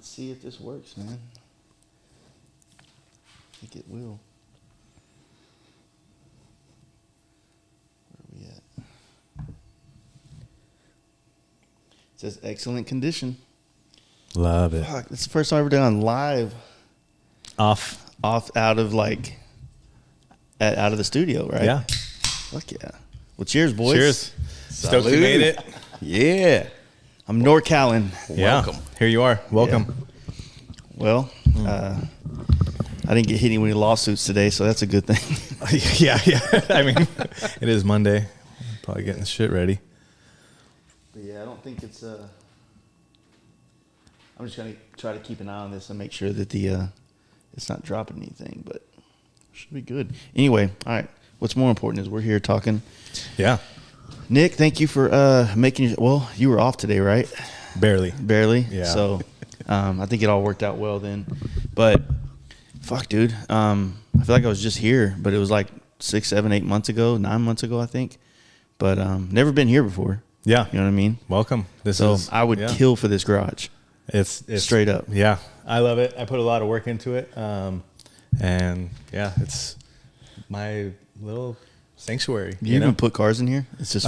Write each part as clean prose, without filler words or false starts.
Let's see if this works, man. I think it will. Where are we at? It says excellent condition. Love it. Fuck, it's the first time I've ever done live. Off Out of like, out of the studio, right? Yeah. Fuck yeah. Well, cheers, boys. Cheers. Stoked you made it. Yeah. I'm NorCalin. Yeah. Welcome. Here you are. Welcome. Yeah. Well, I didn't get hit any lawsuits today, so that's a good thing. Yeah. I mean, it is Monday. Probably getting the shit ready. But yeah, I don't think it's I'm just gonna try to keep an eye on this and make sure that the it's not dropping anything, but it should be good. Anyway, all right. What's more important is we're here talking. Yeah. Nick, thank you for making. Well, you were off today, right? Barely. Yeah. So I think it all worked out well then. But fuck, dude. I feel like I was just here, but it was like 6, 7, 8 months ago, 9 months ago, I think. But never been here before. Yeah. You know what I mean? Welcome. So I would kill for this garage. It's straight up. Yeah. I love it. I put a lot of work into it. And yeah, it's my little sanctuary. Do you even put cars in here? It's just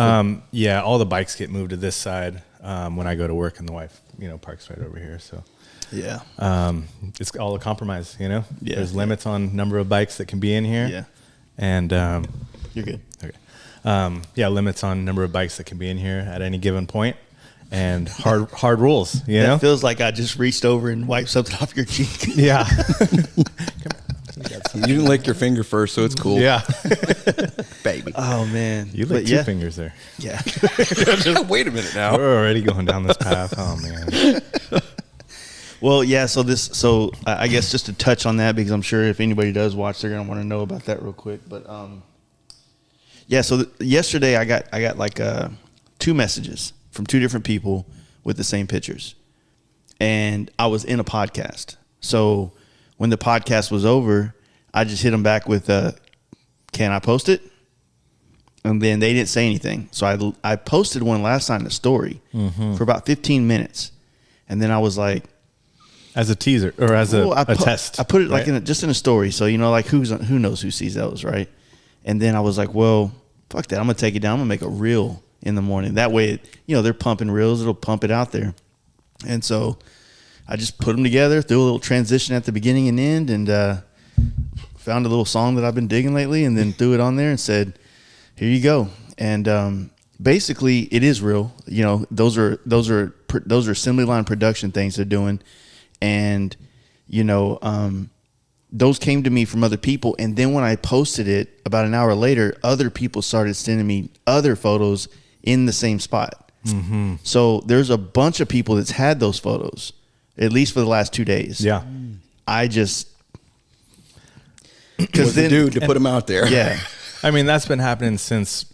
yeah, all the bikes get moved to this side when I go to work, and the wife, parks right over here. So yeah, it's all a compromise. Yeah, there's limits on number of bikes that can be in here. Yeah, and you're good. Okay. Yeah, limits on number of bikes that can be in here at any given point, and hard rules. It feels like I just reached over and wiped something off your cheek. Yeah. You didn't lick your finger first, so it's cool. Yeah. Baby. Oh, man. You licked two fingers there. Yeah. Wait a minute now. We're already going down this path. Oh, man. Well, yeah, so I guess just to touch on that, because I'm sure if anybody does watch, they're going to want to know about that real quick. But, yeah, so yesterday I got like 2 messages from 2 different people with the same pictures. And I was in a podcast. So when the podcast was over, I just hit them back with, can I post it? And then they didn't say anything. So I posted one last night in a story for about 15 minutes. And then I was like, as a teaser or as a test. I put it right? like just in a story. So, like who knows who sees those, right? And then I was like, well, fuck that. I'm going to take it down. I'm going to make a reel in the morning. That way, they're pumping reels. It'll pump it out there. And so I just put them together, threw a little transition at the beginning and end, and found a little song that I've been digging lately, and then threw it on there and said, here you go. And basically, it is real. Those are assembly line production things they're doing. And, those came to me from other people. And then when I posted it about an hour later, other people started sending me other photos in the same spot. Mm-hmm. So there's a bunch of people that's had those photos, at least for the last 2 days. Yeah. I just... Because the dude to put them out there. Yeah. I mean, that's been happening since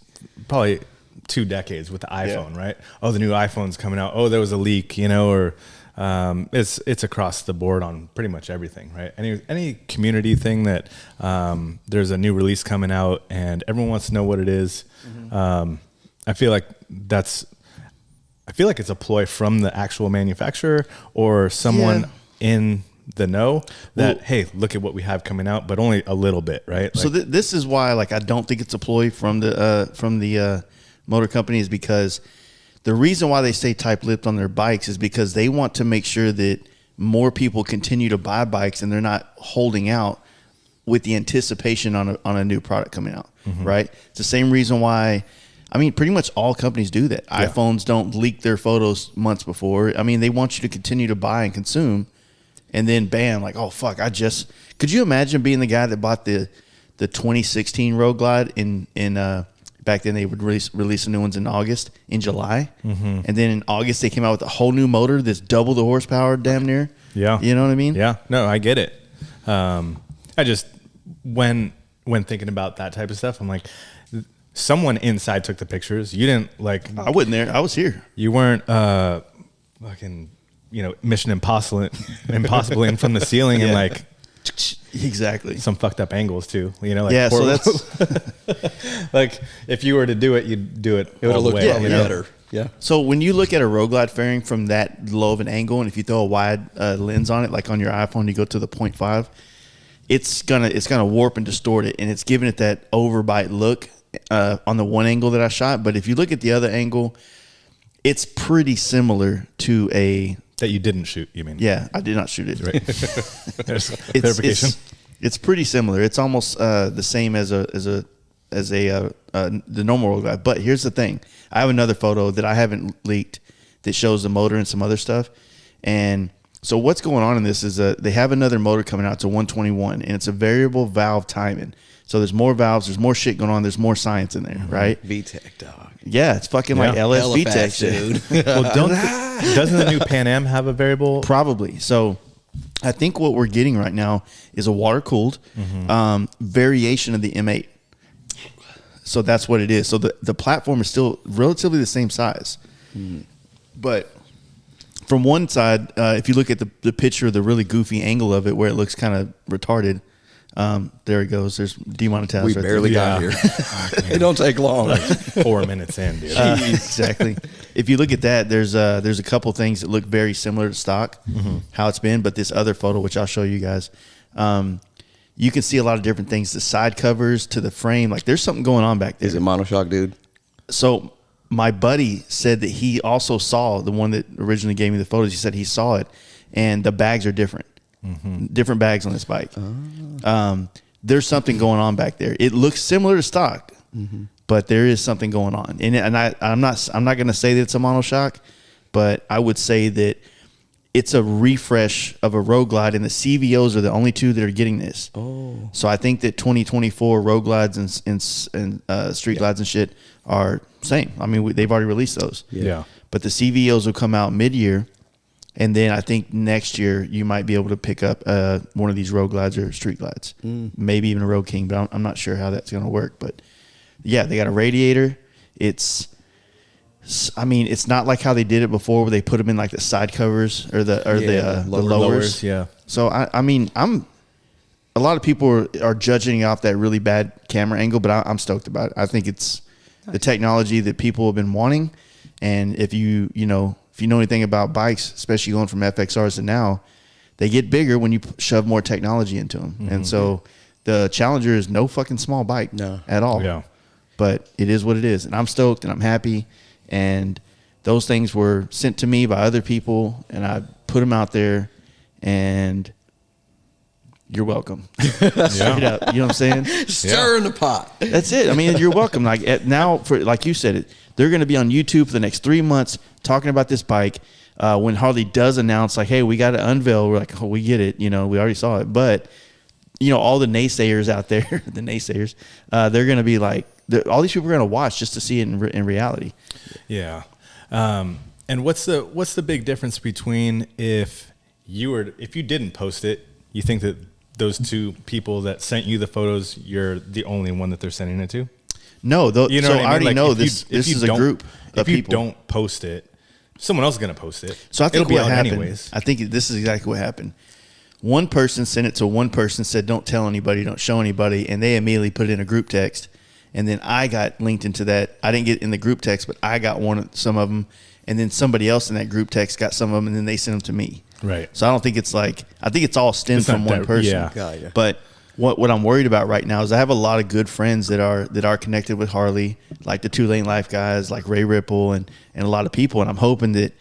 probably 2 decades with the iPhone, right? Oh, the new iPhone's coming out. Oh, there was a leak, or... it's across the board on pretty much everything, right? Any community thing that there's a new release coming out and everyone wants to know what it is. Mm-hmm. I feel like it's a ploy from the actual manufacturer or someone in the know that, hey, look at what we have coming out, but only a little bit, right? So this is why, I don't think it's a ploy from the motor company, is because the reason why they stay tight-lipped on their bikes is because they want to make sure that more people continue to buy bikes and they're not holding out with the anticipation on a new product coming out, right? It's the same reason why, pretty much all companies do that. Yeah. iPhones don't leak their photos months before. They want you to continue to buy and consume, and then bam, oh, fuck, could you imagine being the guy that bought the 2016 Road Glide in back then they would release the new ones in July. Mm-hmm. And then in August they came out with a whole new motor that's double the horsepower damn near. Yeah. You know what I mean? Yeah. No, I get it. I just, when thinking about that type of stuff, I'm like, someone inside took the pictures. You didn't I wasn't there. I was here. You weren't fucking, Mission Impossible in from the ceiling and exactly some fucked up angles too, yeah, so that's if you were to do it, you'd do it. It would have looked better. Yeah. So when you look at a Road Glide fairing from that low of an angle, and if you throw a wide lens on it, like on your iPhone, you go to the 0.5, it's gonna warp and distort it, and it's giving it that overbite look on the one angle that I shot. But if you look at the other angle, it's pretty similar to a that you didn't shoot. You mean? Yeah, I did not shoot it. Right. There's clarification. It's pretty similar. It's almost the same as the normal Road Glide. But here's the thing: I have another photo that I haven't leaked that shows the motor and some other stuff. And so what's going on in this is they have another motor coming out to 121, and it's a variable valve timing. So there's more valves, there's more shit going on, there's more science in there, right? VTEC, dog. Yeah, it's fucking like LS Hella VTEC fast, shit. dude. Well, doesn't the new Pan Am have a variable? Probably. So I think what we're getting right now is a water-cooled variation of the M8. So that's what it is. So the platform is still relatively the same size. But from one side, if you look at the picture, the really goofy angle of it where it looks kind of retarded, there it goes. There's demonetized. We right barely got here. It don't take long. Like 4 minutes in, dude. Exactly. If you look at that, there's a couple things that look very similar to stock, how it's been. But this other photo, which I'll show you guys, you can see a lot of different things. The side covers to the frame, like there's something going on back there. Is it monoshock, dude? So my buddy said that he also saw the one that originally gave me the photos. He said he saw it, and the bags are different. Different bags on this bike. There's something going on back there. It looks similar to stock, but there is something going on. And I'm not going to say that it's a monoshock, but I would say that it's a refresh of a Road Glide, and the CVOs are the only two that are getting this. Oh, so I think that 2024 Road Glides and Street Glides and shit are same. I mean, they've already released those. Yeah. But the CVOs will come out mid-year. And then I think next year you might be able to pick up one of these Road Glides or Street Glides, maybe even a Road King, but I'm not sure how that's going to work. But yeah, they got a radiator. It's not like how they did it before, where they put them in like the side covers or the lowers. Yeah. So a lot of people are judging off that really bad camera angle, but I'm stoked about it. I think it's the technology that people have been wanting, and if you know anything about bikes, especially going from FXRs to now, they get bigger when you shove more technology into them. And so the Challenger is no fucking small bike at all. Yeah. But it is what it is. And I'm stoked and I'm happy. And those things were sent to me by other people, and I put them out there, and you're welcome. Straight up. You know what I'm saying? Stir in the pot. That's it. I mean, you're welcome. Like now, for like you said, they're going to be on YouTube for the next 3 months talking about this bike. When Harley does announce, like, hey, we got to unveil, we're like, oh, we get it. You know, we already saw it. But, you know, all the naysayers out there, they're going to be like, all these people are going to watch just to see it in reality. Yeah. And what's the big difference between if you didn't post it, you think that those two people that sent you the photos, you're the only one that they're sending it to? No, you know so what I mean? I already like know this is a group of people. If you don't post it, someone else is going to post it. So I think it'll be what out happened, anyways. I think this is exactly what happened. One person sent it to one person, said, don't tell anybody, don't show anybody, and they immediately put it in a group text. And then I got linked into that. I didn't get in the group text, but I got some of them, and then somebody else in that group text got some of them, and then they sent them to me. Right. So I don't think it's like, I think it's all stemmed from one person. Yeah. But what I'm worried about right now is I have a lot of good friends that are connected with Harley, like the 2 Lane Life guys, like Ray Ripple and a lot of people. And I'm hoping that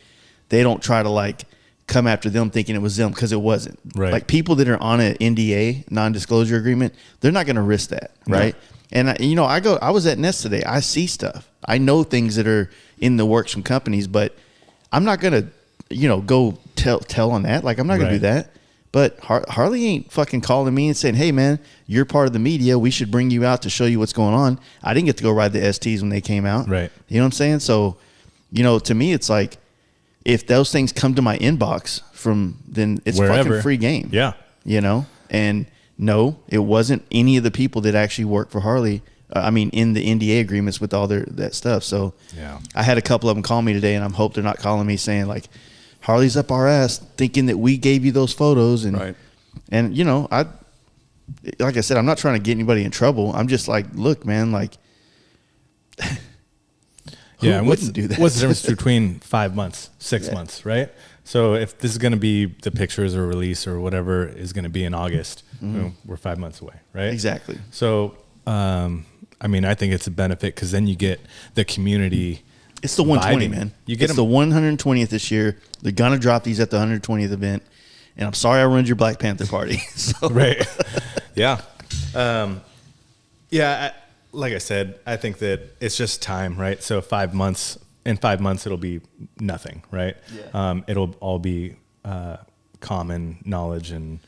they don't try to like come after them thinking it was them, because it wasn't. Right. Like people that are on an NDA, non-disclosure agreement, they're not going to risk that. Right. No. And I was at Nest today. I see stuff. I know things that are in the works from companies, but I'm not going to, go tell on that. Like, I'm not going to do that. But Harley ain't fucking calling me and saying, hey, man, you're part of the media. We should bring you out to show you what's going on. I didn't get to go ride the STs when they came out. Right. You know what I'm saying? So, to me, it's like, if those things come to my inbox then it's wherever. Fucking free game. Yeah. And no, it wasn't any of the people that actually work for Harley. In the NDA agreements with all that stuff. So yeah, I had a couple of them call me today, and I'm hope they're not calling me saying like, Harley's up our ass thinking that we gave you those photos. And, right. And, like I said, I'm not trying to get anybody in trouble. I'm just like, look, man, like, Yeah, and wouldn't do that? What's the difference between 5 months, 6 months, right? So if this is going to be the pictures or release or whatever is going to be in August, we're 5 months away, right? Exactly. So, I mean, I think it's a benefit because then you get the community. It's the 120, vibing. man. You get it's the 120th this year. They're gonna drop these at the 120th event. And I'm sorry I ruined your Black Panther party. So. Right. Yeah. Like I said, I think that it's just time, right? So 5 months. In 5 months, it'll be nothing, right? Yeah. It'll all be common knowledge, and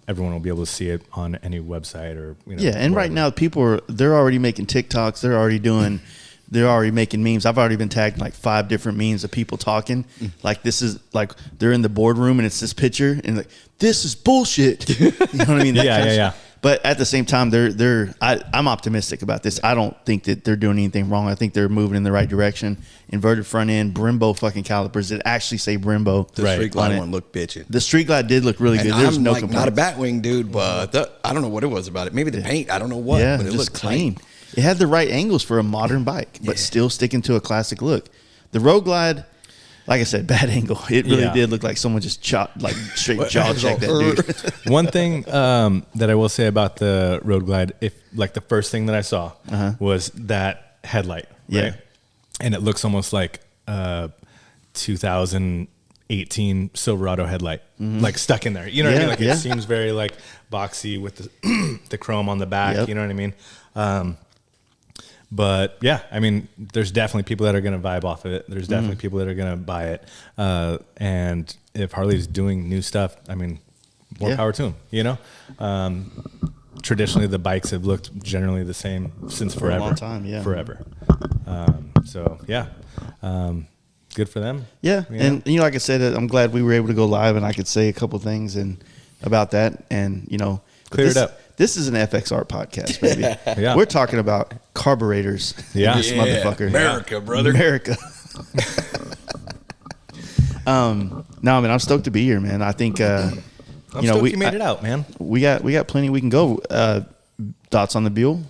everyone will be able to see it on any website or And whatever. right now they're already making TikToks. They're already making memes. I've already been tagged in like 5 different memes of people talking. Like this is like they're in the boardroom and it's this picture and like this is bullshit. You know what I mean? Yeah. But at the same time, I'm optimistic about this. I don't think that they're doing anything wrong. I think they're moving in the right direction. Inverted front end, Brembo fucking calipers that actually say Brembo. The Street Glide on it. one looked bitchin'. The Street Glide did look really And good. There's I'm no like not a complaints. Batwing dude, but I don't know what it was about it. Maybe the paint. I don't know what, Yeah, but it just looked clean. clean. It had the right angles for a modern bike, but still sticking to a classic look. The Road Glide, like I said, bad angle. It really did look like someone just straight jaw checked that dude. One thing that I will say about the Road Glide, if like the first thing that I saw was that headlight, right? Yeah. And it looks almost like 2018 Silverado headlight, like stuck in there. You know what I mean? Like it seems very like boxy with the chrome on the back. Yep. You know what I mean? But yeah, I mean, there's definitely people that are going to vibe off of it. There's definitely people that are going to buy it. And if Harley's doing new stuff, I mean, more power to them, you know? Traditionally, the bikes have looked generally the same since forever. For a long time, yeah. Forever. So, yeah. Good for them. Yeah, and like I said, I'm glad we were able to go live and I could say a couple things about that and Clear it up. This is an FXR podcast, baby. Yeah. We're talking about carburetors. Yeah. This motherfucker. America, brother. America. No, man, I'm stoked to be here, man. I think I'm stoked you made it out, man. we got plenty we can go. Thoughts on the Buel?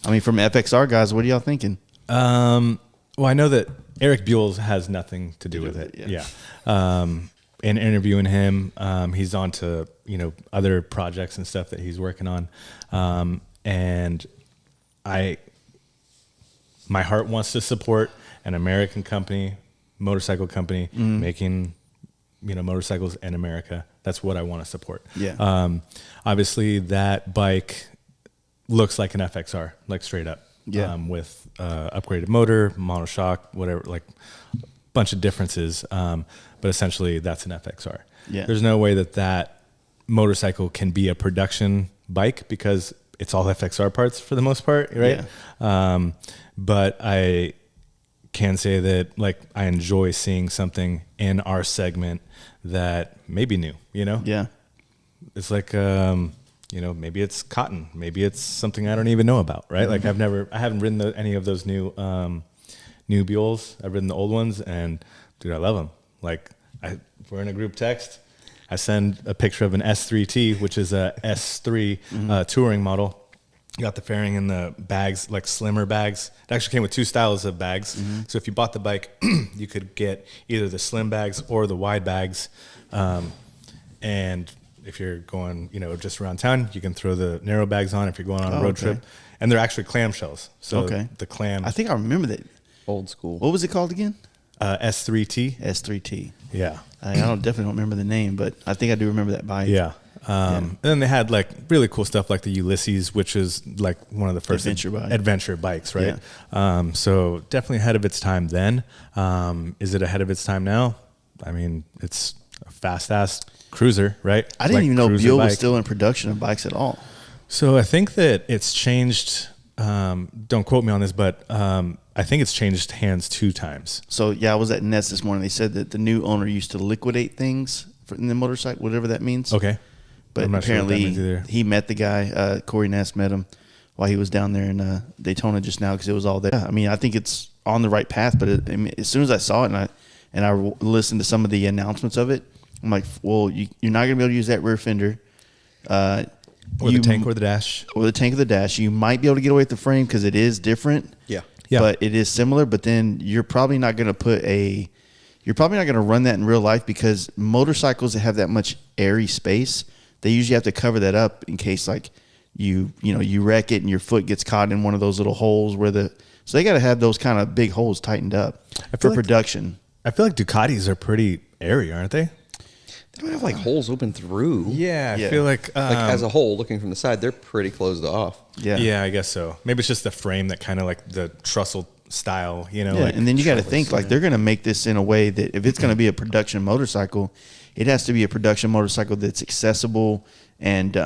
I mean, from FXR guys, what are y'all thinking? Well, I know that Eric Buell has nothing to do with it. Yeah. In interviewing him, he's on to other projects and stuff that he's working on, and my heart wants to support an American company, motorcycle company, making motorcycles in America. That's what I want to support. Yeah. Obviously, that bike looks like an FXR, like straight up. Yeah. With upgraded motor, monoshock, whatever, like a bunch of differences. But essentially, that's an FXR. Yeah. There's no way that motorcycle can be a production bike because it's all FXR parts for the most part, right? Yeah. But I can say that like I enjoy seeing something in our segment that may be new. Yeah. It's like maybe it's cotton, maybe it's something I don't even know about, right? Like I haven't ridden any of those new Buells. I've ridden the old ones, and dude, I love them. Like if we're in a group text, I send a picture of an S3T, which is a S3 touring model. Got the fairing in the bags, like slimmer bags. It actually came with 2 styles of bags. So if you bought the bike, you could get either the slim bags or the wide bags. And if you're going, just around town, you can throw the narrow bags on if you're going on a road trip. And they're actually clamshells. So the clam. I think I remember that. Old school. What was it called again? S3T. S3T. Yeah. I definitely don't remember the name, but I think I do remember that bike. Yeah. And then they had like really cool stuff like the Ulysses, which is like one of the first adventure bikes, right? Yeah. So definitely ahead of its time then. Is it ahead of its time now? I mean, it's a fast-ass cruiser, right? I didn't even know Buell was still in production of bikes at all. So I think that it's changed. Don't quote me on this, but I think it's changed hands 2 times. So yeah, I was at Nets this morning. They said that the new owner used to liquidate things in the motorcycle, whatever that means. Okay. But I'm not sure what that apparently means either. he met the guy. Corey Ness met him while he was down there in Daytona just now because it was all there. I mean, I think it's on the right path. But as soon as I saw it and I listened to some of the announcements of it, I'm like, well, you're not gonna be able to use that rear fender. Or the tank or the dash. Or the tank or the dash. You might be able to get away with the frame because it is different. Yeah. Yeah. but it is similar. But then you're probably not going to run that in real life, because motorcycles that have that much airy space, they usually have to cover that up in case like you wreck it and your foot gets caught in one of those little holes so they got to have those kind of big holes tightened up for production. I feel like Ducatis are pretty airy, aren't they? They don't have like holes open through. Yeah, I Yeah. feel like As a whole, looking from the side, they're pretty closed off. yeah, I guess so. Maybe it's just the frame that kind of like the trussel style, Yeah, like, and then you got to think like they're going to make this in a way that if it's going to be a production motorcycle, it has to be a production motorcycle that's accessible and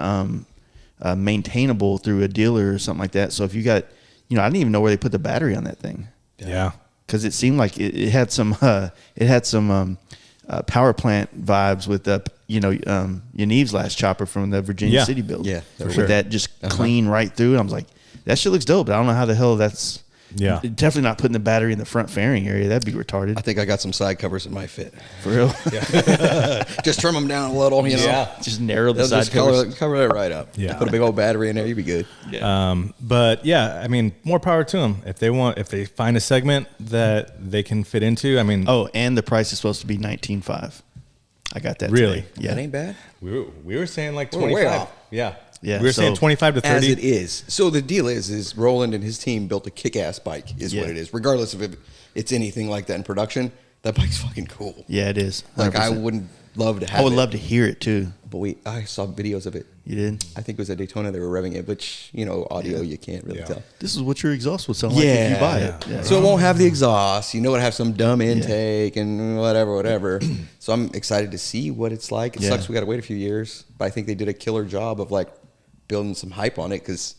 maintainable through a dealer or something like that. So if you got, I didn't even know where they put the battery on that thing. yeah. Because it seemed like it had some power plant vibes with Yanive's last chopper from the Virginia City build. Yeah, for with sure. that just clean right through. And I was like, that shit looks dope, but I don't know how the hell that's. Yeah. Definitely not putting the battery in the front fairing area. That'd be retarded. I think I got some side covers that might fit. For real. Just trim them down a little, Just narrow the They'll side just covers. cover that right up. Yeah. Put a big old battery in there, you'd be good. But yeah, I mean, more power to them. If they find a segment that they can fit into, I mean, Oh, and the price is supposed to be $19,500. I got that Really? today. Yeah. That ain't bad. we were saying like We're 25. way off. Yeah. Yeah, We were saying so 25 to As 30. it is. So the deal is Roland and his team built a kick-ass bike is what Yeah. it is. Regardless of if it's anything like that in production, that bike's fucking cool. Yeah, it is. Like I 100%. wouldn't love to have I would it, love to hear it too. but I saw videos of it. You did? I think it was at Daytona they were revving it, which, audio you can't really Yeah. tell. This is what your exhaust would sound like if you buy it. Yeah. So it won't have the exhaust. It'll have some dumb intake and whatever. So I'm excited to see what it's like. It Yeah. sucks we got to wait a few years, but I think they did a killer job of like building some hype on it because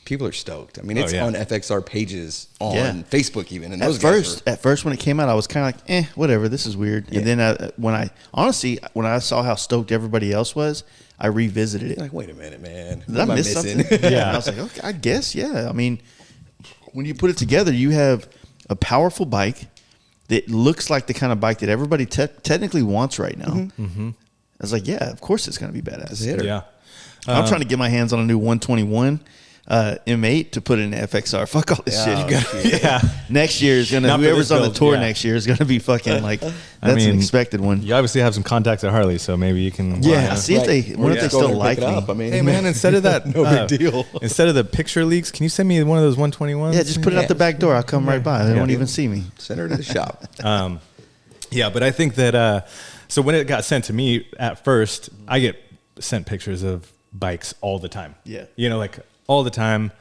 people are stoked. I mean, it's yeah. on FXR pages on Yeah. Facebook even. And At those guys at first when it came out, I was kind of like, whatever, this is weird. Yeah. And then when I saw how stoked everybody else was, I revisited it. are like, wait a minute, man. Did What I am miss missing? something? Yeah. I was like, okay, I guess, yeah. I mean, when you put it together, you have a powerful bike that looks like the kind of bike that everybody technically wants right now. Mm-hmm. I was like, yeah, of course it's going to be badass. It's a hitter. Yeah. I'm trying to get my hands on a new 121 M8 to put in FXR. Fuck all this shit. Yeah. Next year is going to, Not for whoever's this on the build, tour yeah. next year is going to be fucking like, that's mean, an expected one. You obviously have some contacts at Harley, so maybe you can. Yeah, see if Right. they, Well, what if yeah. they Go there still and like pick it me? up. I mean, Hey man, instead of that, No big deal. Instead of the picture leaks, can you send me one of those 121s? Yeah, just put it out the back door. I'll come right by. They won't even see me. Send her to the shop. Yeah, but I think that so when it got sent to me at first, I get sent pictures of bikes all the time. Yeah. Like all the time,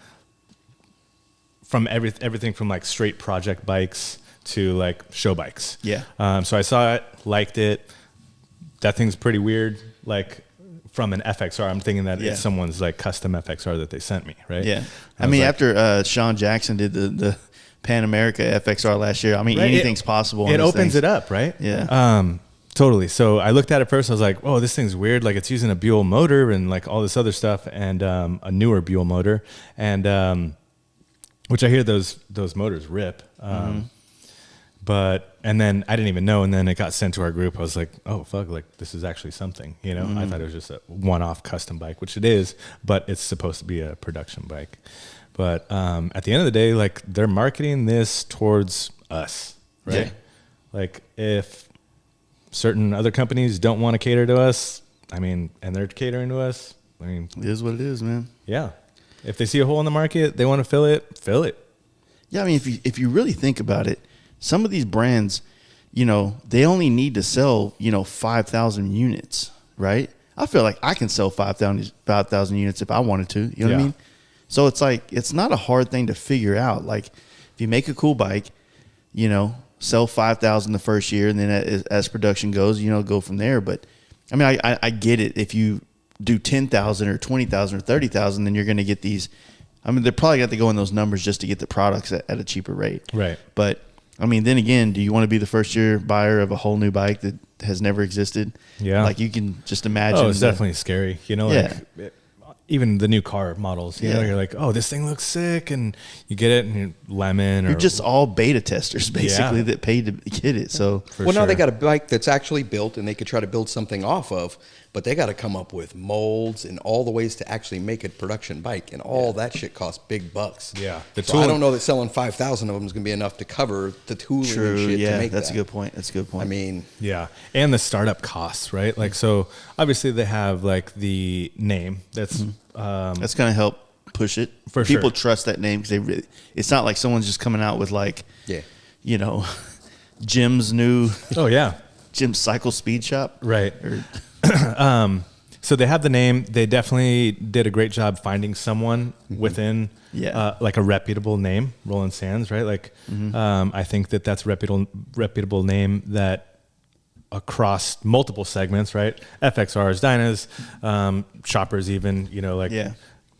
from everything from like straight project bikes to like show bikes. Yeah. So I saw it, liked it. That thing's pretty weird. Like from an FXR, I'm thinking that Yeah. it's someone's like custom FXR that they sent me, right? Yeah. I was mean, like- after Sean Jackson did the Pan America FXR last year, I mean, Right, anything's possible. It opens it up, right? Yeah. Totally. So I looked at it first. I was like, "Oh, this thing's weird. Like it's using a Buel motor and like all this other stuff, and a newer Buel motor, and which I hear those motors rip." But and then I didn't even know, and then it got sent to our group. I was like, "Oh fuck! Like this is actually something." I thought it was just a one-off custom bike, which it is, but it's supposed to be a production bike. But at the end of the day, like they're marketing this towards us, right? Yeah. Like if certain other companies don't want to cater to us, I mean, and they're catering to us, I mean, It is what it is, man. yeah. If they see a hole in the market, they want to fill it, fill it. Yeah, I mean, if you really think about it, some of these brands, they only need to sell, 5,000 units, right? I feel like I can sell 5,000 units if I wanted to. You know what I Yeah. mean? So it's like, it's not a hard thing to figure out. Like, if you make a cool bike, sell 5,000 the first year, and then as production goes, go from there. But I mean, I get it. If you do 10,000 or 20,000 or 30,000, then you're going to get these. I mean, they're probably got to go in those numbers just to get the products at a cheaper rate. Right. But I mean, then again, do you want to be the first year buyer of a whole new bike that has never existed? Yeah. Like you can just imagine. Oh, it's definitely scary. Yeah. even the new car models, you know, you're like, oh, this thing looks sick, and you get it, and you're lemon. You're or, just all beta testers basically that paid to get it. So Now they got a bike that's actually built, and they could try to build something off of, but they got to come up with molds and all the ways to actually make a production bike, and all that shit costs big bucks. Yeah. So I don't know that selling 5,000 of them is going to be enough to cover the tooling and shit to make that's that. a good point. That's a good point. I mean, yeah, and the startup costs, right? Like, so obviously they have like the name that's that's going to help push it. For People sure. trust that name because it's not like someone's just coming out with like, you know, Jim's new Jim's Cycle Speed Shop. Right. So they have the name. They definitely did a great job finding someone within like a reputable name, Roland Sands, right? Like, I think that's a reputable name that across multiple segments, right? FXRs, Dynas, shoppers, even, you know, like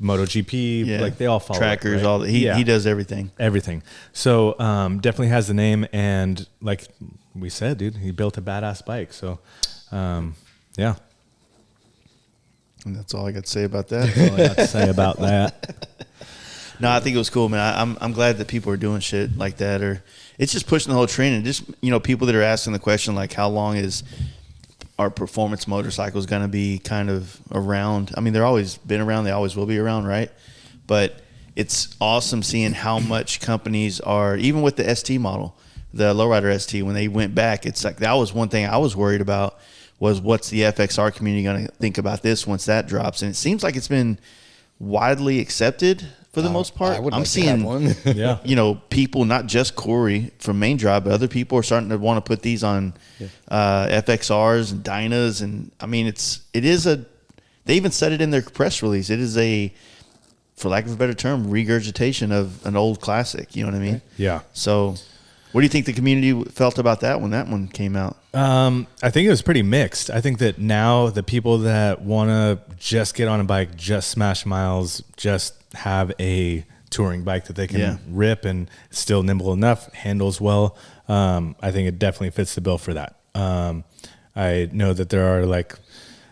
MotoGP, like they all follow trackers, it, right? all that. He does everything. So definitely has the name, and like we said, dude, he built a badass bike. So yeah. And that's all I got to say about that. That's all I got to say about that. No, I think it was cool, man. I'm glad that people are doing shit like that, or it's just pushing the whole trend. And just, you know, people that are asking the question like, how long is our performance motorcycles going to be kind of around? I mean, they're always been around. They always will be around, right? But it's awesome seeing how much companies are, even with the ST model, the lowrider ST, when they went back, it's like that was one thing I was worried about. Was what's the FXR community going to think about this once that drops? And it seems like it's been widely accepted for the most part. I'm seeing one. You know, people, not just Corey from Main Drive, but other people are starting to want to put these on FXRs and Dynas. And I mean, they even said it in their press release. It is a, for lack of a better term, regurgitation of an old classic. You know what I mean? Yeah. So what do you think the community felt about that when that one came out? I think it was pretty mixed. I think that now the people that want to just get on a bike, just smash miles, just have a touring bike that they can rip and still nimble enough, handles well. I think it definitely fits the bill for that. I know that there are like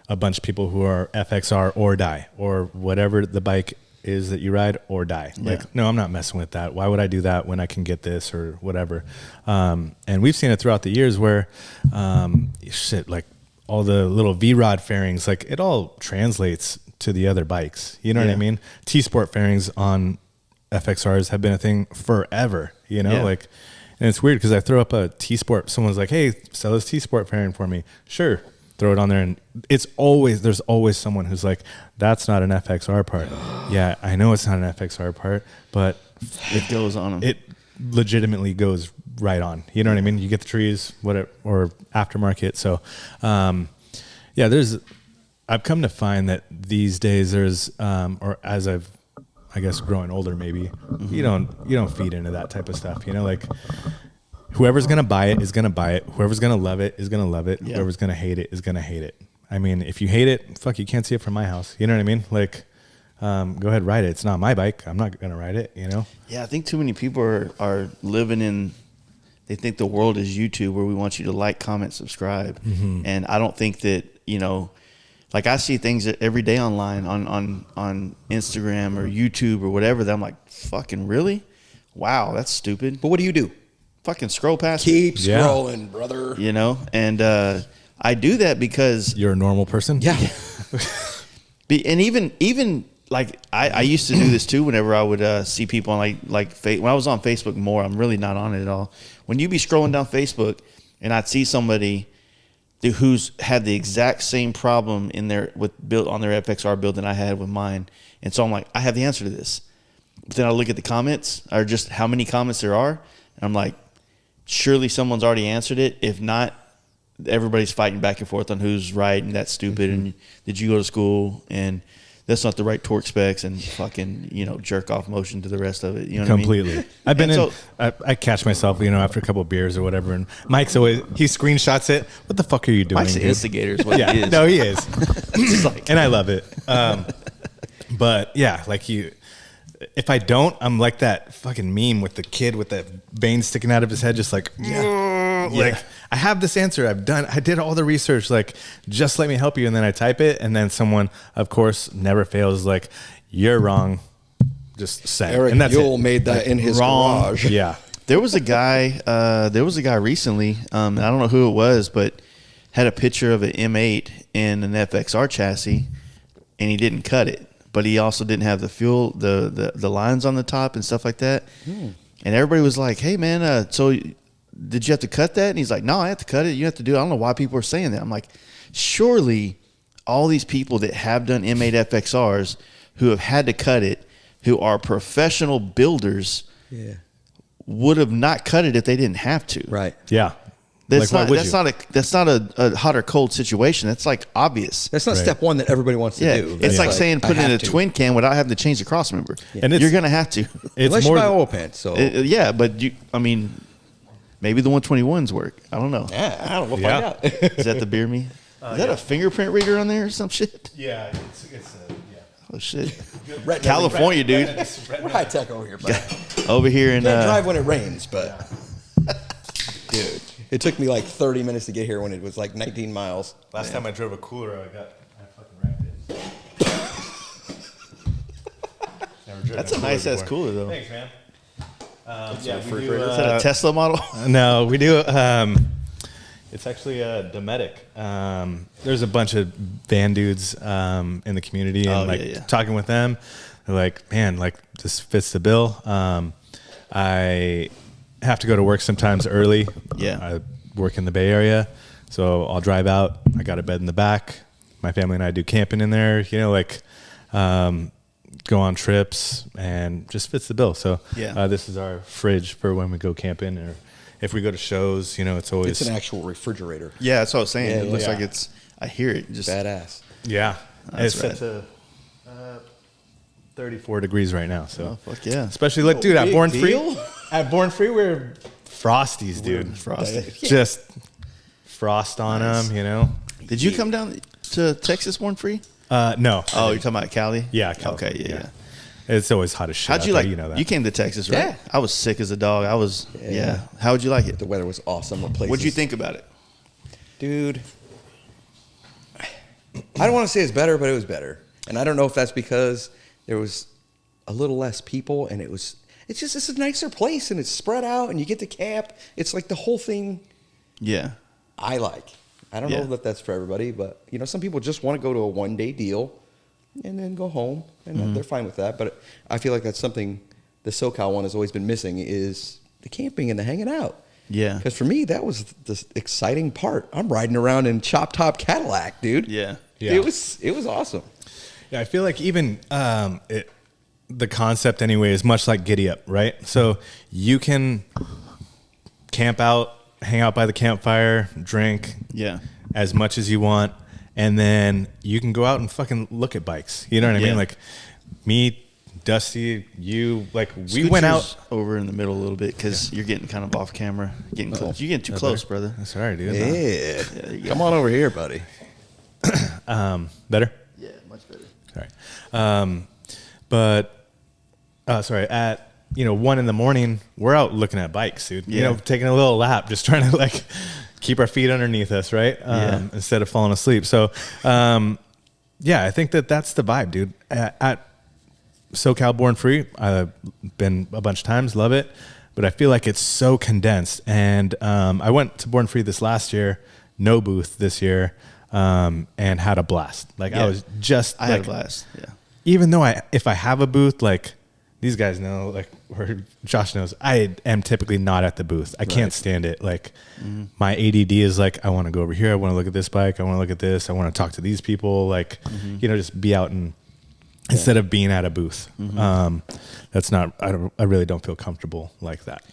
a bunch of people who are FXR or die, or whatever the bike is that you ride or die. Like, no, I'm not messing with that. Why would I do that when I can get this or whatever? And we've seen it throughout the years where, like all the little V-Rod fairings, like it all translates to the other bikes. You know what I mean? T-Sport fairings on FXRs have been a thing forever, you know, like, and it's weird because I throw up a T-Sport. Someone's like, hey, sell this T-Sport fairing for me. Sure. Throw it on there, and there's always someone who's like, that's not an FXR part. Yeah, I know it's not an FXR part, but it goes on them. It legitimately goes right on. You know what I mean? You get the trees, whatever, or aftermarket. So, I've come to find that these days there's, or as I guess growing older, maybe you don't feed into that type of stuff. You know, like, whoever's going to buy it is going to buy it. Whoever's going to love it is going to love it. Yeah. Whoever's going to hate it is going to hate it. I mean, if you hate it, fuck, you can't see it from my house. You know what I mean? Like, go ahead, ride it. It's not my bike. I'm not going to ride it, you know? Yeah, I think too many people are living in, they think the world is YouTube where we want you to like, comment, subscribe. Mm-hmm. And I don't think that, you know, like I see things every day online on Instagram or YouTube or whatever that I'm like, fucking really? Wow, that's stupid. But what do? Fucking scroll past Keep scrolling, brother. You know, and I do that because you're a normal person. Yeah. And even like I used to do this too. Whenever I would see people on like when I was on Facebook more, I'm really not on it at all. When you be scrolling down Facebook and I'd see somebody who's had the exact same problem in their built on their FXR build than I had with mine, and so I'm like, I have the answer to this. But then I look at the comments or just how many comments there are, and I'm like, surely someone's already answered it. If not, everybody's fighting back and forth on who's right and that's stupid. Mm-hmm. And did you go to school and that's not the right torque specs and fucking, you know, jerk off motion to the rest of it. You know completely. What I mean? I've been I catch myself, you know, after a couple of beers or whatever. And Mike's always, he screenshots it. What the fuck are you doing? Mike's the instigator is what he is. No, he is. And I love it. But yeah, like if I don't, I'm like that fucking meme with the kid with the veins sticking out of his head, just like, like I have this answer. I did all the research. Like, just let me help you. And then I type it, and then someone, of course, never fails. Like, you're wrong. Just send. Eric and that's Yule made that in his garage. Yeah. There was a guy. There was a guy recently. I don't know who it was, but had a picture of an M8 in an FXR chassis, and he didn't cut it. But he also didn't have the fuel, the lines on the top and stuff like that. And everybody was like, "Hey, man, so did you have to cut that?" And he's like, "No, I have to cut it. You have to do it." I don't know why people are saying that. I'm like, surely all these people that have done M8 FXRs who have had to cut it, who are professional builders, would have not cut it if they didn't have to. Right. Yeah. That's not a hot or cold situation. That's like obvious. That's not step one that everybody wants to do. It's like saying put in a to. twin cam without having to change the cross member. And you're going to have to. Unless you buy oil pants. So but maybe the 121s work. I don't know. yeah, I don't know. Yeah. Find out. Is that the beer me? Is that a fingerprint reader on there or some shit? Yeah. Oh shit. Red- California, dude. We're high tech over here, buddy. Over here in Can't drive when it rains, but dude, it took me like 30 minutes to get here when it was like 19 miles. Last time I drove a cooler, I fucking wrecked it. That's a nice ass cooler though. Thanks, man. Is that a Tesla model? No, we do. It's actually a Dometic. There's a bunch of van dudes in the community, and talking with them, they're like, "Man, like this fits the bill." I have to go to work sometimes early. Yeah, I work in the Bay Area, so I'll drive out. I got a bed in the back. My family and I do camping in there. Go on trips, and just fits the bill. So this is our fridge for when we go camping, or if we go to shows. It's always It's an actual refrigerator. Yeah, that's what I was saying. Yeah, It looks yeah. like it's. I hear it. Just Badass. Yeah, That's it's set to 34 degrees right now. So Oh, fuck yeah. especially look, dude, at big Born deal. Free. At Born Free, we're frosties, dude. Frosty. Just frost on them. Did you come down to Texas Born Free? No. Oh, you're talking about Cali? Yeah. Okay, California, yeah. It's always hot as shit. How'd you out like? there, that. You came to Texas, right? Yeah. I was sick as a dog. I was. Yeah. How would you like it? The weather was awesome. The places, What'd you think about it? dude? I don't want to say it's better, but it was better. And I don't know if that's because there was a little less people, and it's a nicer place, and it's spread out, and you get to camp. It's like the whole thing. Yeah. I like. I don't Yeah. know that that's for everybody, but some people just want to go to a 1-day deal and then go home, and they're fine with that. But I feel like that's something the SoCal one has always been missing, is the camping and the hanging out. Yeah. Because for me, that was the exciting part. I'm riding around in chop top Cadillac, dude. Yeah. It was awesome. Yeah, I feel like even the concept anyway is much like Giddy Up, right? So you can camp out, hang out by the campfire, drink as much as you want, and then you can go out and fucking look at bikes. You know what I mean? Like me, Dusty, you, like we went out over in the middle a little bit because you're getting kind of off camera, getting close. You're getting too close, brother. That's all right, dude. Yeah. Come on over here, buddy. Better? Yeah, much better. Sorry. Sorry, at 1 a.m, we're out looking at bikes, dude. Taking a little lap, just trying to like keep our feet underneath us, right? Instead of falling asleep. So I think that's the vibe, dude. At SoCal Born Free, I've been a bunch of times, love it, but I feel like it's so condensed. And I went to Born Free this last year, no booth this year, and had a blast. Like I had a blast. Yeah. Even though if I have a booth, like these guys know, like, or Josh knows, I am typically not at the booth. I can't stand it. Like my ADD is like, I want to go over here. I want to look at this bike. I want to look at this. I want to talk to these people. Like, just be out and instead of being at a booth. That's not, I really don't feel comfortable like that.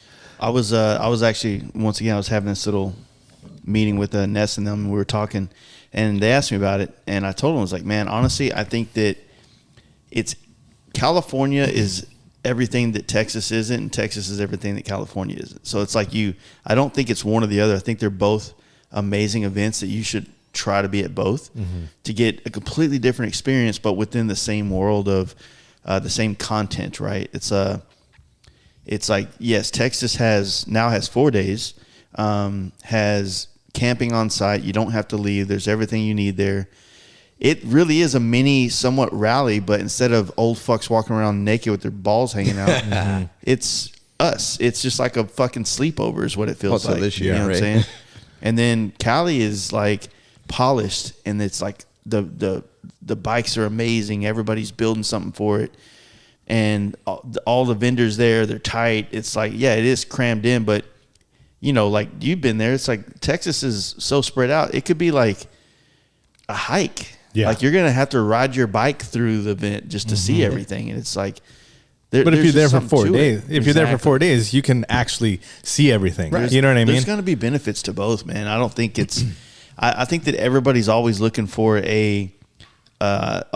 I was actually, once again, I was having this little meeting with Ness and them. We were talking and they asked me about it. And I told them, I was like, man, honestly, I think that California is everything that Texas isn't, and Texas is everything that California isn't. So it's like I don't think it's one or the other. I think they're both amazing events that you should try to be at both to get a completely different experience, but within the same world of the same content, right? It's like, yes, Texas has 4 days, has camping on site. You don't have to leave. There's everything you need there. It really is a mini, somewhat rally, but instead of old fucks walking around naked with their balls hanging out, it's us. It's just like a fucking sleepover is what it feels Also like. this year, you know what I'm right? saying? And then Cali is like polished, and it's like the bikes are amazing. Everybody's building something for it. And all the vendors there, they're tight. It's like, yeah, it is crammed in, but you know, like you've been there. It's like Texas is so spread out. It could be like a hike. Yeah. Like you're going to have to ride your bike through the event just to see everything. And it's like, But if you're there for 4 to days, it. if you're there for 4 days, you can actually see everything. Right. You know what I mean? There's going to be benefits to both, man. I don't think it's. I think that everybody's always looking for a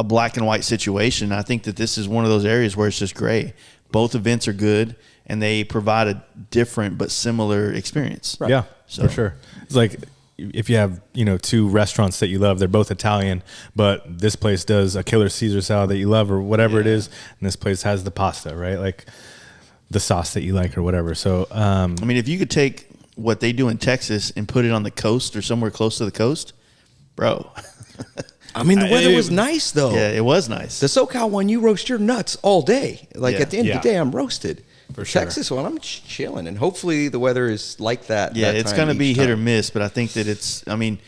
black and white situation. I think that this is one of those areas where it's just gray. Both events are good, and they provide a different but similar experience. Yeah, So- for sure. It's like if you have, you know, 2 restaurants that you love, they're both Italian, but this place does a killer Caesar salad that you love or whatever it is, and this place has the pasta, right? Like the sauce that you like or whatever. So, I mean, if you could take what they do in Texas and put it on the coast or somewhere close to the coast, bro. I mean, the weather was nice though. Yeah, it was nice. The SoCal one, you roast your nuts all day. Like Yeah. at the end of Yeah. the day, I'm roasted. For sure. Texas one, I'm chilling, and hopefully the weather is like that. Yeah, that it's time going to be each hit or time. miss, but I think that I mean,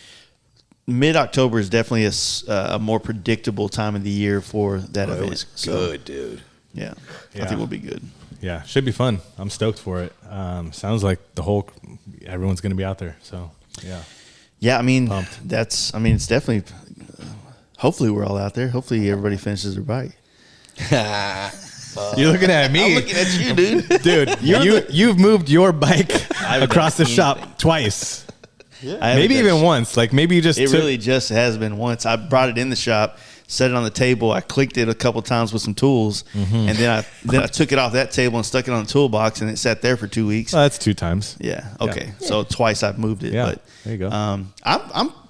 mid-October is definitely a more predictable time of the year for that Oh, event. it was So, good, dude. yeah, I Yeah. think we'll be good. yeah, should be fun. I'm stoked for it. Sounds like everyone's going to be out there. So, yeah. Yeah, I mean, Pumped. it's definitely, hopefully we're all out there. Hopefully everybody finishes their bike. You're looking at me. I'm looking at you, dude. Dude, you've moved your bike haven't across the done shop anything. twice. I haven't Maybe done even once. Like maybe you just It took- really just has been once. I brought it in the shop, set it on the table. I clicked it a couple times with some tools, and then I took it off that table and stuck it on the toolbox, and it sat there for 2 weeks. Well, that's 2 times. Yeah. Okay. So twice I've moved it. Yeah, But there you go. I'm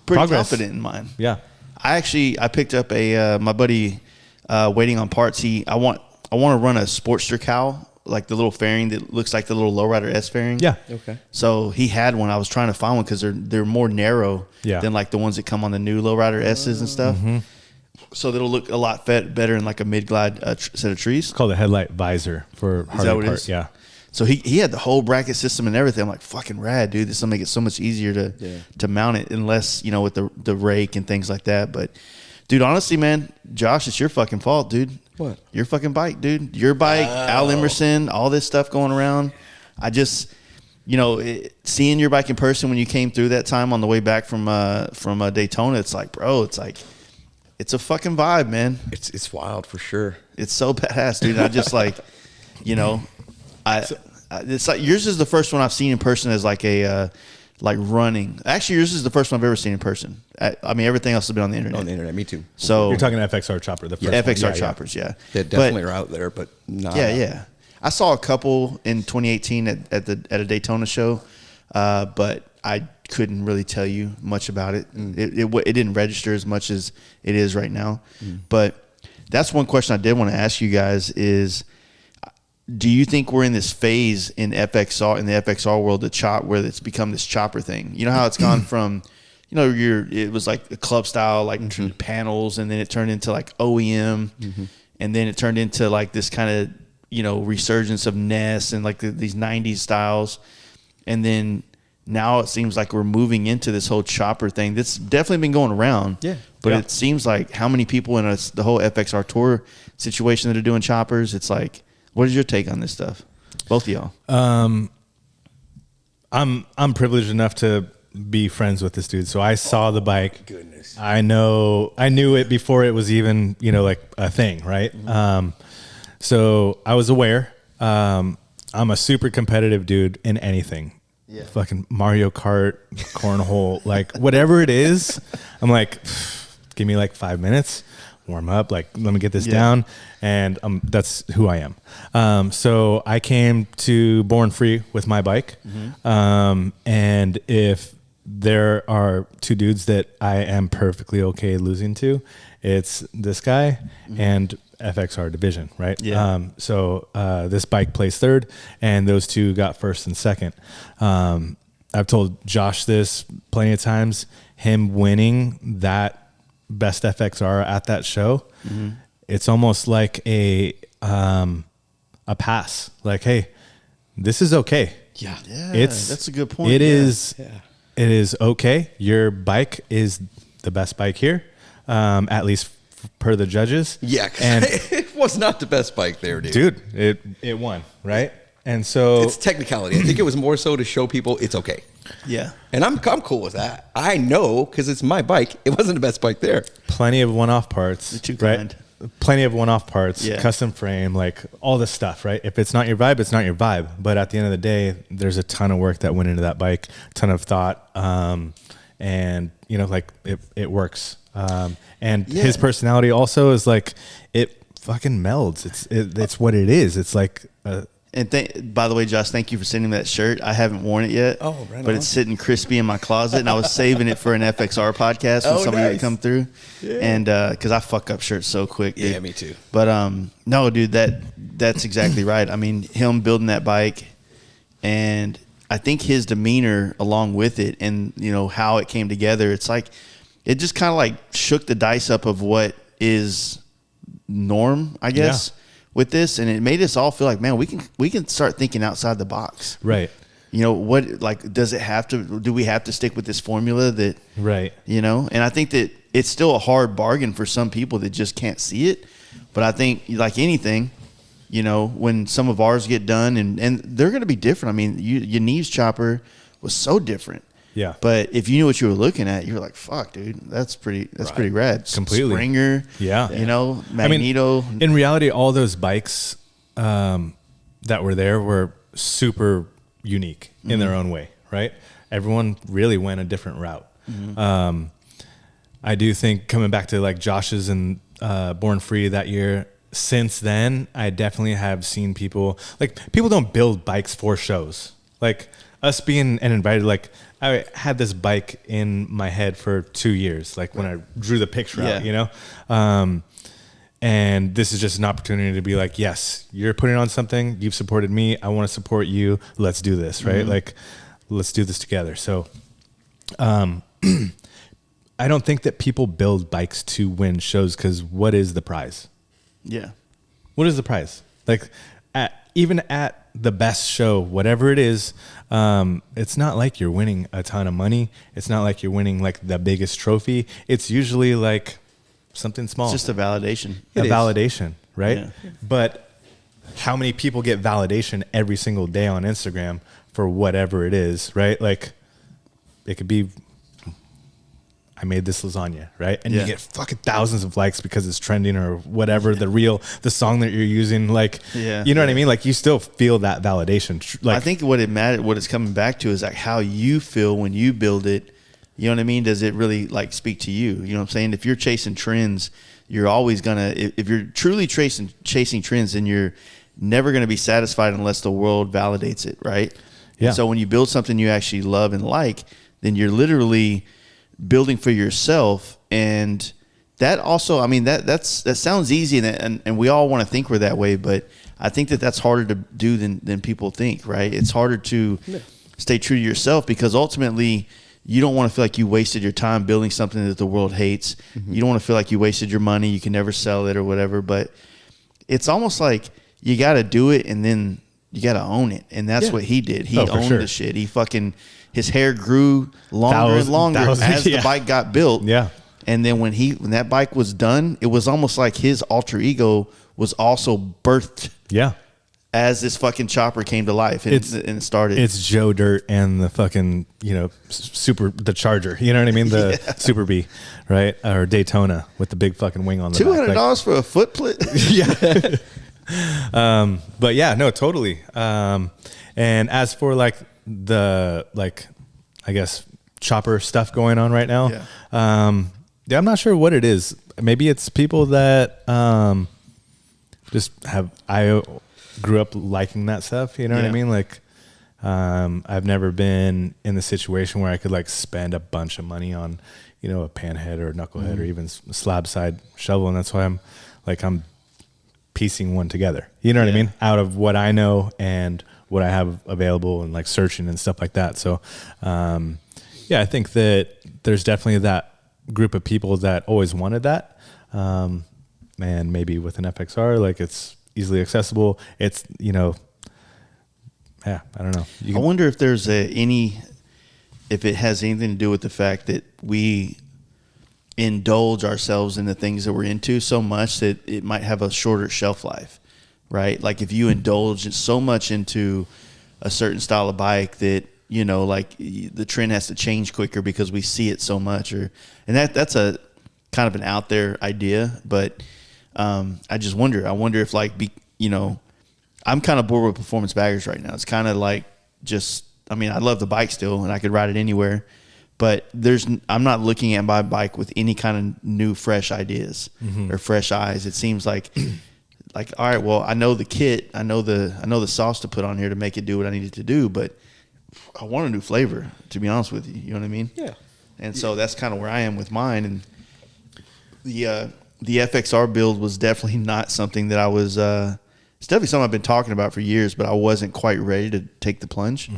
pretty Progress. confident in mine. Yeah. I picked up my buddy waiting on parts. I want to run a Sportster cowl, like the little fairing that looks like the little Lowrider S fairing. Yeah. Okay. So he had one. I was trying to find one because they're more narrow Yeah. than like the ones that come on the new Lowrider S's and stuff. So that'll look a lot better in like a mid-glide set of trees. It's called a headlight visor for Harley that what it part. is? Yeah. So he had the whole bracket system and everything. I'm like, fucking rad, dude. This will make it so much easier to mount it, unless, you know, with the rake and things like that. But, dude, honestly, man, Josh, it's your fucking fault, dude. What? Your fucking bike, dude. Your bike, Al Emerson, all this stuff going around. I just, you know, seeing your bike in person when you came through that time on the way back from Daytona, it's like, bro, it's a fucking vibe, man. It's wild for sure. It's so badass, dude. I just like, you know, it's like yours is the first one I've seen in person as like a like running. Actually, yours is the first one I've ever seen in person. I mean, everything else has been on the internet. On the internet, me too. So You're talking FXR chopper, the first yeah, one. FXR choppers, yeah. They definitely are out there, but not. Yeah. I saw a couple in 2018 at a Daytona show, but I couldn't really tell you much about it. It didn't register as much as it is right now. But that's one question I did want to ask you guys is, do you think we're in this phase in the FXR world, where it's become this chopper thing? You know how it's gone from, you know, it was like a club style, like panels, and then it turned into like OEM, and then it turned into like this kind of, you know, resurgence of Ness and like these 90s styles. And then now it seems like we're moving into this whole chopper thing that's definitely been going around. Yeah. But Yeah. it seems like how many people in the whole FXR Tour situation that are doing choppers, it's like, what is your take on this stuff? Both of y'all. I'm privileged enough to be friends with this dude. So I saw the bike. Goodness. I knew it before it was even, you know, like a thing, right? So I was aware. I'm a super competitive dude in anything. Yeah. Fucking Mario Kart, cornhole, like whatever it is. I'm like, give me like 5 minutes, warm up. Like, let me get this down. And that's who I am. So I came to Born Free with my bike. And if there are two dudes that I am perfectly okay losing to. It's this guy and FXR Division, right? Yeah. So this bike placed third, and those two got first and second. I've told Josh this plenty of times. Him winning that best FXR at that show, it's almost like a pass. Like, hey, this is okay. Yeah. That's a good point. It is. It is okay. Your bike is the best bike here, at least per the judges. Yeah, and it was not the best bike there, dude. It won, right? And so it's technicality. I think it was more so to show people it's okay. Yeah, and I'm cool with that. I know because it's my bike. It wasn't the best bike there. Plenty of one-off parts, right? Plenty of one-off parts, custom frame, like all this stuff, right? If it's not your vibe, it's not your vibe. But at the end of the day, there's a ton of work that went into that bike, ton of thought, and like it works. And his personality also is like it fucking melds. It's what it is. It's like. By the way, Josh, thank you for sending me that shirt. I haven't worn it yet, but it's sitting crispy in my closet, and I was saving it for an FXR podcast when somebody would come through, and because I fuck up shirts so quick, dude. Yeah, me too. But no, dude, that's exactly right. I mean, him building that bike, and I think his demeanor along with it, and how it came together. It's like it just kind of like shook the dice up of what is norm, I guess. Yeah. With this, and it made us all feel like, man, we can start thinking outside the box, right? What, like, do we have to stick with this formula that, right? And I think that it's still a hard bargain for some people that just can't see it. But I think, like anything, when some of ours get done, and they're going to be different. I mean, Yaniv's chopper was so different. Yeah. But if you knew what you were looking at, you're like, fuck, dude, that's pretty rad. Completely. Springer. Yeah. Magneto. I mean, in reality, all those bikes that were there were super unique in their own way, right? Everyone really went a different route. I do think coming back to like Josh's and Born Free that year, since then, I definitely have seen people don't build bikes for shows. Like us being invited, like I had this bike in my head for 2 years, like when I drew the picture out, and this is just an opportunity to be like, yes, you're putting on something, you've supported me, I want to support you, let's do this, right? Like, let's do this together. So, I don't think that people build bikes to win shows, because what is the prize? Yeah. What is the prize? Like, even at the best show, whatever it is, it's not like you're winning a ton of money. It's not like you're winning like the biggest trophy. It's usually like something small. It's just a validation. Validation, right? Yeah. But how many people get validation every single day on Instagram for whatever it is, right? Like, it could be, I made this lasagna, right? And you get fucking thousands of likes because it's trending or whatever, the song that you're using, like, you know what I mean? Like, you still feel that validation. Like, I think what it's coming back to is like how you feel when you build it. You know what I mean? Does it really like speak to you? You know what I'm saying? If you're chasing trends, you're always gonna, if you're truly chasing trends, then you're never gonna be satisfied unless the world validates it, right? Yeah. And so when you build something you actually love and like, then you're literally building for yourself. And that also, I mean, that sounds easy, and we all want to think we're that way, but I think that's harder to do than people think, right? It's harder to stay true to yourself, because ultimately you don't want to feel like you wasted your time building something that the world hates. You don't want to feel like you wasted your money, you can never sell it or whatever, but it's almost like you got to do it, and then you got to own it. And that's what he did. He owned the shit. He fucking, his hair grew longer and longer as the bike got built. Yeah. And then when that bike was done, it was almost like his alter ego was also birthed. Yeah. As this fucking chopper came to life and it started. It's Joe Dirt and the fucking, the Charger. You know what I mean? The Super B, right? Or Daytona with the big fucking wing on the back. $200 for a foot plate? Yeah. But yeah, no, totally. And as for like the, I guess, chopper stuff going on right now, I'm not sure what it is. Maybe it's people that just I grew up liking that stuff. You know what I mean? Like, I've never been in the situation where I could like spend a bunch of money on, you know, a panhead or a knucklehead or even a slab side shovel. And that's why I'm piecing one together, you know what I mean? Out of what I know and what I have available and like searching and stuff like that. So, I think that there's definitely that group of people that always wanted that. And maybe with an FXR, like it's easily accessible. It's, you know, I don't know. I wonder if there's if it has anything to do with the fact that we indulge ourselves in the things that we're into so much that it might have a shorter shelf life, right? Like if you indulge so much into a certain style of bike that, you know, like the trend has to change quicker because we see it so much, and that's a kind of an out there idea, but I just wonder. I wonder if I'm kind of bored with performance baggers right now. It's kind of like I love the bike still, and I could ride it anywhere, but I'm not looking at my bike with any kind of new, fresh ideas or fresh eyes. It seems like, all right, well, I know the kit, I know the sauce to put on here to make it do what I need it to do, but I want a new flavor, to be honest with you. You know what I mean? Yeah. And so that's kind of where I am with mine. And the FXR build was definitely not something that I was. It's definitely something I've been talking about for years, but I wasn't quite ready to take the plunge.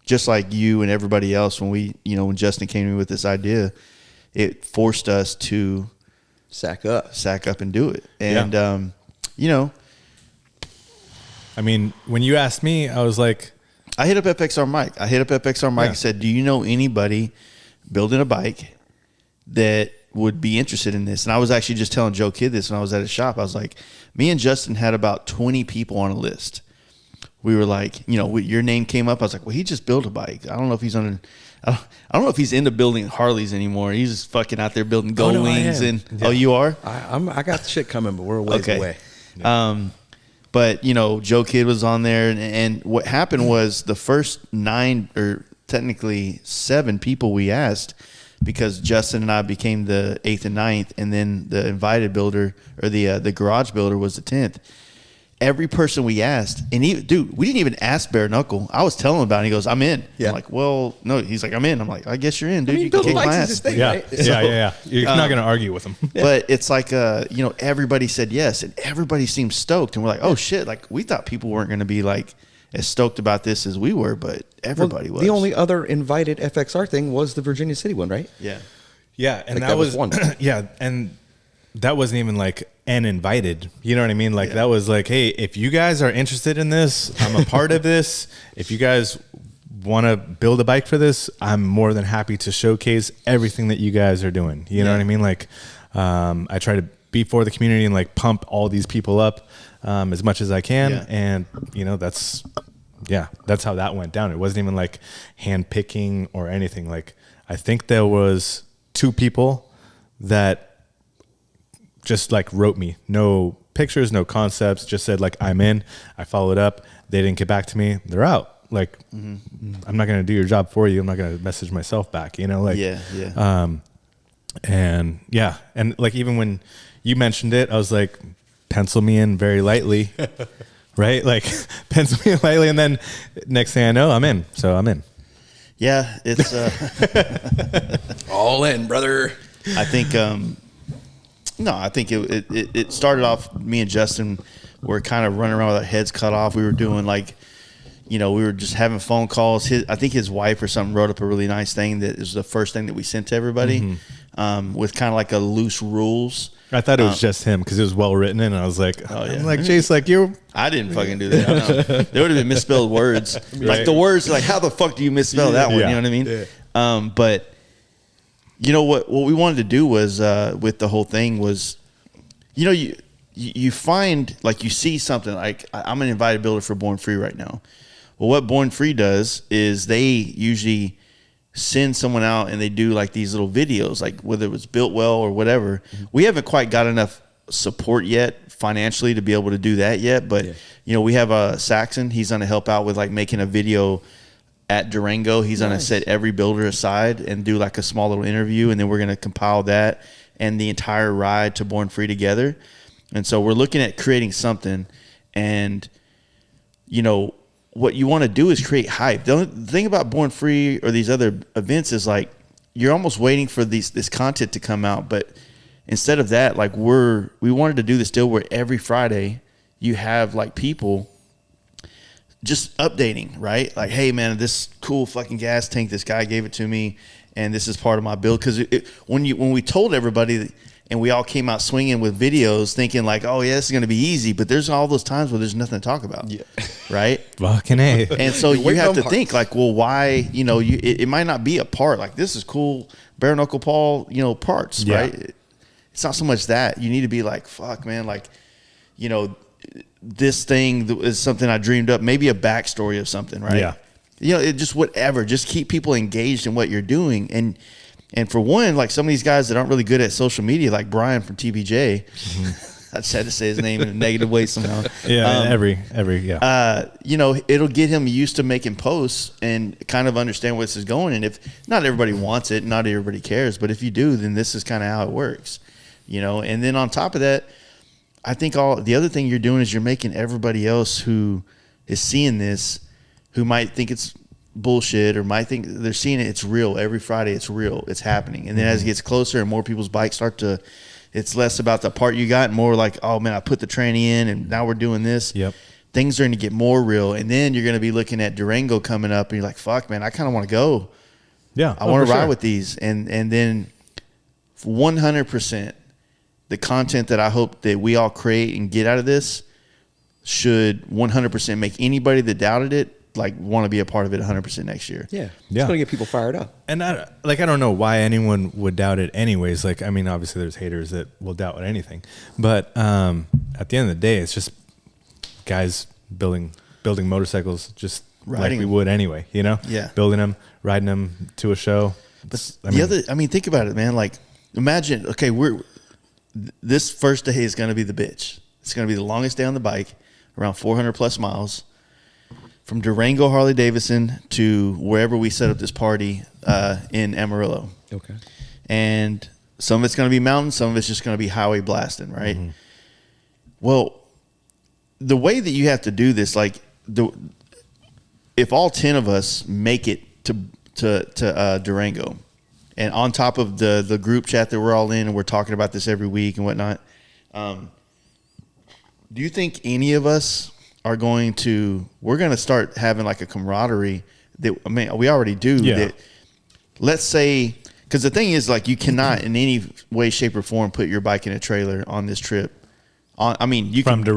Just like you and everybody else, when Justin came to me with this idea, it forced us to sack up and do it. And I mean, when you asked me, I was like, I hit up FXR Mike. And said, do you know anybody building a bike that would be interested in this? And I was actually just telling Joe Kidd this when I was at his shop. I was like, me and Justin had about 20 people on a list. We were like, your name came up. I was like, well, he just built a bike. I don't know if he's I don't know if he's into building Harleys anymore. He's just fucking out there building Gold Wings. Oh, you are? I got shit coming, but we're a ways away. But Joe Kidd was on there, and what happened was the first 9 or technically 7 people we asked, because Justin and I became the 8th and 9th, and then the invited builder or the garage builder was the 10th. Every person we asked, and we didn't even ask bare knuckle. I was telling him about it. He goes, I'm in. Yeah. I'm like, well, no. He's like, I'm in. I'm like, I guess you're in, dude. You can building kick my bikes is ass. his thing, yeah, right? yeah. You're not going to argue with him. But it's like, everybody said yes, and everybody seemed stoked. And we're like, oh, shit. Like, we thought people weren't going to be, like, as stoked about this as we were, but everybody was. The only other invited FXR thing was the Virginia City one, right? Yeah. Yeah, and that was one. Yeah, and that wasn't even like an invited. You know what I mean? Like that was like, hey, if you guys are interested in this, I'm a part of this. If you guys want to build a bike for this, I'm more than happy to showcase everything that you guys are doing. You know what I mean? Like, I try to be for the community and like pump all these people up as much as I can. Yeah. And that's how that went down. It wasn't even like hand picking or anything. Like, I think there was 2 people that just like wrote me, no pictures, no concepts, just said like, I'm in. I followed up. They didn't get back to me. They're out. Like, I'm not going to do your job for you. I'm not going to message myself back, And like, even when you mentioned it, I was like, pencil me in very lightly, right? Like pencil me in lightly. And then next thing I know, I'm in. So I'm in. Yeah. It's, all in, brother. I think, I think it started off, me and Justin were kind of running around with our heads cut off. We were doing like, we were just having phone calls. I think his wife or something wrote up a really nice thing that is the first thing that we sent to everybody with kind of like a loose rules. I thought it was just him because it was well written, and I was like, I'm like, Chase, like I didn't fucking do that. I know. There would have been misspelled words. Like the words, like how the fuck do you misspell that one? You know what I mean? Yeah. But what we wanted to do was with the whole thing was, you find, like, you see something like, I'm an invited builder for Born Free right now. Well, what Born Free does is they usually send someone out and they do like these little videos, like whether it was built well or whatever. We haven't quite got enough support yet financially to be able to do that yet. But, we have a Saxon. He's going to help out with like making a video at Durango. He's going to set every builder aside and do like a small little interview. And then we're going to compile that and the entire ride to Born Free together. And so we're looking at creating something. And, what you want to do is create hype. The thing about Born Free or these other events is like you're almost waiting for this content to come out, but instead of that, like we wanted to do this deal where every Friday you have like people just updating, right? Like, hey man, this cool fucking gas tank, this guy gave it to me, and this is part of my build. Because when we told everybody, and we all came out swinging with videos, thinking like, oh yeah, this is gonna be easy. But there's all those times where there's nothing to talk about, right? Fucking A. And so you have to think like, well, why? You know, it might not be a part. Like this is cool, bare knuckle Paul, you know, parts, right? It's not so much that you need to be like, fuck, man, like, you know. This thing is something I dreamed up, maybe a backstory of something, right? Yeah. You know, it just whatever. Just keep people engaged in what you're doing. And for one, like some of these guys that aren't really good at social media, like Brian from TBJ, I just had to say his name in a negative way somehow. Yeah, you know, it'll get him used to making posts and kind of understand where this is going. And if not everybody wants it, not everybody cares, but if you do, then this is kind of how it works, you know? And then on top of that, I think the other thing you're doing is you're making everybody else who is seeing this, who might think it's bullshit or might think they're seeing it's real. Every Friday it's real, it's happening. And then as it gets closer and more people's bikes it's less about the part you got and more like, oh man, I put the tranny in and now we're doing this. Yep. Things are going to get more real. And then you're going to be looking at Durango coming up and you're like, fuck man, I kind of want to go. Yeah. I want to ride with these. And then 100%, the content that I hope that we all create and get out of this should 100% make anybody that doubted it like want to be a part of it 100% next year. Yeah. It's going to get people fired up. And I don't know why anyone would doubt it anyways. Like, I mean, obviously there's haters that will doubt anything, but at the end of the day, it's just guys building motorcycles just riding like we would anyway, you know? Yeah. Building them, riding them to a show. But think about it, man. Like imagine, okay, this first day is going to be the bitch. It's going to be the longest day on the bike, around 400 plus miles, from Durango, Harley Davidson to wherever we set up this party in Amarillo. Okay. And some of it's going to be mountain, some of it's just going to be highway blasting, right? Mm-hmm. Well, the way that you have to do this, like if all 10 of us make it to Durango, and on top of the group chat that we're all in and we're talking about this every week and whatnot, do you think any of us are we're going to start having like a camaraderie that, I mean, we already do. Yeah. That, let's say, because the thing is like you cannot in any way, shape or form put your bike in a trailer on this trip. You from can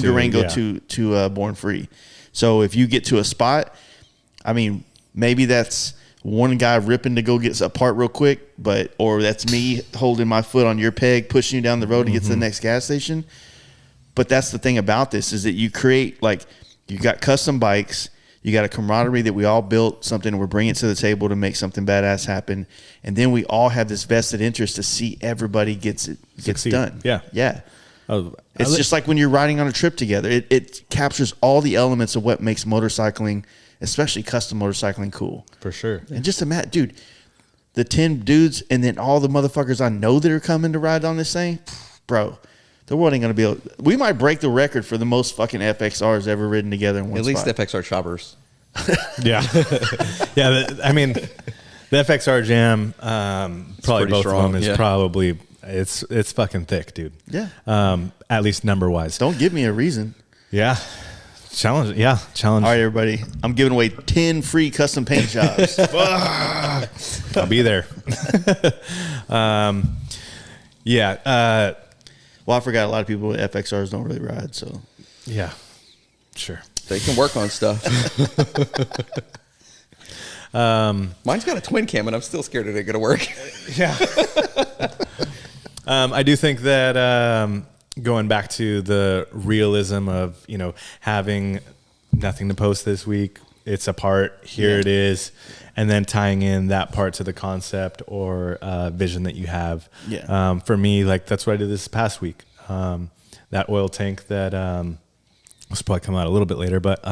Durango to Born Free. So if you get to a spot, I mean, maybe that's one guy ripping to go get a part real quick, or that's me holding my foot on your peg, pushing you down the road to get to the next gas station. But that's the thing about this is that you create, like, you got custom bikes, you got a camaraderie that we all built something, and we're bringing it to the table to make something badass happen. And then we all have this vested interest to see everybody gets done. Yeah. Yeah. Oh, it's just like when you're riding on a trip together. It captures all the elements of what makes motorcycling, especially custom motorcycling, cool. For sure. And just imagine, dude, the 10 dudes and then all the motherfuckers I know that are coming to ride on this thing, bro, the world ain't going to be able. We might break the record for the most fucking FXRs ever ridden together in one At least spot. FXR choppers. Yeah. The FXR Jam, probably both strong, of them is probably, it's fucking thick, dude. Yeah. At least number wise. Don't give me a reason. Yeah. Challenge. All right, everybody. I'm giving away 10 free custom paint jobs. I'll be there. Well, I forgot a lot of people with FXRs don't really ride, so. Yeah. Sure. They can work on stuff. Mine's got a twin cam, and I'm still scared it ain't going to work. Yeah. I do think that going back to the realism of, having nothing to post this week, it's a part, here it is, and then tying in that part to the concept or vision that you have. Yeah. For me, like, that's what I did this past week. That oil tank that will probably come out a little bit later, but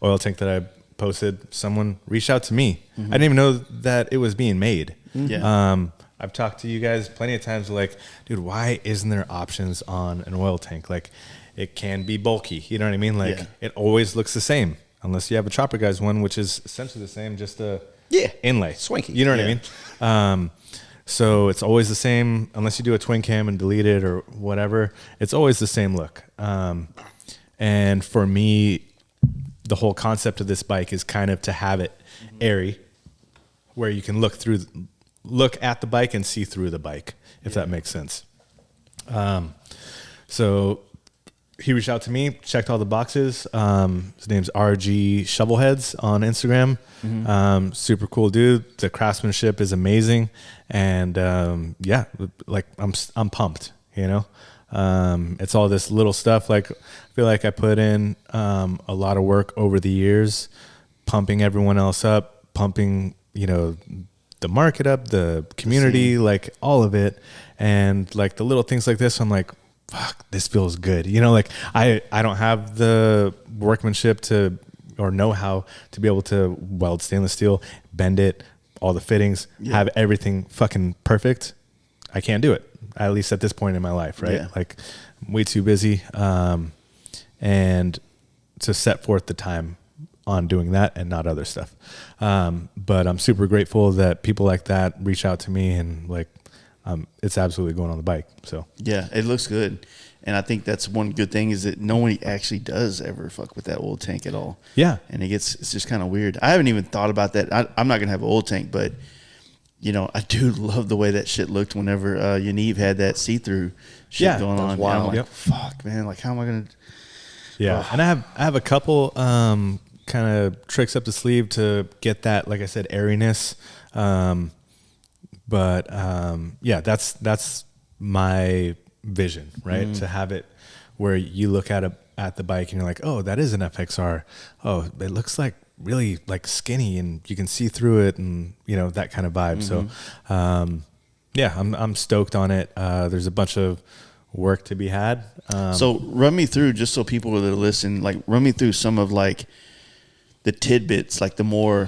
oil tank that I posted, someone reached out to me. I didn't even know that it was being made. Yeah. I've talked to you guys plenty of times, like, dude, why isn't there options on an oil tank? Like, it can be bulky. You know what I mean? Like, it always looks the same. unless you have a Chopper Guys one, which is essentially the same, just a inlay. Swanky. You know what I mean? So it's always the same, unless you do a twin cam and delete it or whatever. It's always the same look. And for me, the whole concept of this bike is kind of to have it airy, where you can look at the bike and see through the bike, if that makes sense. So he reached out to me, checked all the boxes. His name's RG Shovelheads on Instagram. Super cool dude. The craftsmanship is amazing, and like I'm pumped. You know, it's all this little stuff. Like I feel like I put in a lot of work over the years, pumping everyone else up, pumping the market up, the community, like all of it, and like the little things like this. I'm like, fuck, this feels good. Like I don't have the workmanship or know-how to be able to weld stainless steel, bend it, all the fittings, have everything fucking perfect. I can't do it, at least at this point in my life, right? Yeah. Like I'm way too busy. And to set forth the time on doing that and not other stuff. But I'm super grateful that people like that reach out to me, and like, it's absolutely going on the bike. So yeah, it looks good. And I think that's one good thing is that no one actually does ever fuck with that oil tank at all. Yeah. And it's just kind of weird. I haven't even thought about that. I'm not going to have an oil tank, but I do love the way that shit looked whenever Yaniv had that see-through shit going on. wild. I'm like, fuck, man. Like, how am I going to? Yeah. And I have a couple kind of tricks up the sleeve to get that, like I said, airiness. But that's my vision, right? To have it where you look at the bike and you're like, oh, that is an FXR. Oh, it looks like really like skinny and you can see through it, and that kind of vibe. So I'm stoked on it. There's a bunch of work to be had. So run me through, just so people that listen, like run me through some of like the tidbits, like the more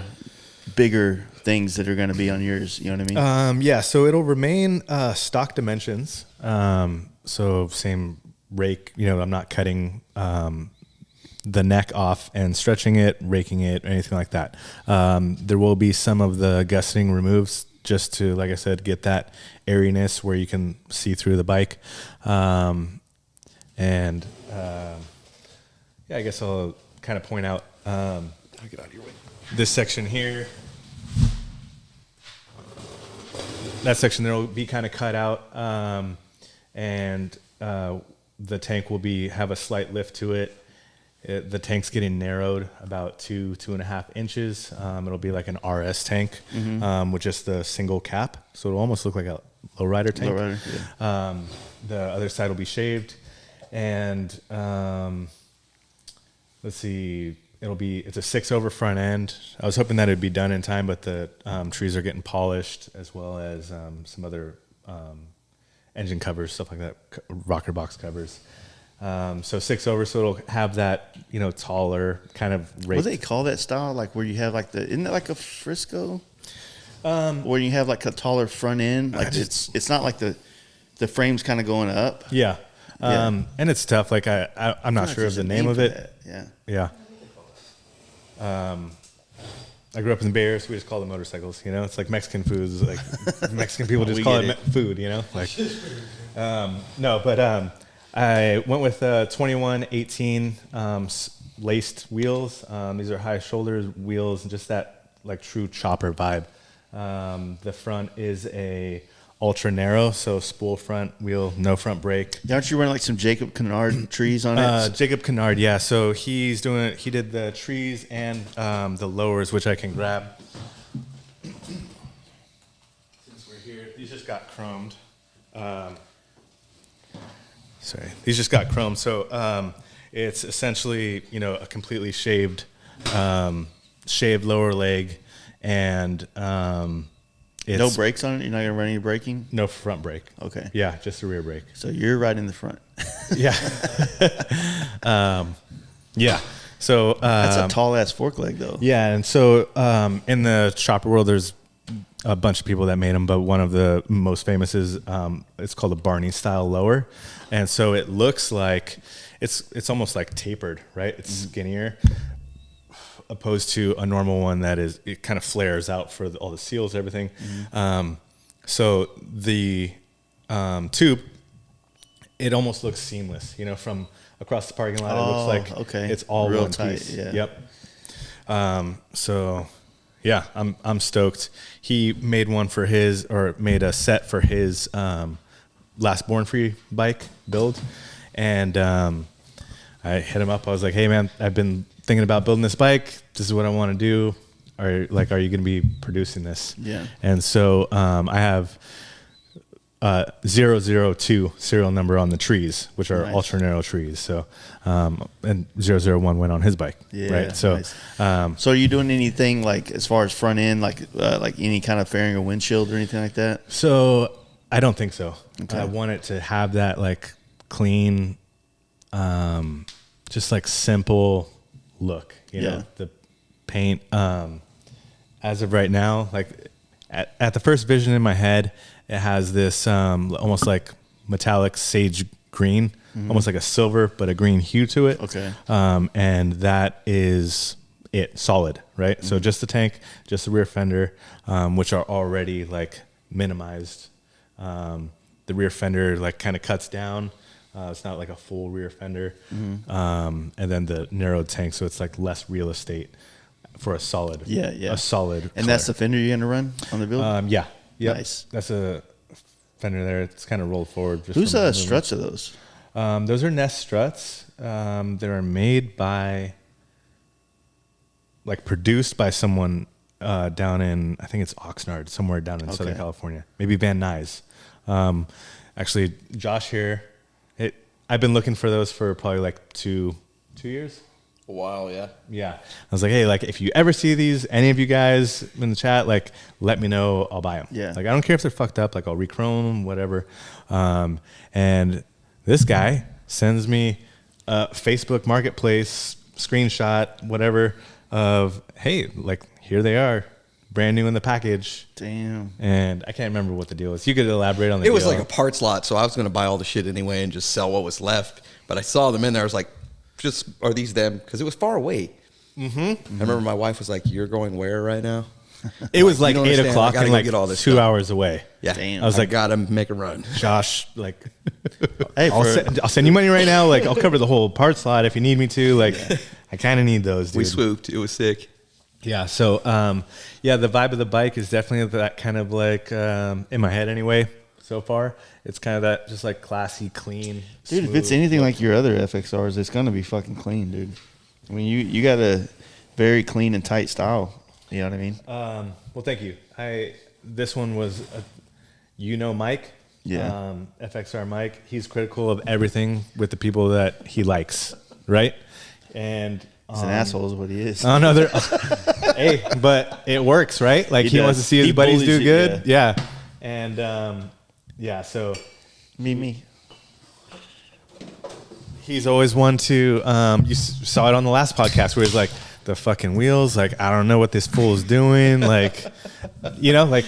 bigger things that are going to be on yours. You know what I mean? So it'll remain stock dimensions. So same rake, I'm not cutting the neck off and stretching it, raking it, or anything like that. There will be some of the gusseting removes just to, like I said, get that airiness where you can see through the bike. I guess I'll kind of point out I'll get out of your way. this section here. That section there will be kind of cut out, and the tank will have a slight lift to it. The tank's getting narrowed about 2.5 inches. It'll be like an RS tank with just the single cap, so it'll almost look like a lowrider tank. Lowrider, yeah. The other side will be shaved, and let's see. It's a 6-over front end. I was hoping that it'd be done in time, but the trees are getting polished, as well as some other engine covers, stuff like that, rocker box covers. So 6-over, so it'll have that, taller kind of rate. What do they call that style? Like where you have like isn't it like a Frisco? Where you have like a taller front end? Like it's not like the frame's kind of going up. Yeah. And it's tough. Like I'm not sure of the name of it. Yeah. I grew up in the Bay Area, so we just call them motorcycles. It's like Mexican foods. Like Mexican people just We call get it food. Like I went with 2118 laced wheels. These are high shoulder wheels and just that like true chopper vibe. The front is a ultra narrow, so spool front wheel, no front brake. Aren't you running like some Jacob Kennard trees on it? Jacob Kennard, yeah. So he did the trees and the lowers, which I can grab. Since we're here, these just got chromed. These just got chromed. So it's essentially, a completely shaved lower leg, and no brakes on it? You're not going to run any braking? No front brake. Okay. Yeah, just a rear brake. So you're right in the front. Yeah. Yeah. So that's a tall ass fork leg though. Yeah, and so in the chopper world, there's a bunch of people that made them, but one of the most famous is it's called a Barney style lower, and so it looks like it's almost like tapered, right? It's skinnier. opposed to a normal one that is, it kind of flares out for all the seals, everything. So the tube, it almost looks seamless, you know, from across the parking lot. It looks like it's all real one tight. piece. Yeah. Yep. So yeah, I'm stoked. He made made a set for his last Born Free bike build, and I hit him up. I was like, hey man, I've been thinking about building this bike. This is what I want to do. Are you going to be producing this? Yeah. And so I have 002 serial number on the trees, which are ultra narrow trees. So and 001 went on his bike. Yeah. Right. So nice. So are you doing anything like as far as front end, like any kind of fairing or windshield or anything like that? So I don't think so. Okay. I want it to have that like clean, just like simple look, you know, the paint. As of right now, like at the first vision in my head, it has this almost like metallic sage green, almost like a silver, but a green hue to it. Okay. And that is it, solid, right? So just the tank, just the rear fender, which are already like minimized. The rear fender like kind of cuts down. It's not like a full rear fender. And then the narrowed tank, so it's like less real estate for a solid. A solid. And color. that's the fender you're going to run on the build? Yeah. Yep. Nice. That's a fender there. It's kind of rolled forward. Just Whose from struts are those? those are Nest struts. They are made by, like, produced by someone down in, I think it's Oxnard, somewhere down in Southern California. Maybe Van Nuys. Actually, Josh here, I've been looking for those for probably like two years. A while, yeah. Yeah. I was like, hey, like if you ever see these, any of you guys in the chat, like let me know, I'll buy them. Yeah. Like I don't care if they're fucked up, like I'll rechrome them, whatever. And this guy sends me a Facebook Marketplace screenshot, whatever, of, hey, like here they are, brand new in the package. Damn. And I can't remember what the deal was. You could elaborate on the It deal. was like a parts lot, so I was going to buy all the shit anyway and just sell what was left. But I saw them in there. I was like, are these them? Because it was far away. I remember my wife was like, you're going where right now? It was like You don't 8 understand. o'clock I gotta and go like get all this 2 stuff. hours away. Yeah. Damn. I was like, gotta make a run. Josh, like, Hey, I'll send you money right now. Like, I'll cover the whole part slot if you need me to. Like, I kind of need those, dude. We swooped. It was sick. Yeah. So, yeah, the vibe of the bike is definitely that kind of like, in my head anyway, so far. It's kind of that just like classy, clean. dude, if it's anything like your other FXRs, it's going to be fucking clean, dude. I mean, you got a very clean and tight style. You know what I mean? Well, thank you. This one was, Mike. Yeah. FXR Mike. He's critical of everything with the people that he likes, right? And He's an asshole is what he is. oh no, hey, but it works, right? Like he wants to see his buddies do good. Yeah. And yeah, so Me. he's always one to you saw it on the last podcast where he's like, the fucking wheels, like I don't know what this fool is doing, like like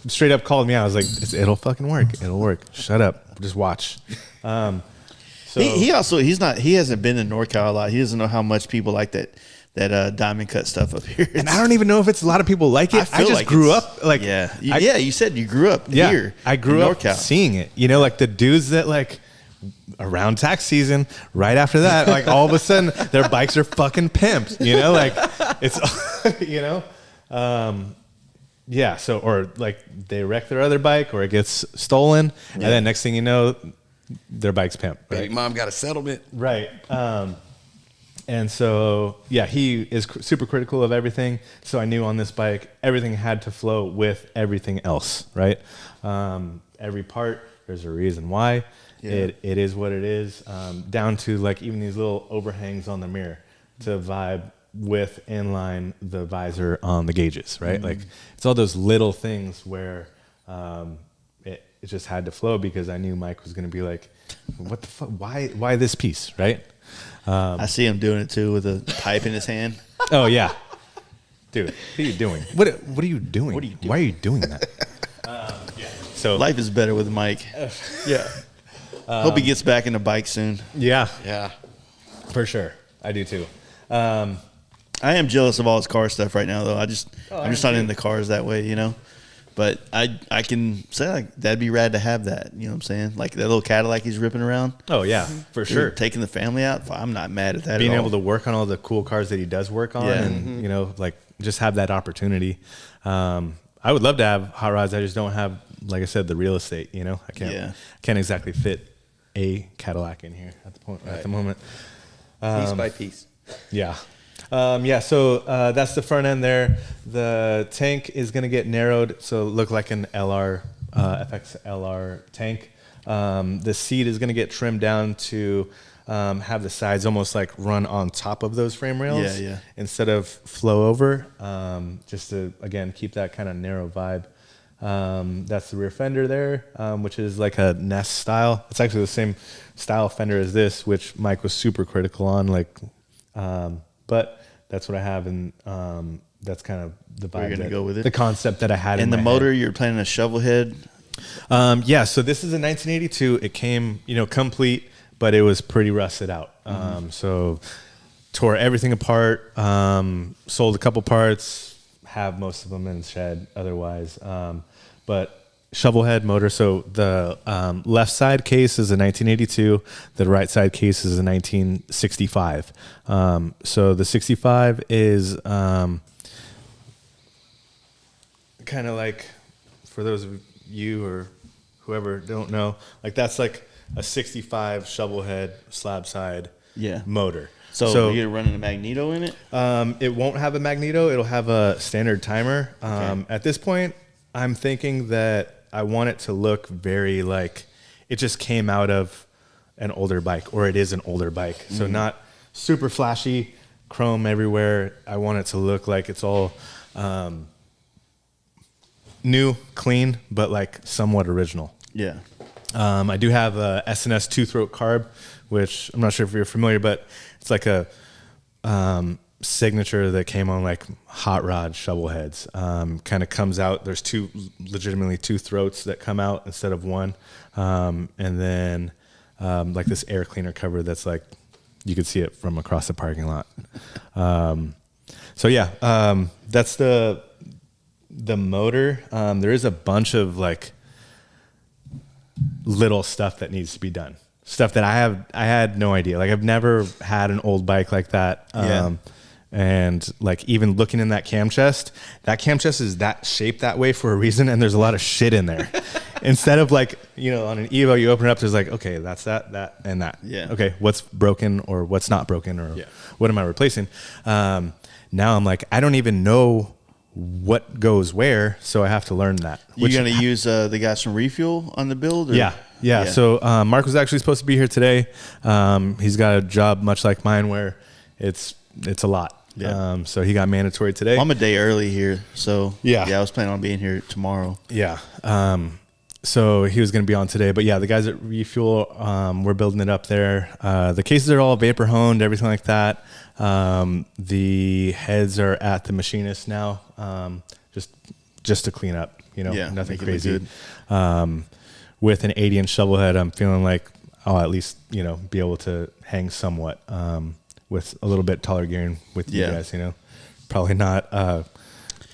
straight up called me out. I was like, it'll fucking work. It'll work. Shut up. Just watch. So He hasn't been in NorCal a lot. He doesn't know how much people like that diamond cut stuff up here. and I don't even know if it's a lot of people like it. I feel just like grew it's- up like you said you grew up here. I grew in up NorCal. seeing it. Like the dudes that like around tax season, right after that, like all of a sudden their bikes are fucking pimped. Like it's yeah. So or like they wreck their other bike or it gets stolen, and then next thing you know, their bike's pimped. Right? Baby mom got a settlement. Right. And so, yeah, he is super critical of everything. So I knew on this bike, everything had to flow with everything else, right? Every part, there's a reason why. Yeah. It is what it is. Down to like even these little overhangs on the mirror to vibe with inline the visor on the gauges, right? Like it's all those little things where it just had to flow because I knew Mike was going to be like, what the fuck? Why this piece, right? I see him doing it too with a pipe in his hand. Oh yeah, dude, what are you doing? What are you doing? What are you doing? Why are you doing that? Yeah. So Life is better with Mike. Yeah. Hope he gets back into bike soon. yeah, Yeah. for sure, I do too. I am jealous of all his car stuff right now, though. I'm just not into cars that way, you know. But I can say like that'd be rad to have that. You know what I'm saying? Like that little Cadillac he's ripping around. Oh yeah, for sure. Taking the family out. I'm not mad at that. Being at all. able to work on all the cool cars that he does work on, and you know, like just have that opportunity. I would love to have hot rods. I just don't have, like I said, the real estate. You know, I can't exactly fit a Cadillac in here at the moment. Piece by piece. Yeah. So that's the front end there. The tank is going to get narrowed, so look like an FXLR tank. The seat is going to get trimmed down to have the sides almost like run on top of those frame rails instead of flow over, just to, again, keep that kind of narrow vibe. That's the rear fender there, which is like a Nest style. It's actually the same style fender as this, which Mike was super critical on, but that's what I have, and that's kind of the vibe. We're gonna go with it. The concept that I had. And in the my motor, head. you're planning a shovel head. So this is a 1982. It came, complete, but it was pretty rusted out. So tore everything apart. Sold a couple parts. Have most of them in the shed. Otherwise, but. Shovel head motor. So the left side case is a 1982. The right side case is a 1965. So the 65 is kind of like, for those of you or whoever don't know, like that's like a 65 shovel head slab side motor. So you're running a magneto in it? It won't have a magneto. It'll have a standard timer. At this point, I'm thinking that I want it to look very like it just came out of an older bike, or it is an older bike. So not super flashy, chrome everywhere. I want it to look like it's all new, clean, but like somewhat original. Yeah. I do have a S&S two-throat carb, which I'm not sure if you're familiar, but it's like a signature that came on like hot rod shovel heads. Kind of comes out, there's legitimately two throats that come out instead of one, and then like this air cleaner cover that's like you could see it from across the parking lot. That's the motor. There is a bunch of like little stuff that needs to be done, stuff that I had no idea. Like I've never had an old bike like that. And like even looking in that cam chest is that shaped that way for a reason, and there's a lot of shit in there. Instead of like, on an Evo, you open it up, there's like, okay, that's that, and that. Yeah. Okay, what's broken or what's not broken, or what am I replacing? Now I'm like, I don't even know what goes where, so I have to learn that. You gonna use the guys from Refuel on the build? Or? Yeah. So Mark was actually supposed to be here today. He's got a job much like mine where it's a lot. Yeah. So he got mandatory today. I'm a day early here, so I was planning on being here tomorrow. Yeah. So he was going to be on today, but the guys at Refuel, we're building it up there. The cases are all vapor honed, everything like that. The heads are at the machinist now, just to clean up. Nothing crazy. With an 80-inch shovel head, I'm feeling like I'll at least be able to hang somewhat. With a little bit taller gearing with you guys, probably not. I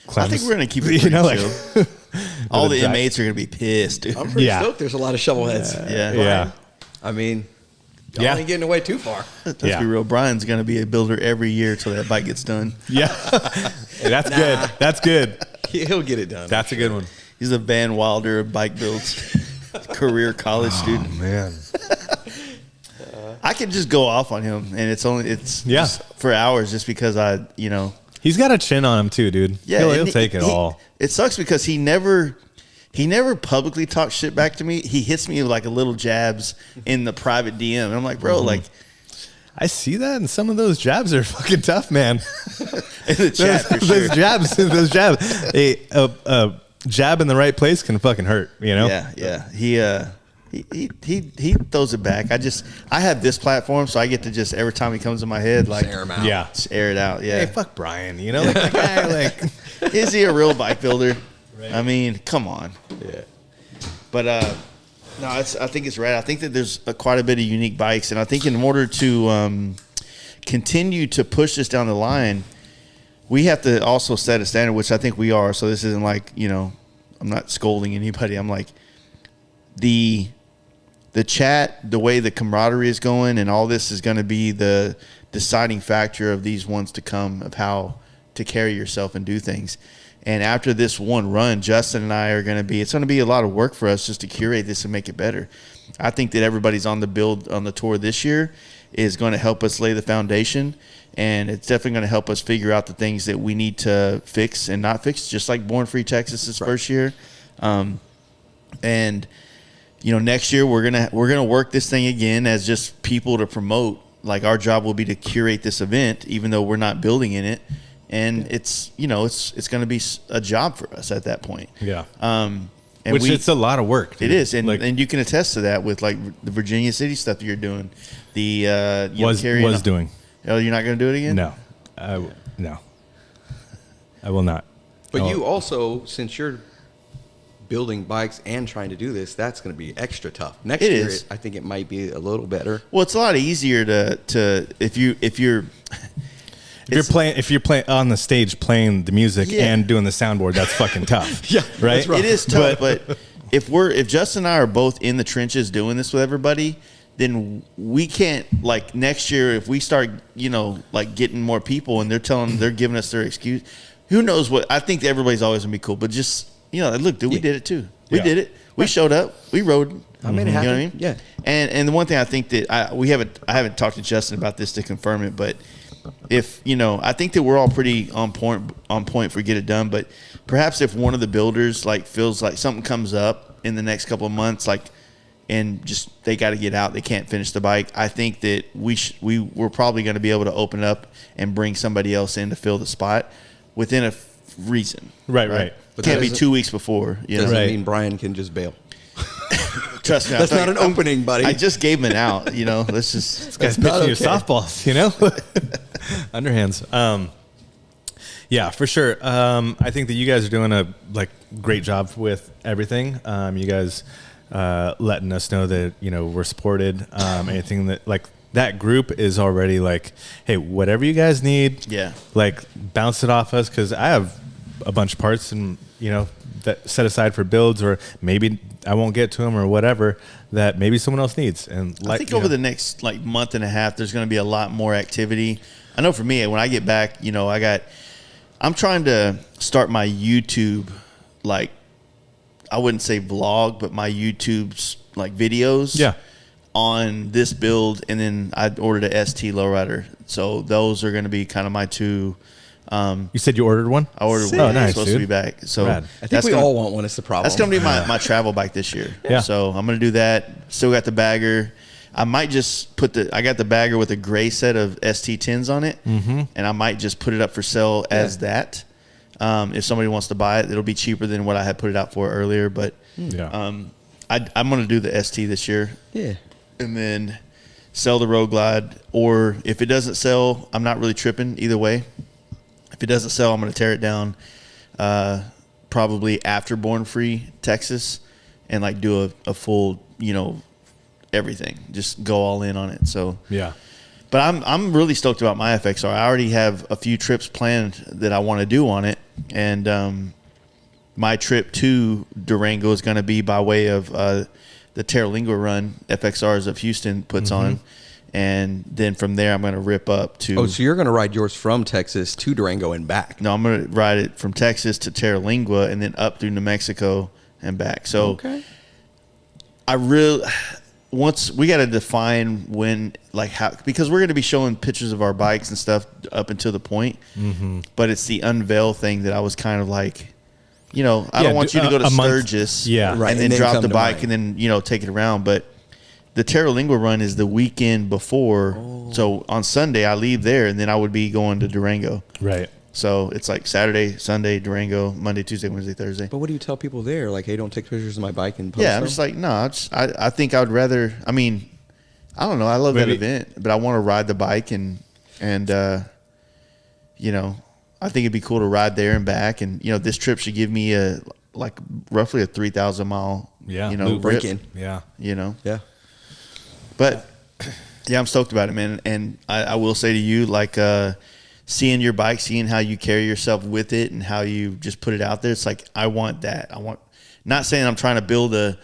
think we're gonna keep it chill. All the inmates are gonna be pissed, dude. I'm pretty stoked. There's a lot of shovel heads. Yeah. I mean, y'all ain't getting away too far. Let's be real. Brian's gonna be a builder every year till that bike gets done. Yeah, that's good. That's good. He'll get it done. That's a good one. He's a Van Wilder of bike builds. Career college student. Man. I could just go off on him, and it's just for hours, just because he's got a chin on him too, dude. Yeah, he'll take it all. It sucks because he never publicly talks shit back to me. He hits me with like a little jabs in the private DM, and I'm like, bro, like. I see that, and some of those jabs are fucking tough, man. In the chat, for sure. Those jabs. A jab in the right place can fucking hurt, Yeah. He throws it back. I have this platform, so I get to just every time he comes in my head, like air him out. Just air it out. Yeah. Hey, fuck Brian. Like that guy. Like, is he a real bike builder? Right. I mean, come on. Yeah. But no, I think it's rad. I think that there's quite a bit of unique bikes, and I think in order to continue to push this down the line, we have to also set a standard, which I think we are. So this isn't like, you know, I'm not scolding anybody. I'm like, the chat, the way the camaraderie is going, and all this is going to be the deciding factor of these ones to come, of how to carry yourself and do things. And after this one run, Justin and I are going to be, it's going to be a lot of work for us just to curate this and make it better. I think that everybody's on the build on the tour this year is going to help us lay the foundation. And it's definitely going to help us figure out the things that we need to fix and not fix, just like Born Free Texas's first year. And, you know, next year we're gonna work this thing again as just people to promote. Like, our job will be to curate this event, even though we're not building in it. And it's, you know, it's going to be a job for us at that point. Yeah. And which it's a lot of work. Dude. It is, and like, and you can attest to that with like the Virginia City stuff that you're doing. The was doing. Oh, you're not going to do it again? No, no, I will not. But you also, since you're building bikes and trying to do this, that's going to be extra tough. Next It year, is. I think it might be a little better. Well, it's a lot easier to if you're If you're playing on the stage, playing the music Yeah. and doing the soundboard, that's fucking tough. Yeah, right. that's right. It is tough, but if Justin and I are both in the trenches doing this with everybody, then we can't, like, next year if we start, you know, like getting more people and they're giving us their excuse. Who knows what? I think everybody's always gonna be cool, but just, you know, look, dude, we did it too. We Yeah. did it. We showed up. We rode. I made it You know happen. what I mean? Yeah. And the one thing I think that I haven't talked to Justin about this to confirm it, but if, you know, I think that we're all pretty on point for get it done, but perhaps if one of the builders like feels like something comes up in the next couple of months, like, and just they got to get out, they can't finish the bike, I think that we're probably going to be able to open up and bring somebody else in to fill the spot within a reason. Right. But Can't that be doesn't- 2 weeks before. You know? Doesn't Right. mean Brian can just bail. Trust me. That's not an opening, buddy. I just gave him an out. You know, let's just. This guy's That's not pitching you okay. softballs, you know, underhands. Yeah, for sure. I think that you guys are doing a great job with everything. You guys letting us know that, you know, we're supported. Anything that that group is already like, hey, whatever you guys need, Yeah. like bounce it off us, because I have a bunch of parts and, you know, that set aside for builds, or maybe I won't get to them or whatever that maybe someone else needs. And I think over the next month and a half, there's going to be a lot more activity. I know for me, when I get back, you know, I'm trying to start my YouTube, like, I wouldn't say vlog, but my YouTube's like videos. Yeah. On this build, and then I ordered a ST lowrider, so those are going to be kind of my two. You said you ordered one? I ordered Sick. one. Oh, nice, It's supposed dude. to be back. So Rad. I think we all want one. It's the problem. That's going to be my travel bike this year. Yeah. So I'm going to do that. Still got the bagger. I might just I got the bagger with a gray set of ST10s on it, and I might just put it up for sale as that. If somebody wants to buy it, it'll be cheaper than what I had put it out for earlier. But Yeah. I'm going to do the ST this year. Yeah. And then sell the Road Glide, or if it doesn't sell, I'm not really tripping either way. If it doesn't sell, I'm going to tear it down, probably after Born Free Texas, and like do a full, you know, everything. Just go all in on it. So Yeah. but I'm really stoked about my FXR. I already have a few trips planned that I want to do on it, and my trip to Durango is going to be by way of the Terralingua run FXRs of Houston puts on, and then from there I'm going to rip up to. Oh, so you're going to ride yours from Texas to Durango and back? No, I'm going to ride it from Texas to Terralingua and then up through New Mexico and back. So Okay. once we got to define when, like, how, because we're going to be showing pictures of our bikes and stuff up until the point, but it's the unveil thing that I was kind of like, you know, I don't want you to go to a month. Sturgis, Yeah. Right, and then and then drop come the to bike mine. and then, you know, take it around. But the Terralingua run is the weekend before, so on Sunday I leave there, and then I would be going to Durango. Right. So it's like Saturday, Sunday, Durango, Monday, Tuesday, Wednesday, Thursday. But what do you tell people there? Like, hey, don't take pictures of my bike and post Yeah, I'm them? just like, no, I think I would rather, I mean, I don't know. I love that Maybe- event, but I want to ride the bike and you know, I think it'd be cool to ride there and back. And, you know, this trip should give me roughly a 3,000 mile, Yeah. you know, Loop rip, break-in. Yeah. you know, Yeah. but yeah, I'm stoked about it, man. And I will say to you, like, seeing your bike, seeing how you carry yourself with it and how you just put it out there. It's like, I want that. Not saying I'm trying to build a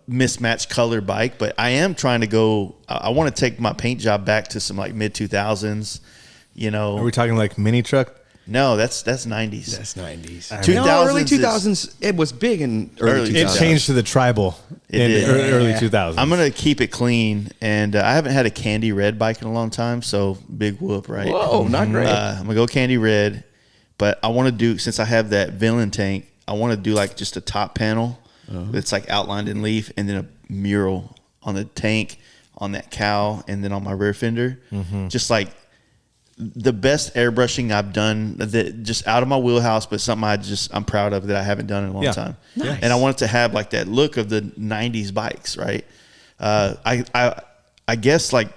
mismatched color bike, but I am trying to go, I want to take my paint job back to some like mid 2000s, Are we talking like mini truck? No, that's 90s. That's 90s. 2000s No, early is- 2000s. It was big in early Early 2000s. It changed to the tribal It in did. early 2000s. I'm going to keep it clean. And I haven't had a candy red bike in a long time. So big whoop, right? Whoa, not great. I'm going to go candy red. But I want to do, since I have that villain tank, I want to do like just a top panel that's like outlined in leaf, and then a mural on the tank, on that cow, and then on my rear fender. Just like the best airbrushing I've done, that just out of my wheelhouse, but something I'm proud of that I haven't done in a long time. Nice. And I want it to have like that look of the 90s bikes, right? I guess like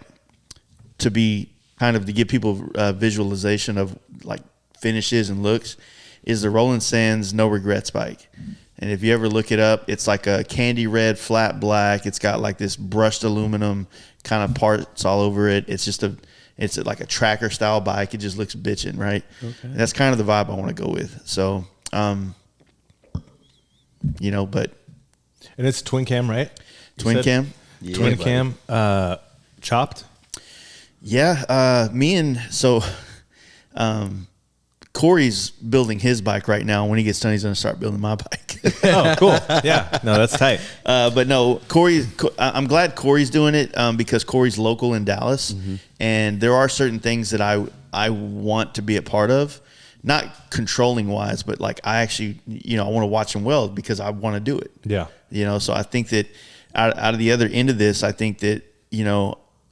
to be kind of to give people visualization of like finishes and looks is the Roland Sands No Regrets bike. And if you ever look it up, it's like a candy red, flat black. It's got like this brushed aluminum kind of parts all over it. It's like a tracker style bike. It just looks bitchin', right? Okay. And that's kind of the vibe I want to go with. So, but and it's twin cam, right? You twin said? cam. Yeah, Twin buddy. cam, chopped. Yeah. Corey's building his bike right now. When he gets done, he's going to start building my bike. Oh, cool. Yeah. No, that's tight. But no, I'm glad Corey's doing it because Corey's local in Dallas, and there are certain things that I want to be a part of, not controlling wise, but like I actually, I want to watch him weld because I want to do it. Yeah. So I think that out of the other end of this, I think that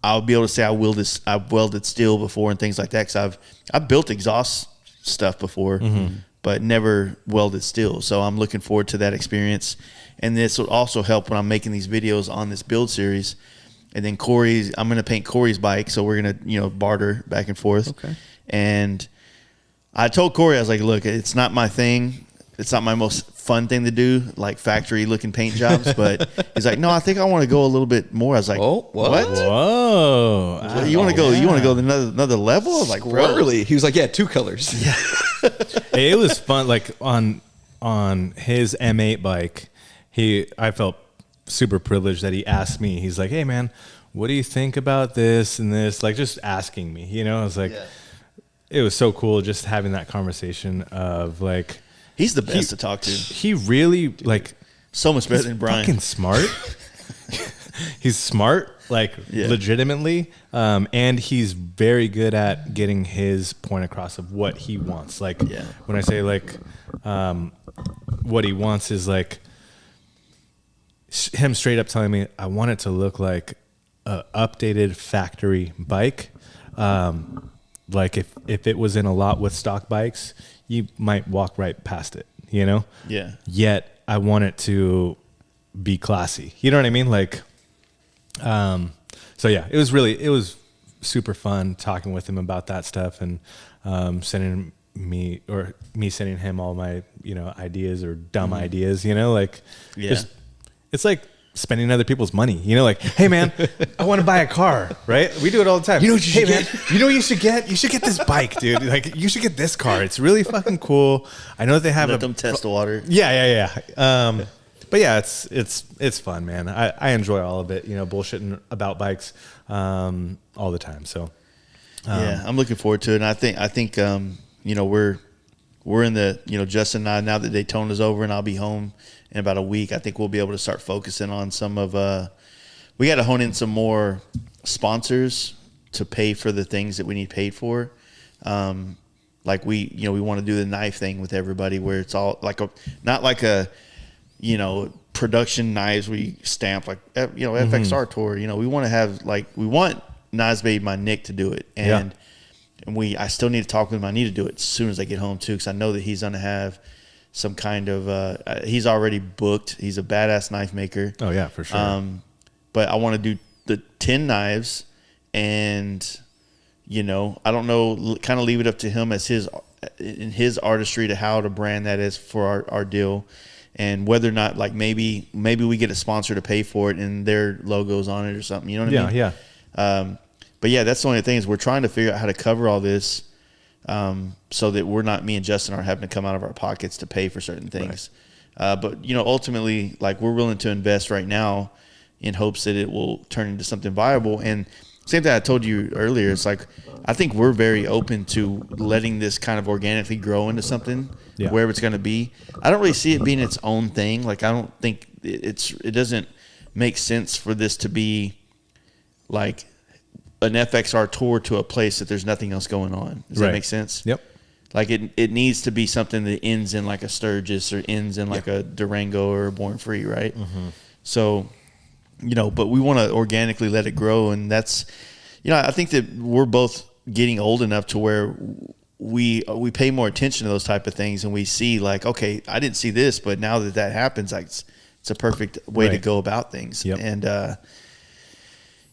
I'll be able to say I welded steel before and things like that because I've built exhaust stuff before, but never welded steel. So I'm looking forward to that experience. And this will also help when I'm making these videos on this build series. And then I'm going to paint Corey's bike. So we're going to, barter back and forth. Okay. And I told Corey, I was like, look, it's not my thing. It's not my most fun thing to do, like factory looking paint jobs. But he's like, no, I think I want to go a little bit more. I was like, Oh, what? Whoa. You want to go? You want to go another level? I was like, bro. Early. He was like, yeah, 2 colors. Hey, it was fun. Like on his M8 bike, I felt super privileged that he asked me. He's like, hey man, what do you think about this and this? Like just asking me, I was like, it was so cool just having that conversation of like, He's the best to talk to. he really like So much better than Brian. fucking smart. He's smart, like legitimately, and he's very good at getting his point across of what he wants. Like when I say like what he wants is like him straight up telling me I want it to look like a updated factory bike. Like if it was in a lot with stock bikes, you might walk right past it, Yeah. Yet I want it to be classy. You know what I mean? Like, so yeah, it was super fun talking with him about that stuff and sending sending him all my ideas or dumb ideas. Just it's like spending other people's money. Like, hey man, I want to buy a car, right? We do it all the time. You know what you should man, get? you know what you should get? You should get this bike, dude. Like, you should get this car. It's really fucking cool. I know that they have Let them test the water. Yeah. But yeah, it's fun, man. I enjoy all of it. Bullshitting about bikes all the time. So Yeah, I'm looking forward to it. And I think we're in the Justin and I, now that Daytona's over and I'll be home in about a week, I think we'll be able to start focusing on some of we got to hone in some more sponsors to pay for the things that we need paid for. Like we want to do the knife thing with everybody where it's all like not like a production knives we stamp like FXR Tour. We want to have we want Knives Made by Nick to do it, and I still need to talk with him. I need to do it as soon as I get home too, because I know that he's going to have some kind of he's already booked. He's a badass knife maker. Oh yeah, for sure. But I want to do the 10 knives, and I don't know, kind of leave it up to him as his artistry to how to brand that is for our deal, and whether or not maybe we get a sponsor to pay for it and their logos on it or something. You know what I mean? Yeah. But yeah, that's the only thing is we're trying to figure out how to cover all this, so that we're not, me and Justin are having to come out of our pockets to pay for certain things. Right. But you know, ultimately, like, we're willing to invest right now in hopes that it will turn into something viable. And same thing I told you earlier, it's like, I think we're very open to letting this kind of organically grow into something, wherever it's going to be. I don't really see it being its own thing. Like, I don't think it doesn't make sense for this to be like an FXR tour to a place that there's nothing else going on. Does that make sense? Yep. Like, it needs to be something that ends in like a Sturgis or ends in like a Durango or a Born Free, right? Mm-hmm. So, you know, but we want to organically let it grow. And that's, you know, I think that we're both getting old enough to where we pay more attention to those type of things, and we see like, okay, I didn't see this, but now that happens, like, it's a perfect way to go about things. Yep. And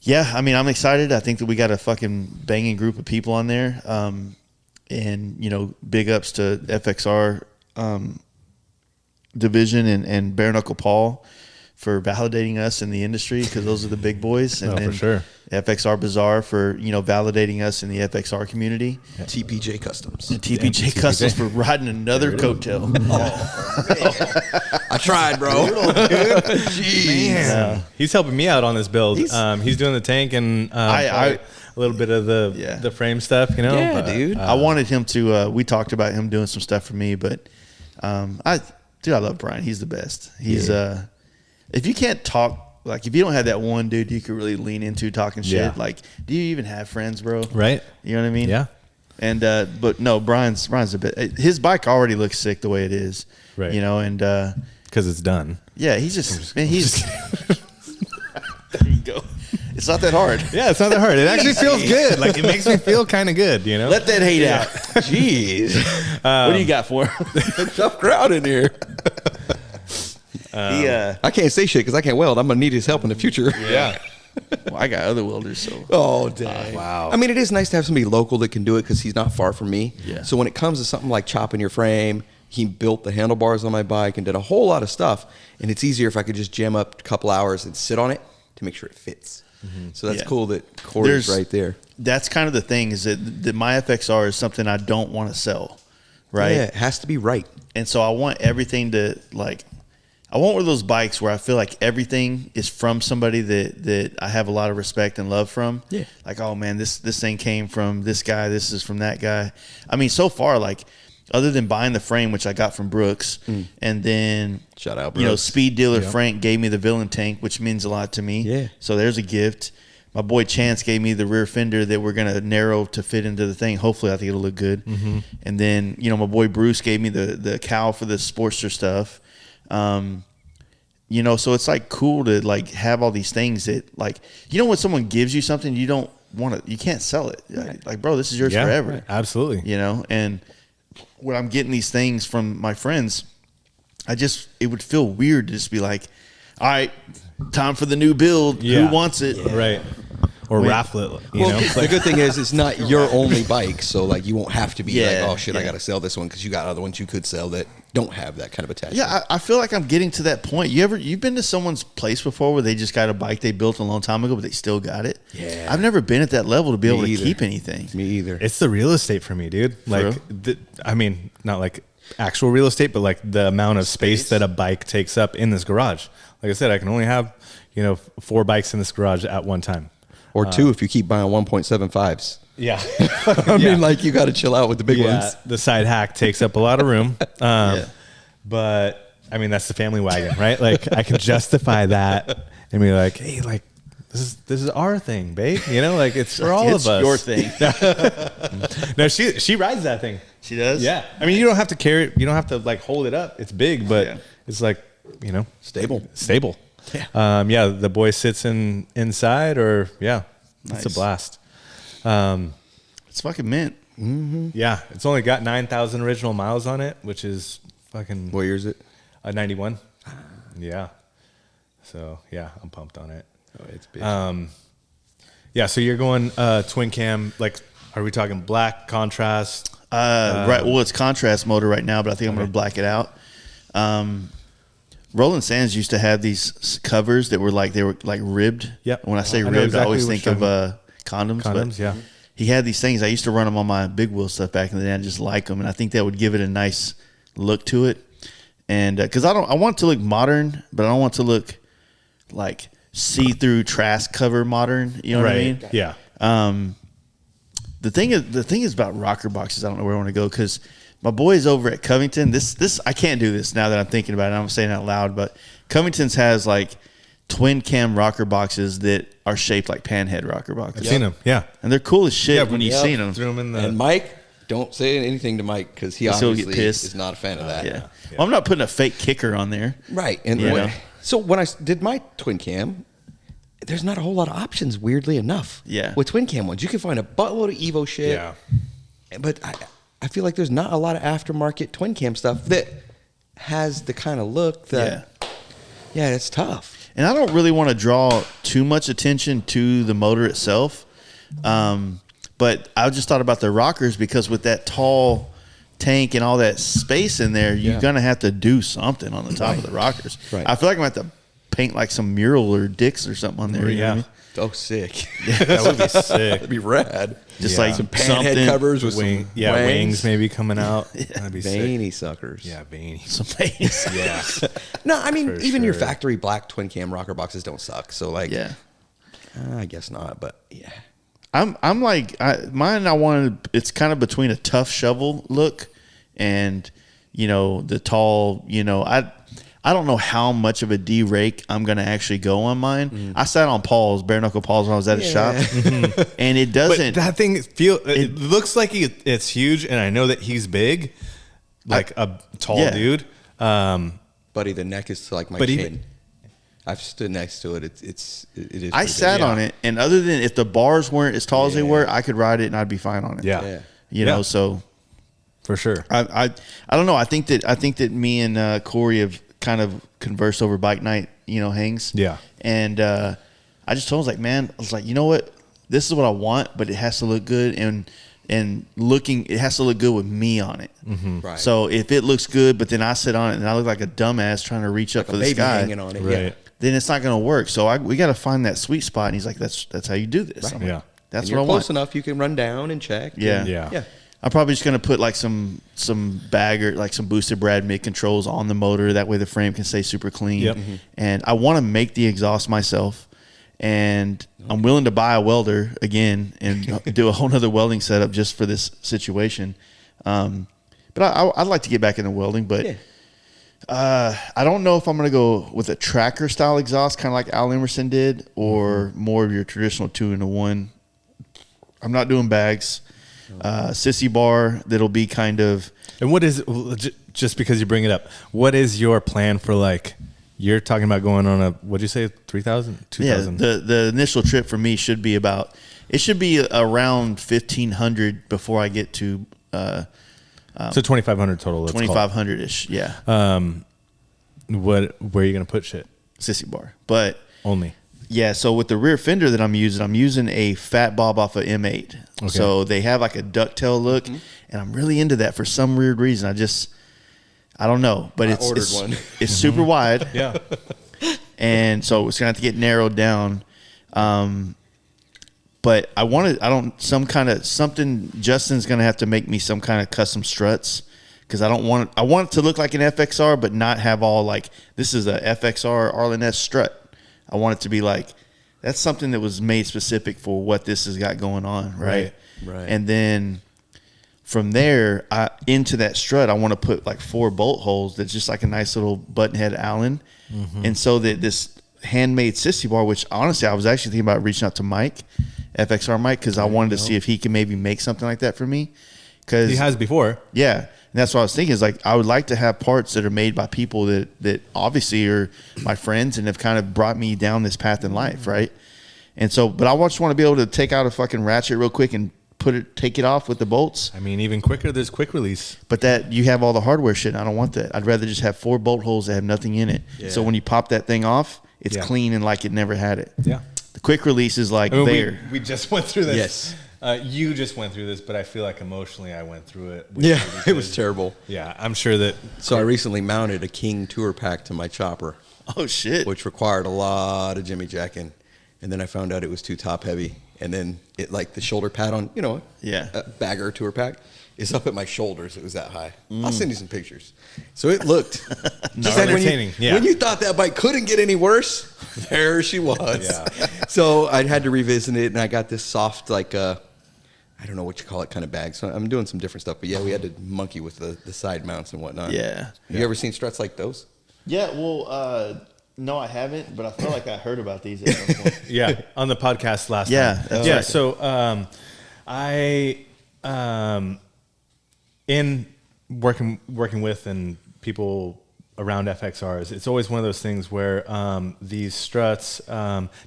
yeah, I mean, I'm excited. I think that we got a fucking banging group of people on there. And you know, big ups to FXR division and Bare Knuckle Paul for validating us in the industry, because those are the big boys. And then for sure. FXR Bazaar for, you know, validating us in the FXR community. TPJ Customs. And TPJ Customs for riding another coattail. I tried, bro. Jeez. He's helping me out on this build. He's doing the tank and a little bit of the frame stuff, you know. Yeah, dude. I wanted him to. We talked about him doing some stuff for me, but I love Brian. He's the best. He's if you can't talk, like, if you don't have that one dude you could really lean into talking shit, like, do you even have friends, bro? Right. You know what I mean? Yeah. And but no, Brian's a bit. His bike already looks sick the way it is. Right. You know, and because it's done. Yeah, he's just man. He's there you go. It's not that hard. Yeah, it's not that hard. It actually feels good. Like, it makes me feel kind of good, you know? Let that hate out. Jeez. What do you got for him? Tough crowd in here. I can't say shit because I can't weld. I'm gonna need his help in the future. Yeah. Well, I got other welders, so. Oh, dang. Wow. I mean, it is nice to have somebody local that can do it because he's not far from me. Yeah. So when it comes to something like chopping your frame, he built the handlebars on my bike and did a whole lot of stuff. And it's easier if I could just jam up a couple hours and sit on it to make sure it fits. Mm-hmm. So that's cool that Corey's right there. That's kind of the thing, is that my FXR is something I don't want to sell, right? Yeah, it has to be right. And so I want everything to, like, I want one of those bikes where I feel like everything is from somebody that I have a lot of respect and love from. Yeah. Like, oh man, this thing came from this guy. This is from that guy. I mean, so far, like, other than buying the frame, which I got from Brooks, and then shout out Brooks. You know, Speed Dealer Frank gave me the villain tank, which means a lot to me. Yeah. So there's a gift. My boy Chance gave me the rear fender that we're gonna narrow to fit into the thing. Hopefully, I think it'll look good. Mm-hmm. And then, you know, my boy Bruce gave me the cowl for the Sportster stuff. You know, so it's like cool to like have all these things that, like, you know, when someone gives you something, you don't want to, you can't sell it. Right. Like, bro, this is yours forever. Right. Absolutely. You know, and when I'm getting these things from my friends, it would feel weird to just be like, all right, time for the new build. Yeah. Who wants it? Yeah. Right. Or raffle it, you know? The good thing is it's not your only bike, so like you won't have to be like, oh shit, yeah. I got to sell this one, because you got other ones you could sell that don't have that kind of attachment. Yeah, I feel like I'm getting to that point. You've been to someone's place before where they just got a bike they built a long time ago, but they still got it? Yeah. I've never been at that level to be able to either. keep anything. Me either. It's the real estate for me, dude. Like, I mean, not like actual real estate, but like the amount of space that a bike takes up in this garage. Like I said, I can only have, you know, 4 bikes in this garage at one time. Or 2 if you keep buying 1.75s. Yeah. I mean, like, you got to chill out with the big ones. The side hack takes up a lot of room. But I mean, that's the family wagon, right? Like, I can justify that and be like, hey, like, this is our thing, babe. You know, like, it's for all of us. Your thing. No, she rides that thing. She does? Yeah. I mean, you don't have to carry it. You don't have to like hold it up. It's big, but it's like, you know, Stable. Yeah. The boy sits inside, or it's a blast. It's fucking mint. Mm-hmm. Yeah, it's only got 9,000 original miles on it, which is fucking. What year is it? 91. Yeah. So yeah, I'm pumped on it. Oh, it's big. Yeah. So you're going twin cam. Like, are we talking black contrast? Right. Well, it's contrast motor right now, but I think I'm going to black it out. Roland Sands used to have these covers that were like ribbed. Yep. When I say I know ribbed, exactly I always what think you're of condoms. Condoms, but yeah. He had these things. I used to run them on my big wheel stuff back in the day. I just like them, and I think that would give it a nice look to it. And because I want it to look modern, but I don't want it to look like see-through trash cover modern. You know what I mean? Yeah. The thing is about rocker boxes. I don't know where I want to go because my boys over at Covington. This I can't do this now that I'm thinking about it. I'm saying it out loud, but Covington's has like twin cam rocker boxes that are shaped like panhead rocker boxes. I've seen them. Yeah. And they're cool as shit when you've Yep. seen them. Threw them in the. And Mike, don't say anything to Mike because he He'll get obviously pissed. is not a fan of that. Yeah. Well, I'm not putting a fake kicker on there. Right. And You when, know? so when I did my twin cam, there's not a whole lot of options, weirdly enough. Yeah. With twin cam ones, you can find a buttload of Evo shit. Yeah. But I feel like there's not a lot of aftermarket twin cam stuff that has the kind of look that, yeah, it's tough. And I don't really want to draw too much attention to the motor itself. But I just thought about the rockers because with that tall tank and all that space in there, you're going to have to do something on the top of the rockers. Right. I feel like I'm going to have to paint like some mural or dicks or something on there. You know what I mean? Oh, sick. That would be sick. That'd be rad. Just Yeah. like Some panhead something. covers with Wing, some yeah, wangs. wings maybe coming out. That'd be sick. Veiny suckers. Yeah, veiny. Some face. Yeah. No, I mean, For even your sure. factory black twin cam rocker boxes don't suck. So, like, Yeah. I guess not, but yeah. I'm like mine. I wanted. It's kind of between a tough shovel look and the tall. I don't know how much of a D rake I'm gonna actually go on mine. I sat on Paul's bare knuckle Paul's when I was at his shop, and it doesn't. But that thing it looks like it's huge, and I know that he's big, like a tall Yeah. dude. Buddy, the neck is to like my But chin. even- I've stood next to it. It is. I pretty sat big. on it, and other than if the bars weren't as tall as they were, I could ride it and I'd be fine on it. Yeah. Yeah. You know, Yeah. so For sure. I don't know. I think that me and Corey have kind of conversed over bike night, hangs. Yeah. And I just told him, I was like, you know what? This is what I want, but it has to look good it has to look good with me on it. Mm-hmm. Right. So if it looks good, but then I sit on it and I look like a dumbass trying to reach up a for the baby sky, hanging on it. Right. Yeah. then it's not going to work. So we got to find that sweet spot. And he's like, that's how you do this. Right. I'm like, Yeah. That's And you're what I close want. enough, you can run down and check. Yeah. and- Yeah. Yeah. I'm probably just gonna put like some bagger, like some boosted Brad mid controls on the motor. That way the frame can stay super clean. Yep. And I want to make the exhaust myself. And I'm willing to buy a welder again and do a whole nother welding setup just for this situation. But I'd like to get back into welding. But I don't know if I'm gonna go with a tracker style exhaust, kind of like Al Emerson did, or more of your traditional 2-in-1. I'm not doing bags. Sissy bar that'll be kind of And what is, just because you bring it up, what is your plan for you're talking about going on a, what'd you say, 3,000, 2,000? Yeah, the initial trip for me should be around 1,500 before I get to So 2,500 total. let's call it. 2,500 ish. Yeah, Where are you going to put shit? Sissy bar, but Only. yeah. So with the rear fender that I'm using a fat bob off of M8. Okay. So they have like a ducktail look, and I'm really into that for some weird reason. I don't know, but it's ordered one. It's super wide. Yeah. And so it's gonna have to get narrowed down. But something. Justin's gonna have to make me some kind of custom struts because I want it to look like an FXR, but not have all like this is a FXR Arlen-S strut. I want it to be like that's something that was made specific for what this has got going on, right? Right. And then from there, into that strut, I want to put like 4 bolt holes that's just like a nice little button head Allen. And so that this handmade sissy bar, which honestly, I was actually thinking about reaching out to Mike, FXR Mike, because I wanted to see if he can maybe make something like that for me. Because He has before. yeah. And that's what I was thinking is like, I would like to have parts that are made by people that obviously are my friends and have kind of brought me down this path in life. Right. And so, but I just want to be able to take out a fucking ratchet real quick and take it off with the bolts. I mean, even quicker, there's quick release. But that you have all the hardware shit. And I don't want that. I'd rather just have 4 bolt holes that have nothing in it. Yeah. So when you pop that thing off, it's Yeah. clean and like it never had it. Yeah. The quick release is like I mean, there. we just went through this. Yes. You just went through this, but I feel like emotionally I went through it. with Yeah, you it was because- terrible. Yeah, I'm sure that. So I recently mounted a King Tour pack to my chopper, Oh shit. which required a lot of jimmy jacking. and then I found out it was too top heavy, and then it like the shoulder pad on a bagger tour pack is up at my shoulders. It was that high. I'll send you some pictures. So it looked just like entertaining. When you thought that bike couldn't get any worse, there she was. Yeah. So I had to revisit it, and I got this soft like I don't know what you call it kind of bag. So I'm doing some different stuff, but yeah, we had to monkey with the side mounts and whatnot. Yeah. Have you ever seen struts like those? Yeah. Well, no, I haven't, but I feel like I heard about these at some point. Yeah, on the podcast last Yeah, time. that's right. So I in working with and people around FXRs, it's always one of those things where these struts,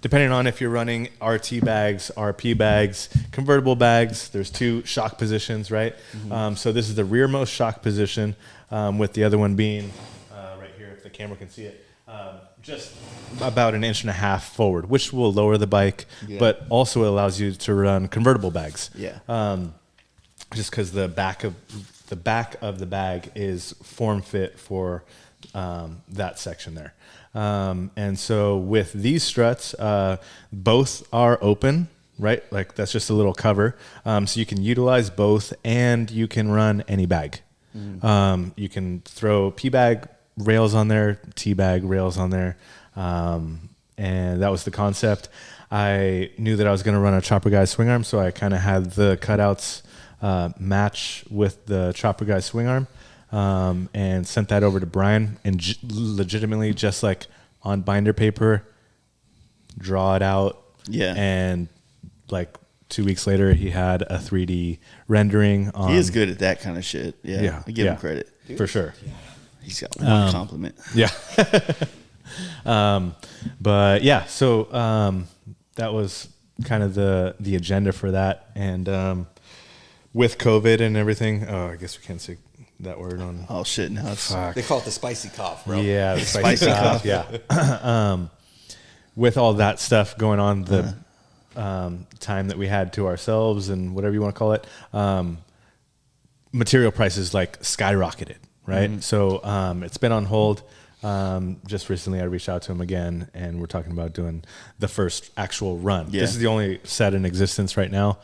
depending on if you're running RT bags, RP bags, convertible bags, there's 2 shock positions, right? Mm-hmm. So this is the rearmost shock position, with the other one being right here, if the camera can see it, just about 1.5 inches forward, which will lower the bike, but also allows you to run convertible bags. Yeah. Just because the back of the bag is form fit for that section there. And so with these struts, both are open, right? Like that's just a little cover. So you can utilize both, and you can run any bag. You can throw P-bag rails on there, T-bag rails on there. And that was the concept. I knew that I was going to run a Chopper Guy swing arm, so I kind of had the cutouts match with the Chopper Guy swing arm, and sent that over to Brian, and legitimately just like on binder paper, draw it out. Yeah. And like 2 weeks later, he had a 3D rendering on. He is good at that kind of shit. Yeah. I give him credit. For sure. Yeah. He's got one compliment. Yeah. But yeah, so that was kind of the agenda for that. And with COVID and everything, I guess we can't say that word on. Oh shit! No, it's they call it the spicy cough, bro. Yeah, the spicy cough. Yeah. With all that stuff going on, the time that we had to ourselves and whatever you want to call it, material prices like skyrocketed, right? Mm-hmm. So it's been on hold. Just recently I reached out to him again, and we're talking about doing the first actual run. Yeah. This is the only set in existence right now.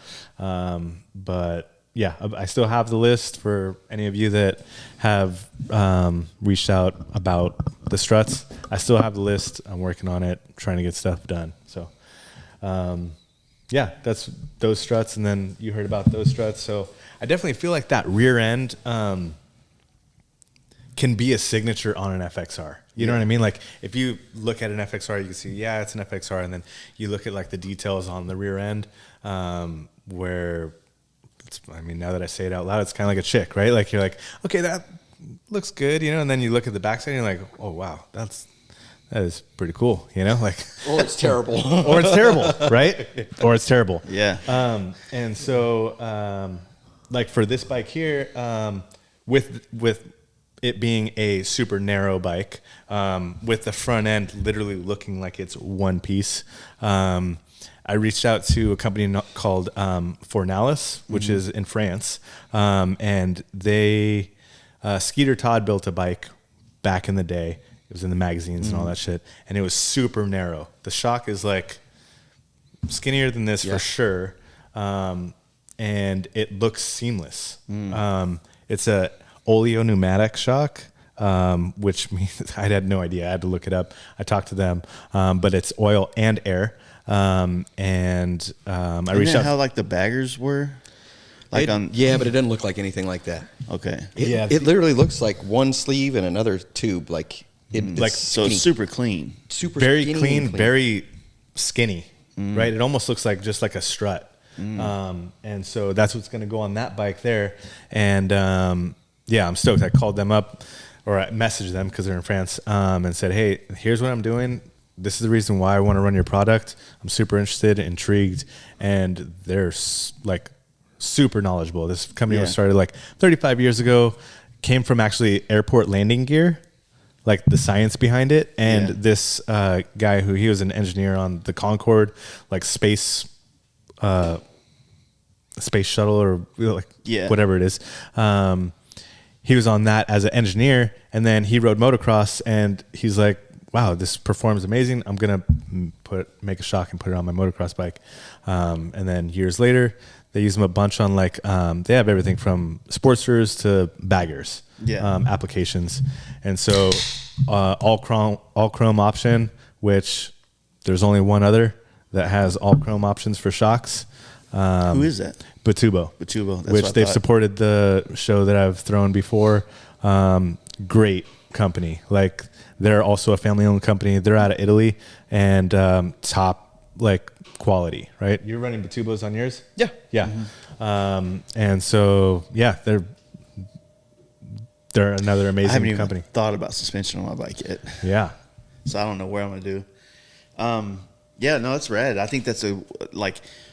But yeah, I still have the list for any of you that have reached out about the struts. I still have the list. I'm working on it, trying to get stuff done. So yeah, that's those struts. And then you heard about those struts. So I definitely feel like that rear end can be a signature on an FXR. You know what I mean? Like if you look at an FXR, you can see, yeah, it's an FXR. And then you look at like the details on the rear end, where it's, I mean, now that I say it out loud, it's kind of like a chick, right? Like you're like, okay, that looks good, you know? And then you look at the backside and you're like, oh wow, that is pretty cool, you know? Like, or it's terrible. Or it's terrible, right? Or it's terrible. Yeah. And so, like for this bike here, with it being a super narrow bike, with the front end literally looking like it's one piece, I reached out to a company called Fornalis, which is in France, and they Skeeter Todd built a bike back in the day. It was in the magazines and all that shit, and it was super narrow. The shock is like skinnier than this for sure, and it looks seamless. It's a oleo pneumatic shock, which means I had no idea. I had to look it up. I talked to them, but it's oil and air. I reached out. How like the baggers were, like but it doesn't look like anything like that. Okay. It literally looks like one sleeve and another tube. Like so it's super clean, very clean, very skinny, right? It almost looks like just like a strut. And so that's what's going to go on that bike there. And I'm stoked. I called them up, or I messaged them because they're in France, and said, hey, here's what I'm doing. This is the reason why I want to run your product. I'm super interested, intrigued, and they're like super knowledgeable. This company was started like 35 years ago, came from actually airport landing gear, like the science behind it. And this guy he was an engineer on the Concorde, like space shuttle or like whatever it is. He was on that as an engineer, and then he rode motocross, and he's like, wow, this performs amazing. I'm gonna make a shock and put it on my motocross bike. And then years later, they use them a bunch on like they have everything from Sportsters to baggers applications. And so all chrome option, which there's only one other that has all chrome options for shocks. Who is that? Batubo. That's which what I they've thought. supported the show that I've thrown before. Great company. Like they're also a family-owned company. They're out of Italy and top like quality. Right? You're running Batubos on yours? Yeah. Yeah. And so they're another I amazing haven't even company. thought about suspension on my bike yet, Yeah. so I don't know where I'm gonna do. Yeah, no, it's rad. I think that's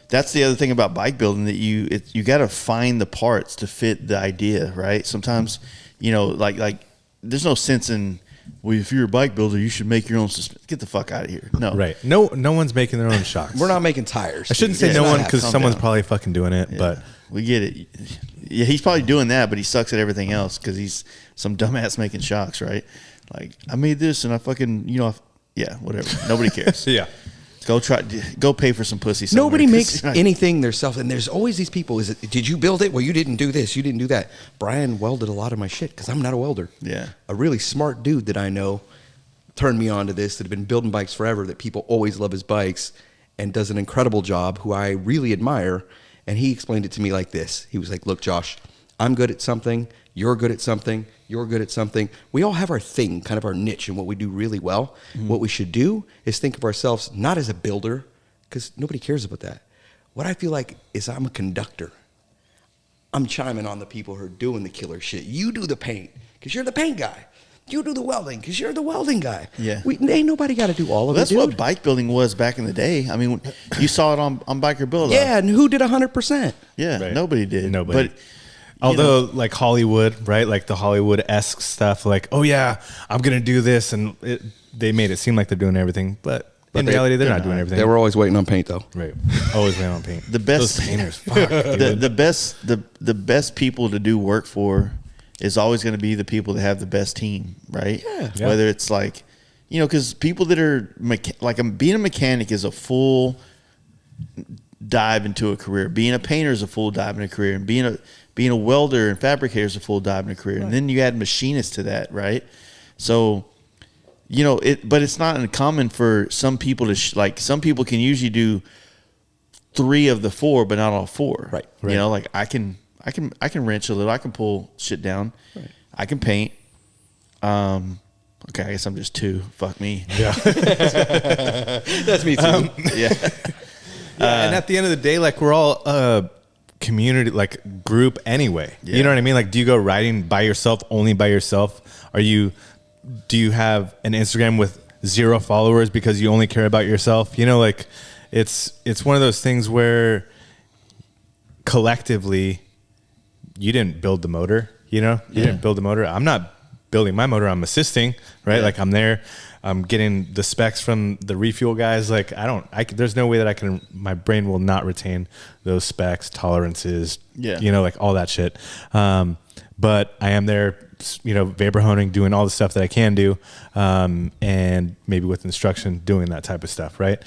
that's the other thing about bike building, that you got to find the parts to fit the idea, right? Sometimes, like there's no sense in, well, if you're a bike builder, you should make your own suspension. Get the fuck out of here. No. Right. No one's making their own shocks. We're not making tires. I shouldn't say Yeah, no it's one not- because calm someone's down. probably fucking doing it, Yeah, but we get it. Yeah, he's probably doing that, but he sucks at everything else because he's some dumbass making shocks, right? Like, I made this and I fucking, yeah, whatever. Nobody cares. yeah. Go pay for some pussy somewhere. Nobody 'cause, makes anything themselves, and there's always these people. Did you build it? Well, you didn't do this. You didn't do that. Brian welded a lot of my shit because I'm not a welder. Yeah. A really smart dude that I know turned me on to this, that had been building bikes forever, that people always love his bikes, and does an incredible job, who I really admire. And he explained it to me like this. He was like, look, Josh, I'm good at something. You're good at something. You're good at something. We all have our thing, kind of our niche, and what we do really well. Mm-hmm. What we should do is think of ourselves not as a builder, because nobody cares about that. What I feel like is I'm a conductor. I'm chiming on the people who are doing the killer shit. You do the paint, because you're the paint guy. You do the welding, because you're the welding guy. Yeah. Ain't nobody got to do all of That's it, dude. what bike building was back in the day. I mean, you saw it on Biker Build. Yeah, and who did 100%? Yeah, Right. nobody did. Nobody. But, Although, like Hollywood, right? Like the Hollywood-esque stuff, like, oh yeah, I'm gonna do this, and they made it seem like they're doing everything, but in reality, they're not doing everything. They were always waiting on paint, though. right. Always laying on paint. The best- Those painters, fuck, dude. the best people to do work for is always going to be the people that have the best team, right? Yeah. Whether it's like, because people that are being a mechanic is a full dive into a career. Being a painter is a full dive in a career, and being a welder and fabricator is a full dive in a career. Right. And then you add machinists to that, right? So, but it's not uncommon for some people to some people can usually do 3 of the 4, but not all 4. Right. Like I can wrench a little. I can pull shit down. Right. I can paint. Okay, I guess I'm just 2. Fuck me. Yeah. That's me, too. Yeah. And at the end of the day, like we're all a community, like group anyway. Yeah. You know what I mean? Like, do you go riding by yourself, only by yourself? Do you have an Instagram with 0 followers because you only care about yourself? Like it's one of those things where collectively you didn't build the motor, you didn't build the motor. I'm not building my motor. I'm assisting, right? Yeah. Like I'm there. I'm getting the specs from the refuel guys. Like there's no way that my brain will not retain those specs, tolerances, like all that shit. But I am there, vapor honing, doing all the stuff that I can do. And maybe with instruction, doing that type of stuff. Right.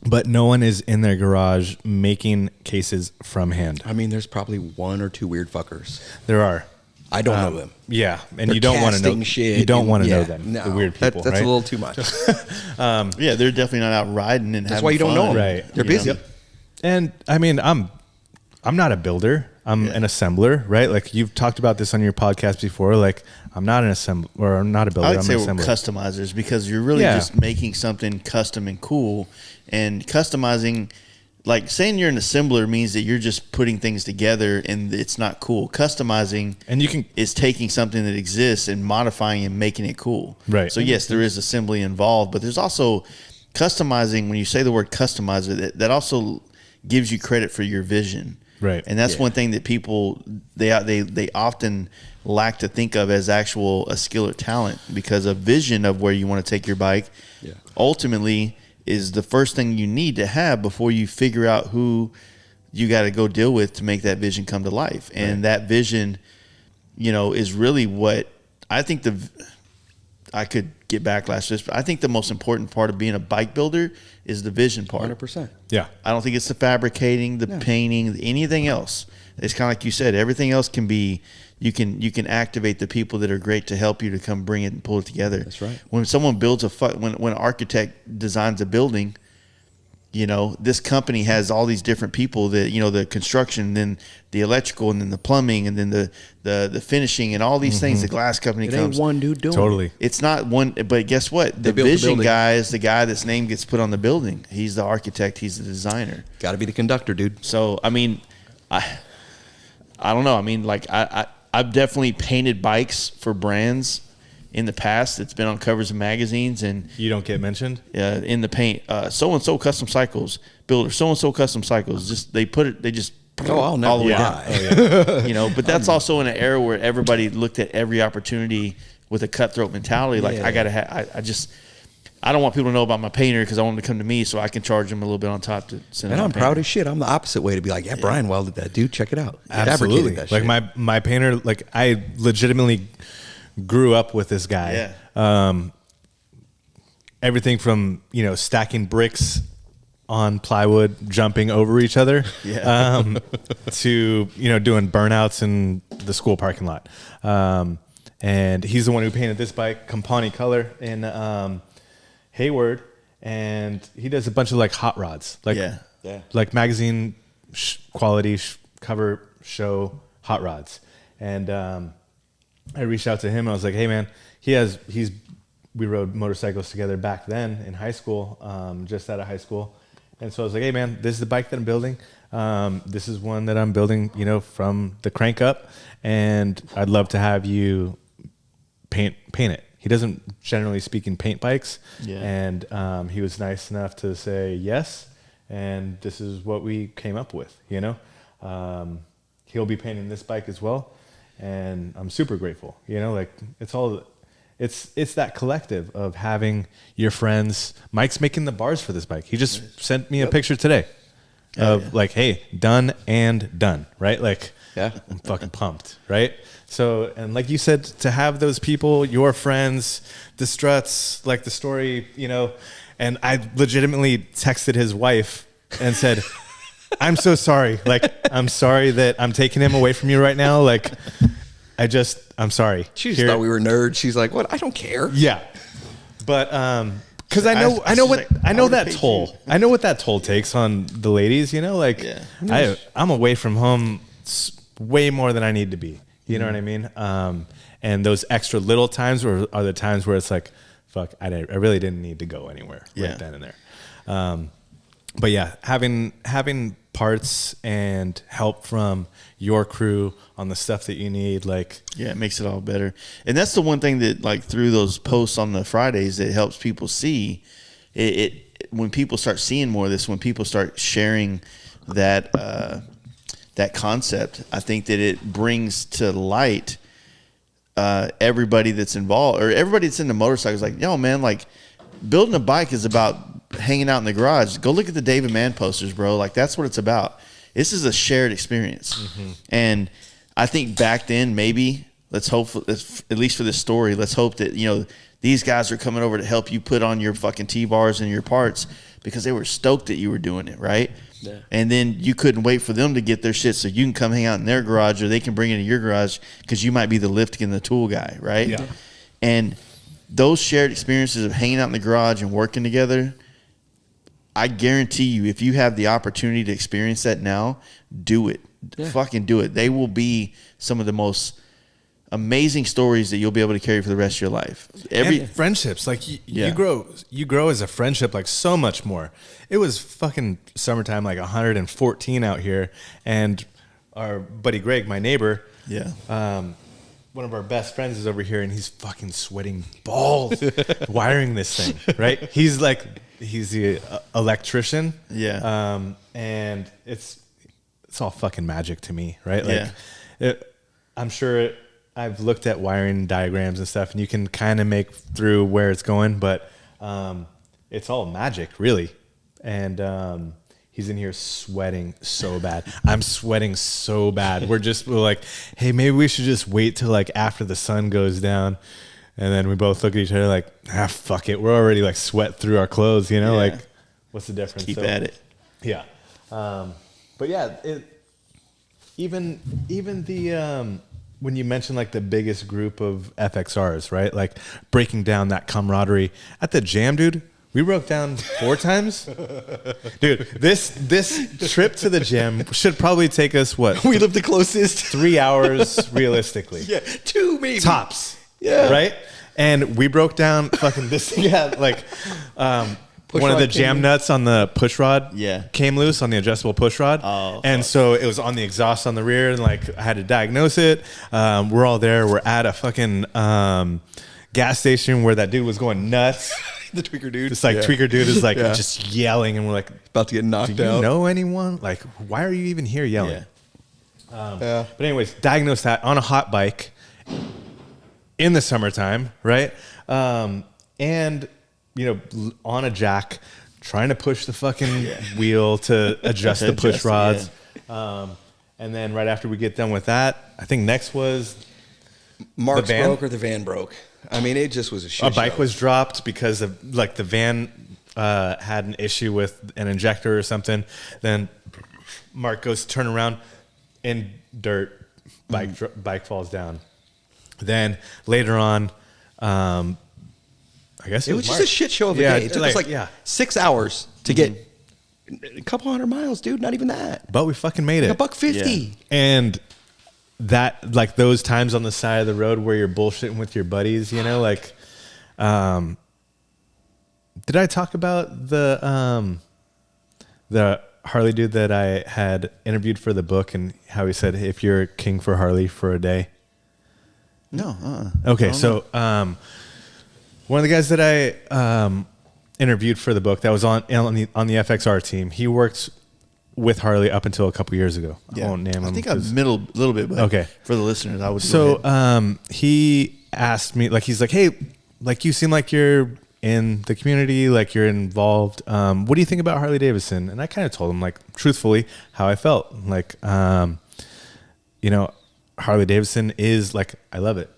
But no one is in their garage making cases from hand. I mean, there's probably 1 or 2 weird fuckers. There are. I don't know them. Yeah, and They're you don't want to know. casting shit You don't and- want to know yeah, them. no. The weird people. That's right? a little too much. Yeah, they're definitely not out riding and That's having why you don't fun. know them. Right. They're busy. Yep. And I mean, I'm not a builder. I'm an assembler, right? Like you've talked about this on your podcast before. Like I'm not an assembler, or I'm not a builder. I would I'm say an we're assembler. customizers, because you're really just making something custom and cool. And customizing, like saying you're an assembler means that you're just putting things together and it's not cool. Customizing is taking something that exists and modifying and making it cool. Right. So yes, there is assembly involved, but there's also customizing. When you say the word customizer, that also gives you credit for your vision. Right. And that's one thing that people they often lack to think of as a skill or talent, because a vision of where you want to take your bike ultimately is the first thing you need to have before you figure out who you got to go deal with to make that vision come to life. And that vision, is really what I think I could get backlash to this, but I think the most important part of being a bike builder is the vision part. 100%. Yeah. I don't think it's the fabricating, the painting, anything else. It's kind of like you said, everything else can be, you can activate the people that are great to help you to come bring it and pull it together. That's right. When someone builds when an architect designs a building, you know, this company has all these different people that, you know, the construction, then the electrical, and then the plumbing, and then the finishing, and all these things. The glass company It comes. ain't one dude doing Totally. It's not one, but guess what? The built the vision building. guy is the guy that's name gets put on the building. He's the architect. He's the designer. Got to be the conductor, dude. So, I mean, I don't know. I mean, like I've definitely painted bikes for brands in the past. It's been on covers of magazines, and You don't get mentioned? in the paint, so and so custom cycles builder, so and so custom cycles. Just they just Oh, I'll never all the way lie. down. You know, but that's also in an era where everybody looked at every opportunity with a cutthroat mentality. Like Yeah. I gotta I don't want people to know about my painter because I want them to come to me so I can charge them a little bit on top to send. And them I'm my proud painter. as shit. I'm the opposite way to be like, yeah, Brian welded that, dude. Check it out. Absolutely. Fabricated that Like shit. my painter, like I legitimately grew up with this guy. Yeah. Everything from, you know, stacking bricks on plywood, jumping over each other, Yeah. to, you know, doing burnouts in the school parking lot. And he's the one who painted this bike, Campani color, in Hayward. And he does a bunch of like hot rods, like Yeah. like magazine quality cover show hot rods. And I reached out to him. I was like, hey man, we rode motorcycles together back then in high school, just out of high school. And so I was like, hey man, this is the bike that I'm building. This is one that I'm building, you know, from the crank up, and I'd love to have you paint it. He doesn't generally speak in paint bikes. Yeah. And he was nice enough to say yes, and this is what we came up with, you know. He'll be painting this bike as well, and I'm super grateful, you know, like it's that collective of having your friends. Mike's making the bars for this bike. He just sent me a picture today of like, hey, done and done, right? Like, Yeah. I'm fucking pumped, right? So, and like you said, to have those people, your friends, the Struts, like the story, you know, and I legitimately texted his wife and said, I'm so sorry. Like, I'm sorry that I'm taking him away from you right now. Like, I'm sorry. She just thought we were nerds. She's like, what? I don't care. Yeah. But, cause I know that toll. I know what that toll takes on the ladies, you know, like I'm away from home way more than I need to be. You know what I mean? And those extra little times are the times where it's like, fuck, I really didn't need to go anywhere right then and there. But yeah, having parts and help from your crew on the stuff that you need, like, yeah, it makes it all better. And that's the one thing that, like, through those posts on the Fridays, that helps people see it when people start seeing more of this, when people start sharing that that concept, I think that it brings to light everybody that's involved, or everybody that's into motorcycles. Like, yo, man, like, building a bike is about hanging out in the garage. Go look at the David Mann posters, bro. Like, that's what it's about. This is a shared experience. Mm-hmm. And I think back then, maybe, let's hope, at least for this story, let's hope that, you know, these guys are coming over to help you put on your fucking T-bars and your parts because they were stoked that you were doing it, right? Yeah. And then you couldn't wait for them to get their shit so you can come hang out in their garage, or they can bring it to your garage because you might be the lift and the tool guy, right? Yeah. And those shared experiences of hanging out in the garage and working together, I guarantee you, if you have the opportunity to experience that now, do it. Yeah. Fucking do it. They will be some of the most amazing stories that you'll be able to carry for the rest of your life. And friendships, like you grow as a friendship, like so much more. It was fucking summertime, like 114 out here, and our buddy Greg, my neighbor, one of our best friends, is over here, and he's fucking sweating balls wiring this thing, right? He's the electrician, and it's all fucking magic to me, right? Like, I'm sure I've looked at wiring diagrams and stuff, and you can kind of make through where it's going, but it's all magic, really. And he's in here sweating so bad. I'm sweating so bad. We're like, hey, maybe we should just wait till like after the sun goes down. And then we both look at each other like, fuck it. We're already like sweat through our clothes, you know, Yeah. like what's the difference? Keep at it. Yeah. But yeah, even the, when you mention like the biggest group of FXRs, right? Like breaking down that camaraderie at the jam, dude, we broke down 4 times. Dude, this trip to the gym should probably take us what? We live the closest. 3 hours realistically. Yeah, 2 maybe. Tops. Yeah. Right? And we broke down fucking this thing had like one of the jam nuts on the push rod came loose on the adjustable push rod. Oh, and so it was on the exhaust on the rear and like I had to diagnose it. We're all there. We're at a fucking gas station where that dude was going nuts. The tweaker dude. It's like tweaker dude is like just yelling and we're like about to get knocked out. Do you know anyone? Like, why are you even here yelling? But anyways, diagnosed that on a hot bike in the summertime, right? And, you know, on a jack, trying to push the fucking wheel to adjust the push rods. And then right after we get done with that, I think next was Mark's the van broke or the van broke. I mean, it just was a shit A bike show. was dropped because of like the van had an issue with an injector or something. Then Mark goes to turn around in dirt, bike falls down. Then later on, I guess It was just Mark. a shit show of a day. It took us like yeah. 6 hours to get a couple hundred miles, dude. Not even that. But we fucking made it. $1.50. Yeah. And that, like those times on the side of the road where you're bullshitting with your buddies, you know, like, did I talk about the Harley dude that I had interviewed for the book and how he said, if you're king for Harley for a day? No. Okay. So, one of the guys that I, interviewed for the book that was on the FXR team, he worked with Harley up until a couple years ago. I won't name him. I think I middle a little bit, but Okay. for the listeners, I would. So he asked me, like, he's like, hey, like you seem like you're in the community, like you're involved. What do you think about Harley Davidson? And I kind of told him, like, truthfully, how I felt. Like, you know, Harley Davidson is like, I love it.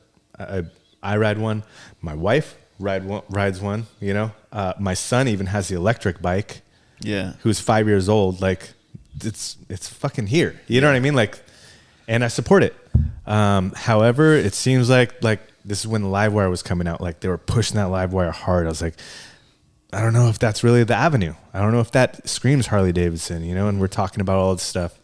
I ride one. My wife rides one. You know, my son even has the electric bike. Yeah. Who's 5 years old? Like, it's fucking here. You know what I mean? Like, and I support it. However, it seems like this is when the Livewire was coming out. Like they were pushing that Livewire hard. I was like, I don't know if that's really the avenue. I don't know if that screams Harley Davidson, you know, and we're talking about all this stuff.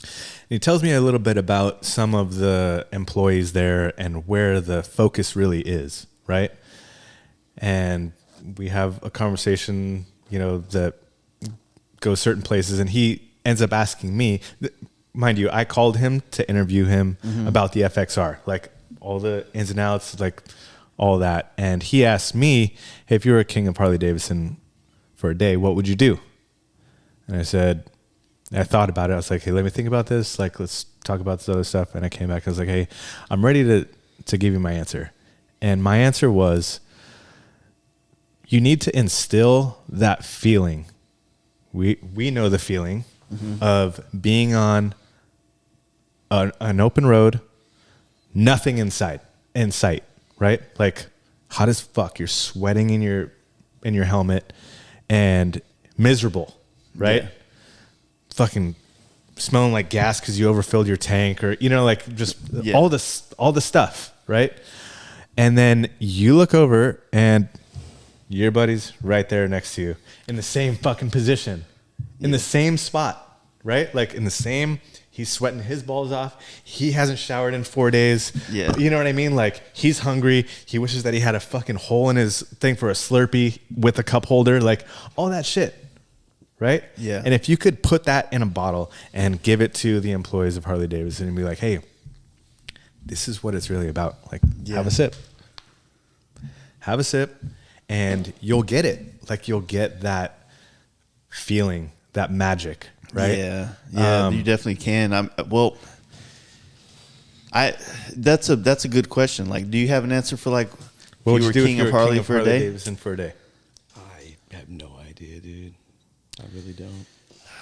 And he tells me a little bit about some of the employees there and where the focus really is, right? And we have a conversation, you know, that goes certain places, and he ends up asking me, mind you, I called him to interview him about the FXR, like all the ins and outs, like all that. And he asked me, hey, if you were a king of Harley Davidson for a day, what would you do? And I said, I thought about it. I was like, hey, let me think about this. Like, let's talk about this other stuff. And I came back. I was like, hey, I'm ready to give you my answer. And my answer was, you need to instill that feeling. We know the feeling of being on an open road, nothing in sight, right? Like hot as fuck. You're sweating in your helmet and miserable, right? Yeah. Fucking smelling like gas because you overfilled your tank, or you know, like just all the stuff, right? And then you look over and your buddy's right there next to you in the same fucking position, in the same spot, right? Like in the same, he's sweating his balls off. He hasn't showered in 4 days. Yeah. You know what I mean? Like he's hungry. He wishes that he had a fucking hole in his thing for a Slurpee with a cup holder, like all that shit. Right? Yeah. And if you could put that in a bottle and give it to the employees of Harley Davidson and be like, hey, this is what it's really about. Like, have a sip. Have a sip. And you'll get it. Like you'll get that feeling, that magic, right? Yeah, you definitely can. That's a good question. Like, do you have an answer for like, What would you you were do king if you of were Harley king of for Harley a day? Davidson for a day? I have no idea, dude. I really don't.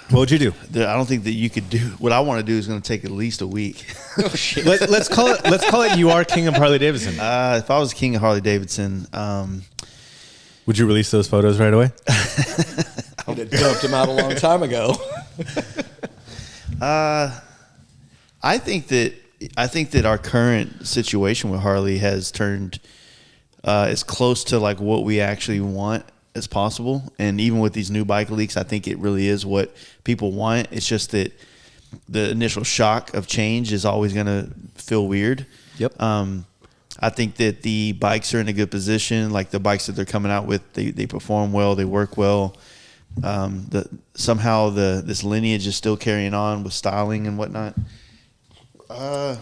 What would you do? I don't think that you could do what I want to do is going to take at least a week. Oh shit. Let's call it. You are king of Harley Davidson. If I was king of Harley Davidson, Would you release those photos right away? I'd have dumped him out a long time ago. I think that our current situation with Harley has turned as close to like what we actually want as possible. And even with these new bike leaks, I think it really is what people want. It's just that the initial shock of change is always going to feel weird. Yep. I think that the bikes are in a good position. Like the bikes that they're coming out with, they perform well, they work well. Somehow this lineage is still carrying on with styling and whatnot. But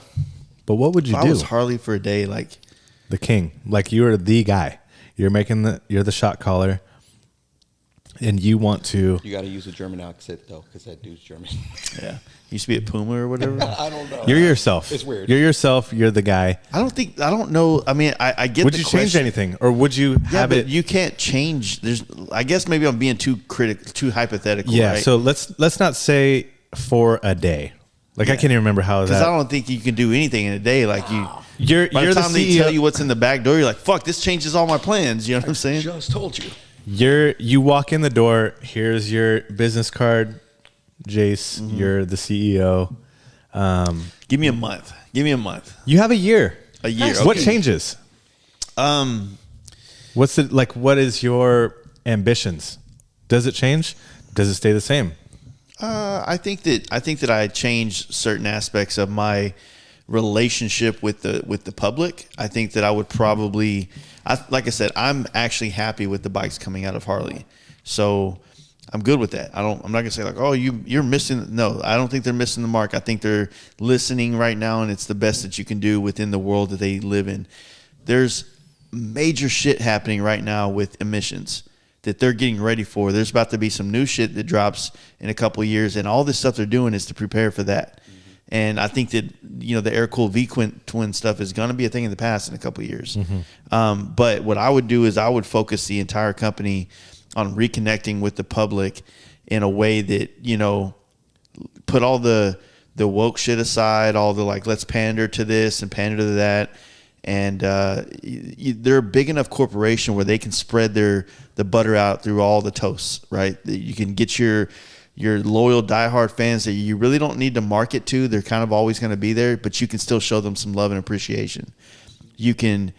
what would you If do? I was Harley for a day, like The king, like you're the guy. You're the shot caller, and you want to. You got to use a German accent though, because that dude's German. yeah, used to be at Puma or whatever. I don't know. You're yourself. It's weird. You're yourself. You're the guy. I don't know. I mean, I get. Would the you change question. anything, or would you Yeah, have but it? you can't change. I guess maybe I'm being too too hypothetical. Yeah. Right? So let's not say for a day. Like I can't even remember how because that. I don't think you can do anything in a day. Like you. You're By you're the the time they CEO. tell you what's in the back door, you're like, "Fuck, this changes all my plans." You know what I'm saying? Just told you. You walk in the door. Here's your business card, Jace. Mm-hmm. You're the CEO. Give me a month. Give me a month. You have a year. A year. What okay. changes? What's it like? What is your ambitions? Does it change? Does it stay the same? I think that I changed certain aspects of my relationship with the public. I think that I would probably, like I said, I'm actually happy with the bikes coming out of Harley, so I'm good with that. I'm not gonna say like, oh, you're missing. No, I don't think they're missing the mark. I think they're listening right now, and it's the best that you can do within the world that they live in. There's major shit happening right now with emissions that they're getting ready for. There's about to be some new shit that drops in a couple of years, and all this stuff they're doing is to prepare for that. And I think that, the air-cooled V-twin stuff is going to be a thing in the past in a couple of years. But what I would do is I would focus the entire company on reconnecting with the public in a way that, put all the woke shit aside, all the like, let's pander to this and pander to that. And they're a big enough corporation where they can spread the butter out through all the toasts, right? You can get your loyal diehard fans that you really don't need to market to. They're kind of always going to be there, but you can still show them some love and appreciation. You can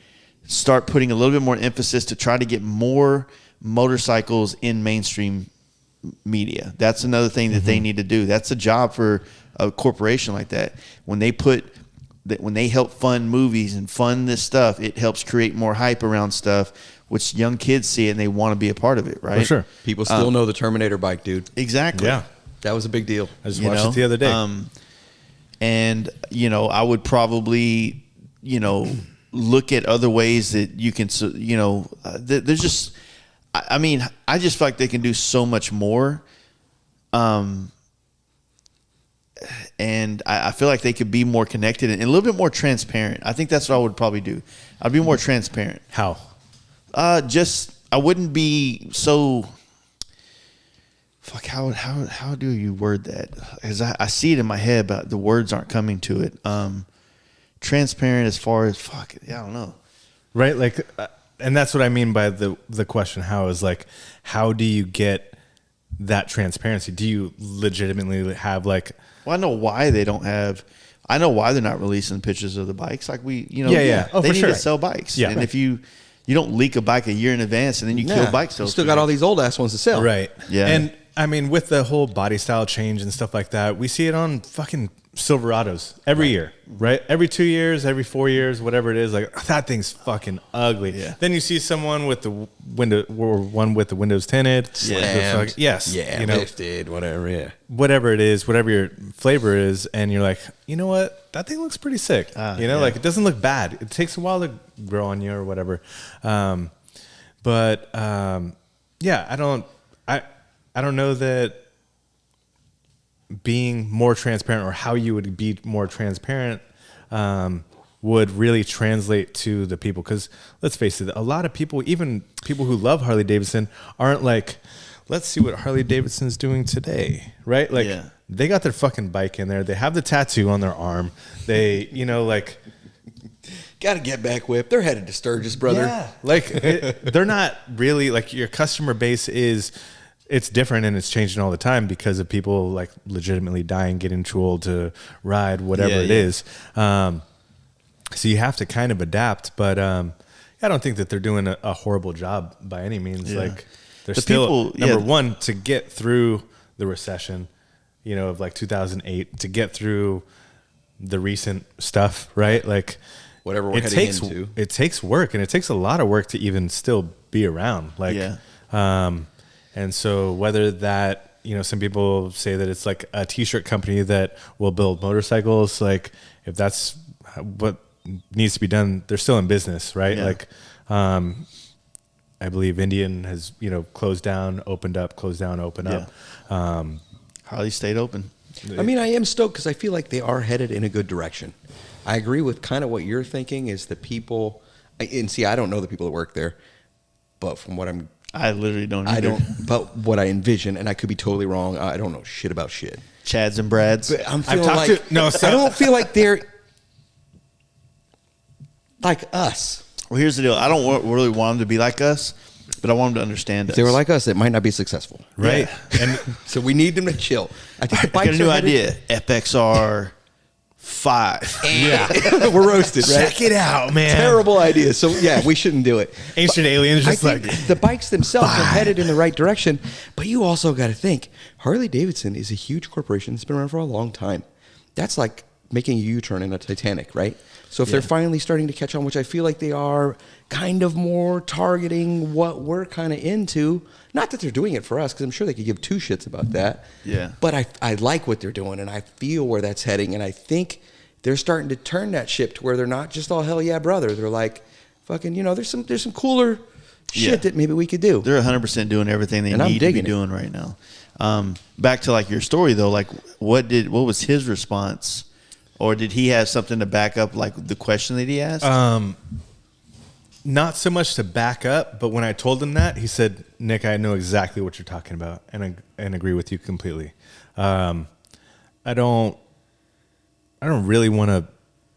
start putting a little bit more emphasis to try to get more motorcycles in mainstream media. That's another thing that they need to do. That's a job for a corporation like that. When they help fund movies and fund this stuff, it helps create more hype around stuff, which young kids see it and they want to be a part of it, right? For sure. People still know the Terminator bike, dude. Exactly. Yeah. That was a big deal. I just watched it the other day. And, I would probably, look at other ways that you can, there's just, I just feel like they can do so much more. And I feel like they could be more connected and a little bit more transparent. I think that's what I would probably do. I'd be more transparent. How? I wouldn't be so. Fuck. How do you word that? Because I see it in my head, but the words aren't coming to it. Transparent as far as fuck. Yeah, I don't know. Right. Like, and that's what I mean by the question. How is like, how do you get that transparency? Do you legitimately have like? Well, I know why they don't have. I know why they're not releasing pictures of the bikes. Like Yeah. Oh, they for need sure. to sell bikes. Yeah. And if you don't leak a bike a year in advance and then you kill bike You sales. still got all these old ass ones to sell. Right. Yeah. And I mean, with the whole body style change and stuff like that, we see it on fucking Silverados every year, right? Every 2 years, every 4 years, whatever it is. Like, that thing's fucking ugly. Yeah. Then you see someone with the one with the windows tinted. Slammed. Yes. Yeah. Lifted. Whatever. Yeah. Whatever it is, whatever your flavor is, and you're like, you know what? That thing looks pretty sick. Yeah. Like, it doesn't look bad. It takes a while to grow on you or whatever. Yeah, I don't know that being more transparent or how you would be more transparent would really translate to the people. Because let's face it, a lot of people, even people who love Harley Davidson, aren't like, let's see what Harley Davidson's doing today, right? Like they got their fucking bike in there. They have the tattoo on their arm. They, you know, like got to get back whip. They're headed to Sturgis, brother. Yeah. Like they're not really like your customer base is. It's different and it's changing all the time because of people like legitimately dying, getting too old to ride, whatever it is. So you have to kind of adapt, but I don't think that they're doing a horrible job by any means. Like they're still number one to get through the recession, you know, of like 2008, to get through the recent stuff, right? Like whatever we're heading into. It takes work, and it takes a lot of work to even still be around. Like, and so whether that, you know, some people say that it's like a t-shirt company that will build motorcycles. Like if that's what needs to be done, they're still in business, right? Like, I believe Indian has, you know, closed down, opened up, closed down, opened up. Harley stayed open. I mean, I am stoked because I feel like they are headed in a good direction. I agree with kind of what you're thinking is the people, and see, I don't know the people that work there, but from what I literally don't either. But what I envision, and I could be totally wrong, I don't know shit about shit. Chads and Brads. But I'm feeling like, I don't feel like they're like us. Well, here's the deal. I don't really want them to be like us, but I want them to understand us. If they were like us, it might not be successful. Right. And so we need them to chill. I think the bikes I got a new idea. FXR 5. Yeah. We're roasted, right? Check it out, man. Terrible idea. So, yeah, we shouldn't do it. Ancient aliens just I like... think the bikes themselves are headed in the right direction, but you also got to think, Harley-Davidson is a huge corporation that's been around for a long time. That's like making a U-turn in a Titanic, right? So if they're finally starting to catch on, which I feel like they are kind of more targeting what we're kind of into, not that they're doing it for us, because I'm sure they could give two shits about that. Yeah. But I like what they're doing, and I feel where that's heading, and I think they're starting to turn that ship to where they're not just all hell yeah, brother. They're like, fucking, you know, there's some cooler shit that maybe we could do. They're 100% doing everything they need to be doing right now. Back to like your story though, like what was his response? Or did he have something to back up, like the question that he asked? Not so much to back up, but when I told him that, he said, "Nick, I know exactly what you're talking about, and agree with you completely." I don't really want to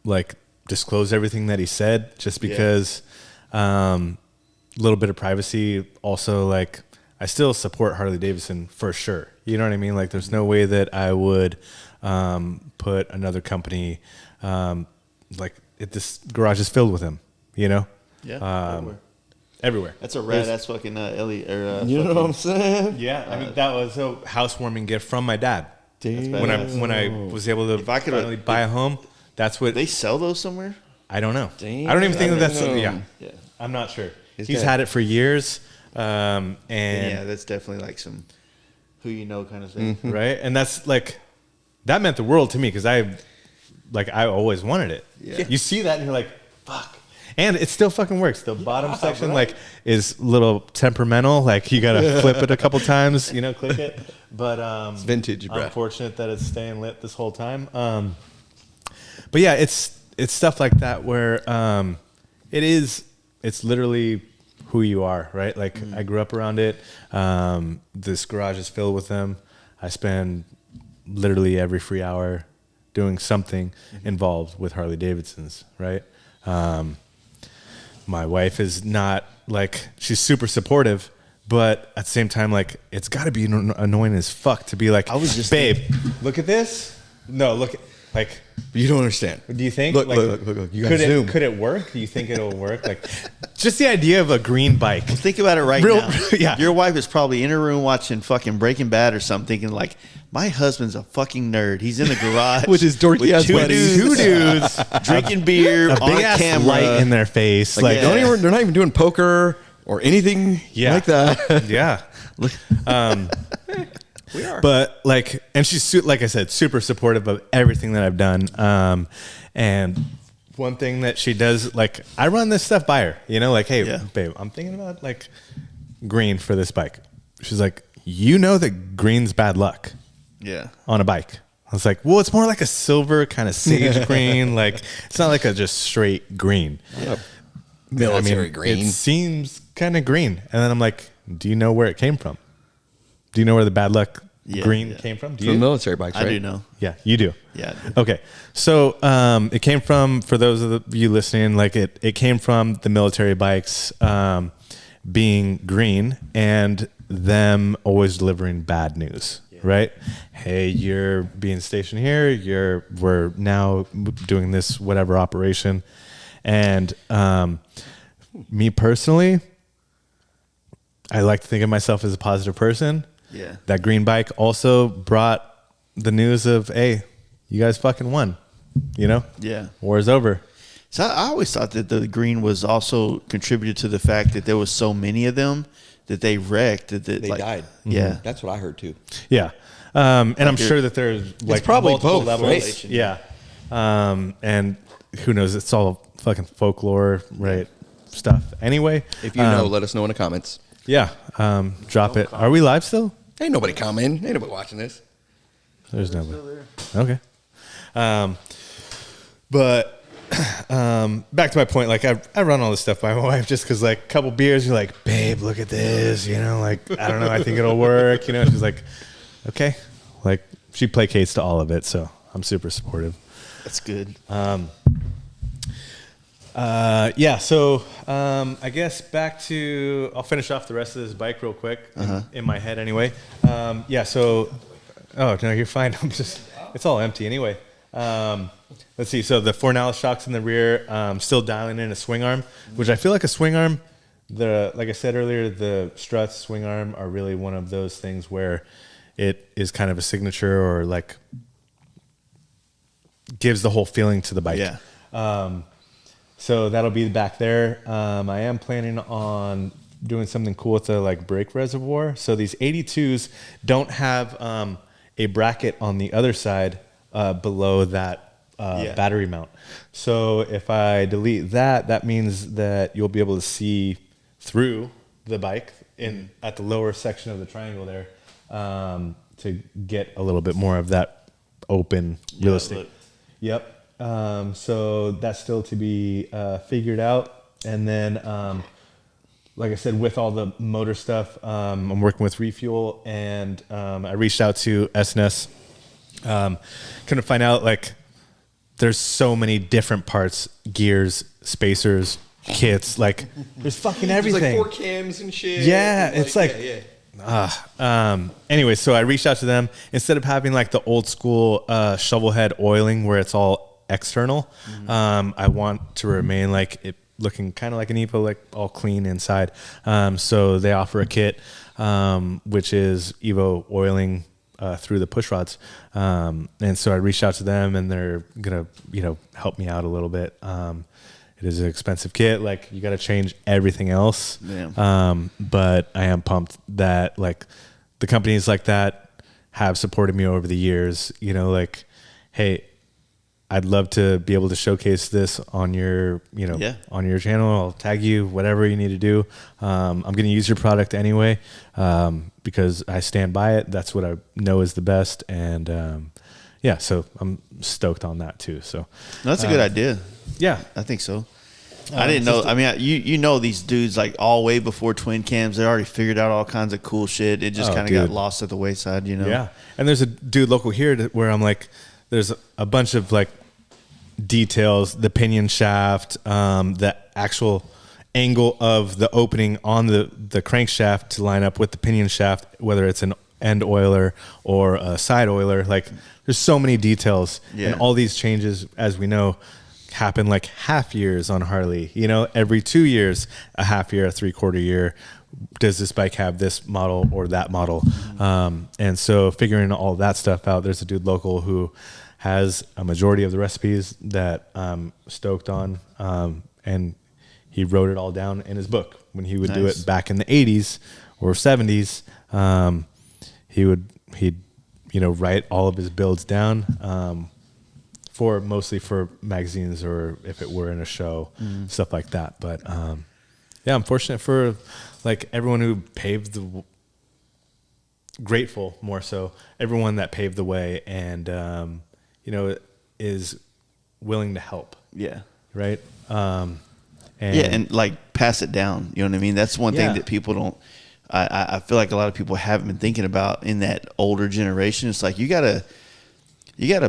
like disclose everything that he said, just because a little bit of privacy. Also, like I still support Harley Davidson for sure. You know what I mean? Like, there's no way that I would put another company like this garage is filled with him. You know? Yeah. Everywhere. That's a rad. That's fucking Ellie. Or, you know what I'm saying? Yeah. I mean, that was a housewarming gift from my dad. Damn. When I was able to finally buy a home, that's what they sell those somewhere. I don't know. Damn. I don't even think that's yeah. I'm not sure. He's had it for years, and yeah, that's definitely like some who you know kind of thing, right? And that's like that meant the world to me because I always wanted it. Yeah. You see that and you're like, fuck. And it still fucking works. The bottom section like is a little temperamental. Like you gotta flip it a couple times, you know, click it. But it's vintage, bro. Unfortunate that it's staying lit this whole time. But yeah, it's stuff like that where it's literally who you are, right? Like I grew up around it. This garage is filled with them. I spend literally every free hour doing something involved with Harley Davidsons, right? My wife is not like, she's super supportive, but at the same time, like, it's got to be annoying as fuck to be like, babe, look at this. No, look at, like, you don't understand. Do you think? Look, like, look. You got zoom. Could it work? Do you think it'll work? Like, just the idea of a green bike. Well, think about it now. Yeah. Your wife is probably in her room watching fucking Breaking Bad or something, thinking like, my husband's a fucking nerd. He's in the garage with his dorky ass buddies. Two dudes drinking beer on big ass camera, light in their face. Like, they're not even doing poker or anything like that. Yeah. We are. But like, and she's like I said, super supportive of everything that I've done. And one thing that she does, like, I run this stuff by her, you know, like, hey, babe, I'm thinking about like green for this bike. She's like, you know that green's bad luck. Yeah. On a bike. I was like, well, it's more like a silver kind of sage green. Like, it's not like a just straight green. Military green. It seems kind of green. And then I'm like, do you know where it came from? Do you know where the bad luck Yeah, green yeah. came from? Do From you? military bikes, right? I do know. Yeah, you do. Yeah. I do. Okay. So it came from, for those of you listening, like it came from the military bikes being green and them always delivering bad news, right? Hey, you're being stationed here. We're now doing this whatever operation. And me personally, I like to think of myself as a positive person. Yeah. That green bike also brought the news of, hey, you guys fucking won. You know? Yeah. War's over. So I always thought that the green was also contributed to the fact that there was so many of them that they wrecked. That They died. Yeah. That's what I heard too. Yeah. And I'm sure that there's like probably multiple both, levels. right? Yeah. And who knows? It's all fucking folklore, right? Stuff. Anyway. If you know, let us know in the comments. Yeah. Drop it. Are we live still? Ain't nobody commenting. Ain't nobody watching this. There's nobody. Okay. But back to my point, like I run all this stuff by my wife just because like a couple beers, you're like, babe, look at this, you know, like I don't know, I think it'll work, you know. She's like, okay, like she placates to all of it, so I'm super supportive. That's good. Yeah, so I guess back to, I'll finish off the rest of this bike real quick in my head anyway. Yeah, so oh no, you're fine. I'm just, it's all empty anyway. Let's see. So the 4 shocks in the rear, still dialing in a swing arm, which I feel like a swing arm. Like I said earlier, the struts, swing arm are really one of those things where it is kind of a signature or like gives the whole feeling to the bike. Yeah. So that'll be back there. I am planning on doing something cool with the like brake reservoir. So these 82s don't have a bracket on the other side below that battery mount. So if I delete that, that means that you'll be able to see through the bike at the lower section of the triangle there to get a little bit more of that open real estate. Look. Yep. So that's still to be figured out. And then, like I said, with all the motor stuff, I'm working with Refuel, and I reached out to SNS. Couldn't find out, like, there's so many different parts, gears, spacers, kits, like there's fucking everything. There's like 4 cams and shit. Yeah, and it's like anyway, so I reached out to them. Instead of having like the old school shovel head oiling where it's all external, I want to remain like it looking kind of like an Evo, like all clean inside. So they offer a kit, which is Evo oiling through the push rods. And so I reached out to them, and they're gonna, help me out a little bit. It is an expensive kit. Like, you got to change everything else. But I am pumped that like the companies like that have supported me over the years. Like, hey, I'd love to be able to showcase this on your, on your channel. I'll tag you, whatever you need to do. I'm going to use your product anyway, because I stand by it. That's what I know is the best. And, so I'm stoked on that too. So that's a good idea. Yeah, I think so. I didn't know. I mean, you know these dudes like all way before twin cams. They already figured out all kinds of cool shit. It just kind of got lost at the wayside, Yeah, and there's a dude local here where I'm like, there's a bunch of like details, the pinion shaft, the actual angle of the opening on the crankshaft to line up with the pinion shaft, whether it's an end oiler or a side oiler. Like, there's so many details, and all these changes, as we know, happen like half years on Harley. Every 2 years, a half year, a 3/4 year. Does this bike have this model or that model? And so figuring all that stuff out, there's a dude local who has a majority of the recipes that I'm stoked on. And he wrote it all down in his book when he would do it back in the 80s or 70s. He'd write all of his builds down, mostly for magazines, or if it were in a show, stuff like that. But I'm fortunate for like everyone who grateful more so, everyone that paved the way and is willing to help. Yeah. Right. And like pass it down. You know what I mean? That's one thing that people don't I feel like a lot of people haven't been thinking about in that older generation. It's like you gotta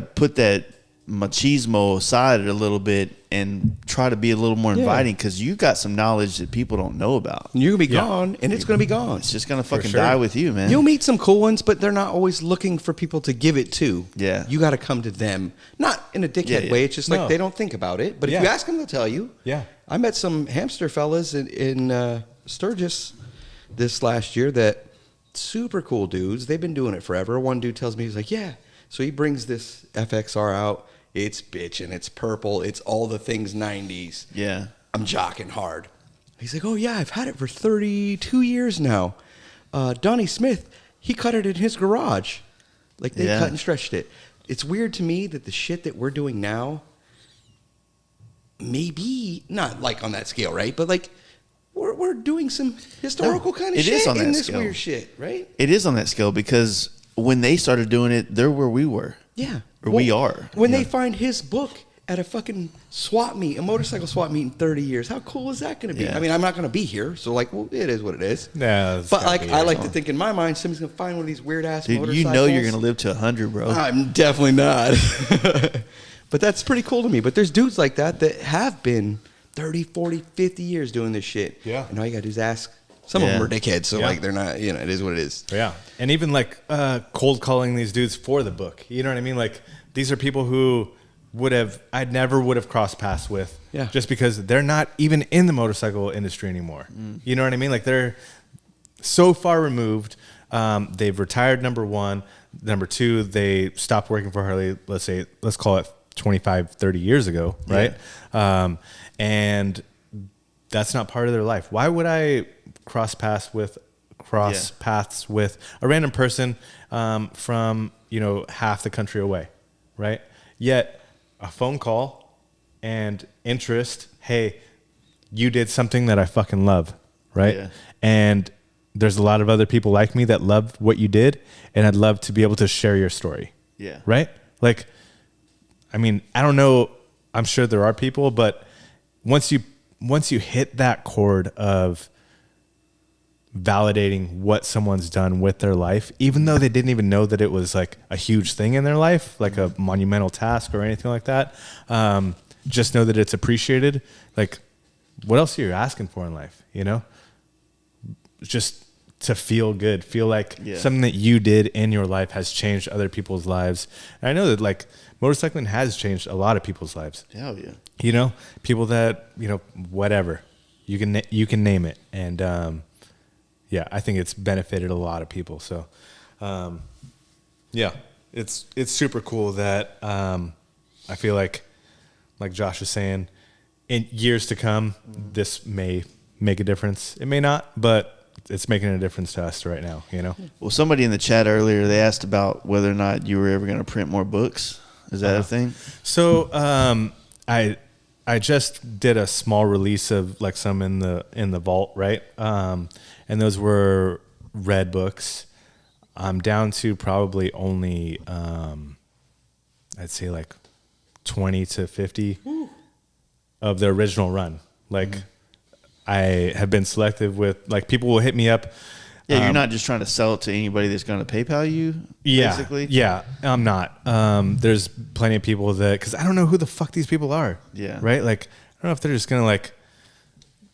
put that machismo aside a little bit and try to be a little more inviting, because you got some knowledge that people don't know about. You're going to be gone, and it's going to be gone. It's just going to fucking sure. die with you, man. You'll meet some cool ones, but they're not always looking for people to give it to. Yeah. You got to come to them. Not in a dickhead way. It's just like they don't think about it. But if you ask them, they'll tell you. Yeah. I met some hamster fellas in Sturgis this last year that super cool dudes. They've been doing it forever. One dude tells me, he's like, yeah. So he brings this FXR out. It's bitchin', it's purple, it's all the things 90s. Yeah. I'm jocking hard. He's like, oh yeah, I've had it for 32 years now. Donnie Smith, he cut it in his garage. Like they cut and stretched it. It's weird to me that the shit that we're doing now, maybe not like on that scale, right? But like we're doing some historical kind of shit in this weird shit, right? It is on that scale, because when they started doing it, they're where we were. Yeah. Or we are. When they find his book at a fucking swap meet, a motorcycle swap meet in 30 years, how cool is that going to be? Yeah. I mean, I'm not going to be here, so like, well, it is what it is. Yeah, but like, I like to think in my mind, somebody's going to find one of these weird ass motorcycles. You know you're going to live to 100, bro. I'm definitely not. But that's pretty cool to me. But there's dudes like that have been 30, 40, 50 years doing this shit. Yeah. And all you got to do is ask. Some of them are dickheads, so like they're not, you know, it is what it is. Yeah. And even like cold calling these dudes for the book. You know what I mean? Like these are people who I never would have crossed paths with, just because they're not even in the motorcycle industry anymore. You know what I mean? Like they're so far removed. They've retired, number one. Number two, they stopped working for Harley, let's call it 25, 30 years ago, right? Yeah. And that's not part of their life. Why would I cross paths with a random person from, you know, half the country away, right? Yet a phone call and interest, hey, you did something that I fucking love, right? Yeah. And there's a lot of other people like me that love what you did, and I'd love to be able to share your story. Yeah. Right? Like, I mean, I don't know, I'm sure there are people, but once you hit that chord of validating what someone's done with their life, even though they didn't even know that it was like a huge thing in their life, like a monumental task or anything like that, just know that it's appreciated. Like, what else are you asking for in life? You know, just to feel good, feel like something that you did in your life has changed other people's lives. And I know that like motorcycling has changed a lot of people's lives. Hell yeah. You know, people that, you know, whatever you can name it. And, yeah, I think it's benefited a lot of people. So, yeah, it's super cool that I feel like Josh was saying, in years to come, this may make a difference. It may not, but it's making a difference to us right now, you know? Well, somebody in the chat earlier, they asked about whether or not you were ever going to print more books. Is that a thing? So I just did a small release of like some in the vault, right? And those were red books. I'm down to probably only, I'd say like 20 to 50 of the original run. Like I have been selective with, like, people will hit me up. Yeah, you're not just trying to sell it to anybody that's going to PayPal you, basically? Yeah, I'm not. There's plenty of people that, because I don't know who the fuck these people are. Yeah. Right? Like, I don't know if they're just going to, like,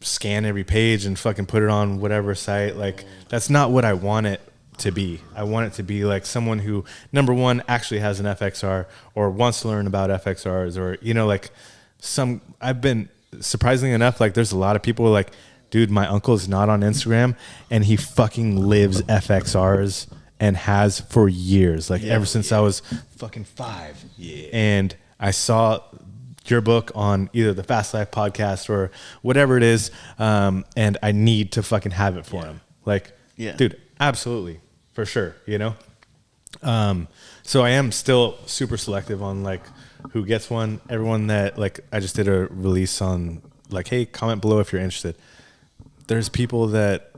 scan every page and fucking put it on whatever site. Like, that's not what I want it to be. I want it to be, like, someone who, number one, actually has an FXR or wants to learn about FXRs, or, you know, like, I've been, surprisingly enough, like, there's a lot of people who are like, dude, my uncle is not on Instagram and he fucking lives FXRs and has for years, like ever since I was fucking 5. Yeah. And I saw your book on either the Fast Life podcast or whatever it is, and I need to fucking have it for him. Like, dude, absolutely, for sure, you know? So I am still super selective on, like, who gets one. Everyone that, like, I just did a release on, like, hey, comment below if you're interested. There's people that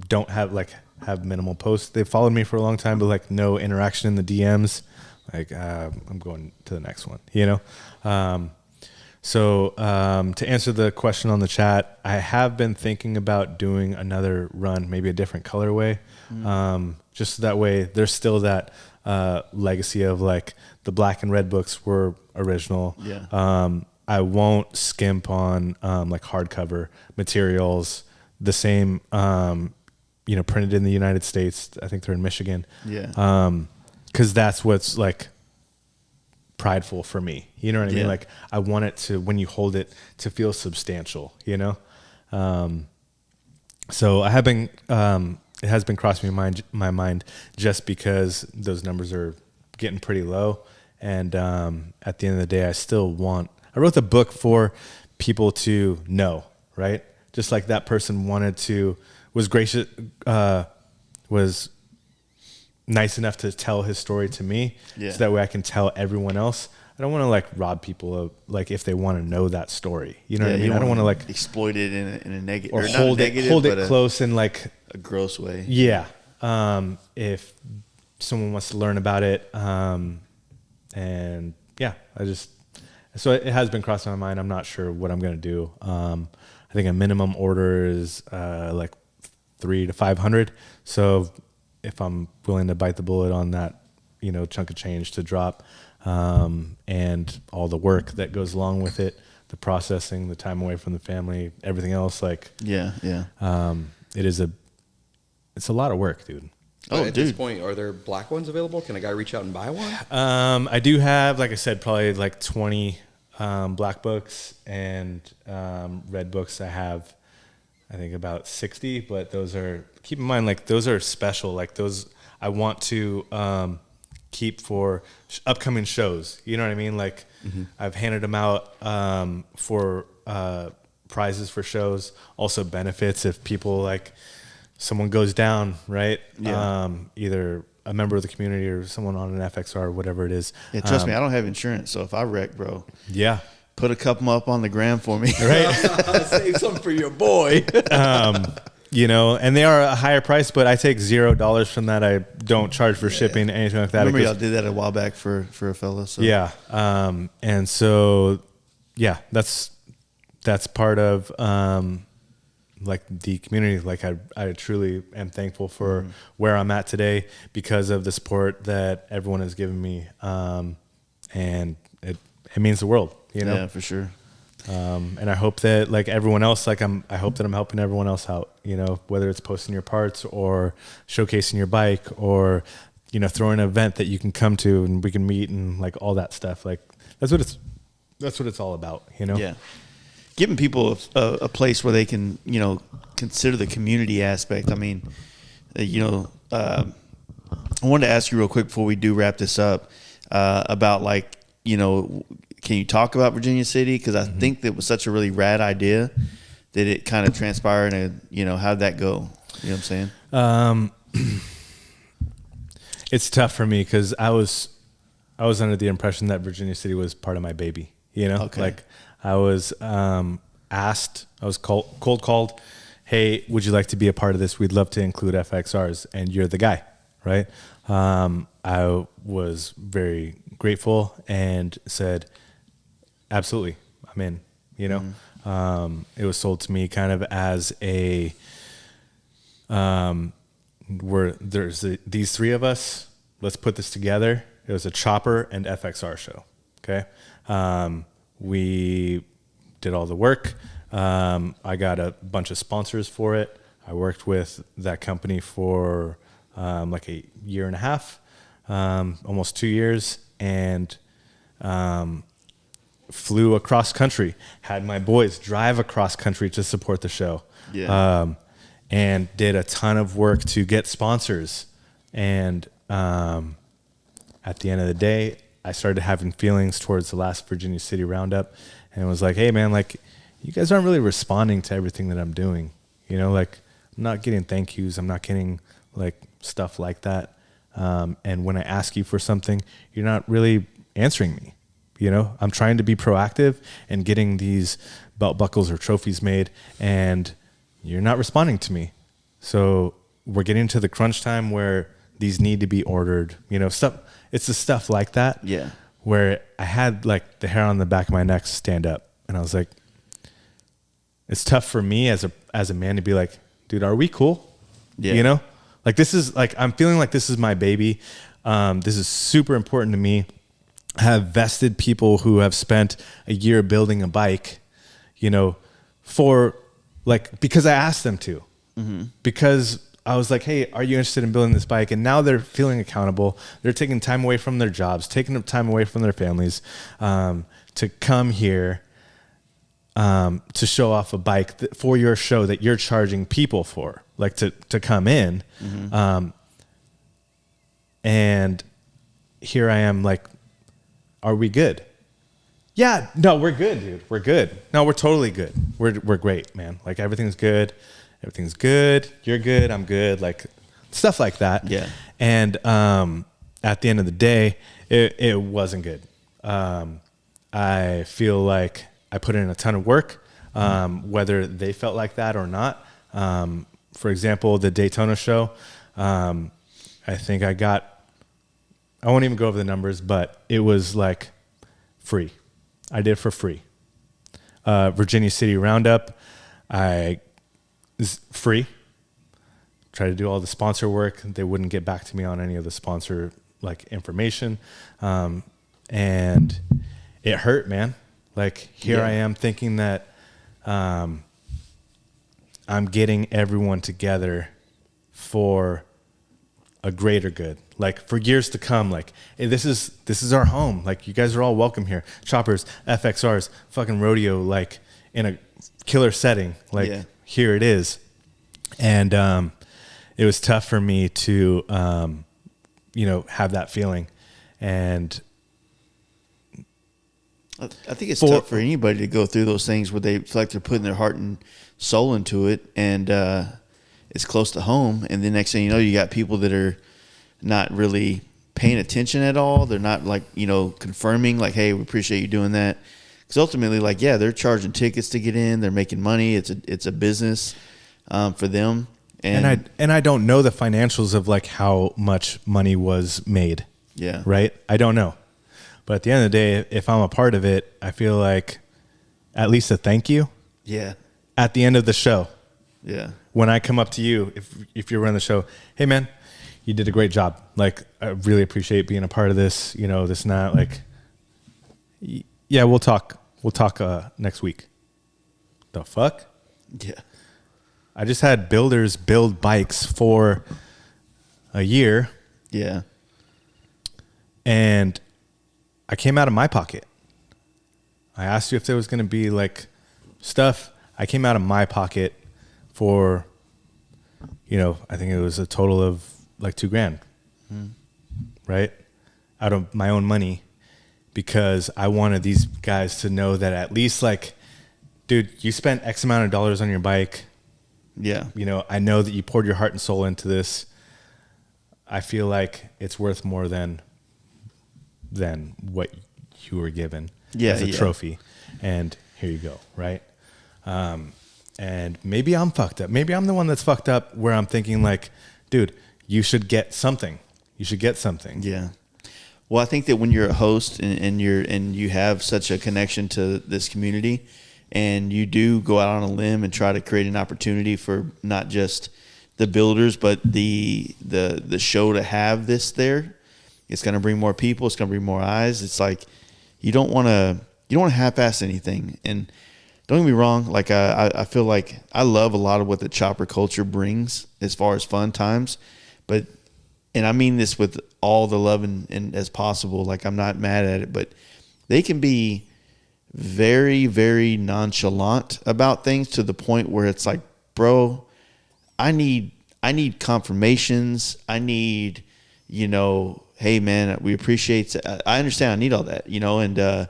don't have minimal posts. They've followed me for a long time, but like no interaction in the DMs. Like, I'm going to the next one, you know? So to answer the question on the chat, I have been thinking about doing another run, maybe a different colorway. Just that way there's still that legacy of like the black and red books were original. Yeah. I won't skimp on like hardcover materials, the same, printed in the United States. I think they're in Michigan. Yeah. Cause that's what's like prideful for me. You know what I mean? Yeah. Like I want it to, when you hold it, to feel substantial, you know? So I have been, it has been crossing my mind just because those numbers are getting pretty low. And at the end of the day, I wrote the book for people to know, right? Just like that person was gracious, was nice enough to tell his story to me. Yeah. So that way I can tell everyone else. I don't want to like rob people of like, if they want to know that story, you know what I mean? I don't want to like exploit it in a negative, or hold it close in like a gross way. Yeah. If someone wants to learn about it, and yeah, so it has been crossing my mind. I'm not sure what I'm going to do. I think a minimum order is like 300 to 500. So if I'm willing to bite the bullet on that, chunk of change to drop, and all the work that goes along with it, the processing, the time away from the family, everything else, like, yeah. It's a lot of work, dude. Oh, at this point, are there black ones available? Can a guy reach out and buy one? I do have, like I said, probably like 20 black books, and red books I have, I think about 60, but those are, keep in mind, like those are special. Like those I want to keep for upcoming shows. You know what I mean? Like I've handed them out for prizes for shows, also benefits if people like, someone goes down, right? Yeah. Either a member of the community or someone on an FXR or whatever it is. Yeah, trust me, I don't have insurance, so if I wreck, bro, yeah, put a couple up on the gram for me. right? Save some for your boy. And they are a higher price, but I take $0 from that. I don't charge for shipping, anything like that. Remember y'all did that a while back for a fella. So. Yeah. And so, yeah, that's part of, like the community. Like I truly am thankful for where I'm at today because of the support that everyone has given me. And it means the world, Yeah, for sure. And I hope that like everyone else, I hope that I'm helping everyone else out, whether it's posting your parts or showcasing your bike or, throwing an event that you can come to and we can meet and like all that stuff. Like that's what it's all about, Yeah. Giving people a place where they can, consider the community aspect. I mean, I wanted to ask you real quick before we do wrap this up about like, can you talk about Virginia City? Because I think that was such a really rad idea that it kind of transpired, and how'd that go? You know what I'm saying? It's tough for me because I was under the impression that Virginia City was part of my baby. Okay. Like I was asked, I was cold called, hey, would you like to be a part of this? We'd love to include FXRs, and you're the guy, right? I was very grateful and said, absolutely, I'm in. It was sold to me kind of as a these three of us, let's put this together. It was a Chopper and FXR show. Okay. We did all the work. I got a bunch of sponsors for it. I worked with that company for like a year and a half, almost 2 years, and flew across country. Had my boys drive across country to support the show. Yeah. And did a ton of work to get sponsors. And at the end of the day, I started having feelings towards the last Virginia City roundup, and it was like, hey man, like you guys aren't really responding to everything that I'm doing. Like I'm not getting thank yous. I'm not getting like stuff like that. And when I ask you for something, you're not really answering me. I'm trying to be proactive and getting these belt buckles or trophies made, and you're not responding to me. So we're getting to the crunch time where these need to be ordered, stuff. It's the stuff like that. Yeah. Where I had like the hair on the back of my neck stand up. And I was like, it's tough for me as a man to be like, dude, are we cool? Yeah. You know, like this is like, I'm feeling like this is my baby. This is super important to me. I have vested people who have spent a year building a bike, you know, for like, because I asked them to, because I was like, hey, are you interested in building this bike? And now they're feeling accountable. They're taking time away from their jobs, taking time away from their families, to come here, to show off a bike for your show that you're charging people for, like to come in. And here I am like, are we good? Yeah, no, we're good, dude. We're good. No, we're totally good. We're great, man. Like everything's good. Everything's good. You're good. I'm good. Like stuff like that. Yeah. And at the end of the day, it wasn't good. I feel like I put in a ton of work, whether they felt like that or not. For example, the Daytona show, I think I won't even go over the numbers, but it was like free. I did it for free. Virginia City Roundup, is free. Try to do all the sponsor work. They wouldn't get back to me on any of the sponsor like information. And it hurt, man. Like here I am thinking that I'm getting everyone together for a greater good, like for years to come. Like, hey, this is our home. Like you guys are all welcome here. Choppers, FXRs, fucking rodeo, like in a killer setting. Like here it is. And it was tough for me to have that feeling. And I think it's tough for anybody to go through those things where they feel like they're putting their heart and soul into it, and it's close to home. And the next thing you know, you got people that are not really paying attention at all. They're not like, confirming like, hey, we appreciate you doing that. Because ultimately, like, yeah, they're charging tickets to get in. They're making money. It's a business for them. And I don't know the financials of like how much money was made. Yeah. Right. I don't know. But at the end of the day, if I'm a part of it, I feel like at least a thank you. Yeah. At the end of the show. Yeah. When I come up to you, if you're running the show, hey man, you did a great job. Like, I really appreciate being a part of this, this and that. Like, yeah, we'll talk next week. The fuck? Yeah. I just had builders build bikes for a year. Yeah. And I came out of my pocket. I asked you if there was going to be like stuff. I came out of my pocket for, I think it was a total of like $2,000, right? Out of my own money, because I wanted these guys to know that at least like, dude, you spent X amount of dollars on your bike. Yeah. I know that you poured your heart and soul into this. I feel like it's worth more than what you were given as a trophy. And here you go, right? And maybe I'm fucked up. Maybe I'm the one that's fucked up where I'm thinking like, dude, you should get something. You should get something. Yeah. Well, I think that when you're a host and you have such a connection to this community, and you do go out on a limb and try to create an opportunity for not just the builders, but the show to have this there, it's going to bring more people. It's going to bring more eyes. It's like you don't want to half-ass anything. And don't get me wrong, like I feel like I love a lot of what the chopper culture brings as far as fun times, but and I mean this with all the love and as possible. Like I'm not mad at it, but they can be very, very nonchalant about things to the point where it's like, bro, I need confirmations. I need, hey man, we appreciate it. I understand. I need all that, and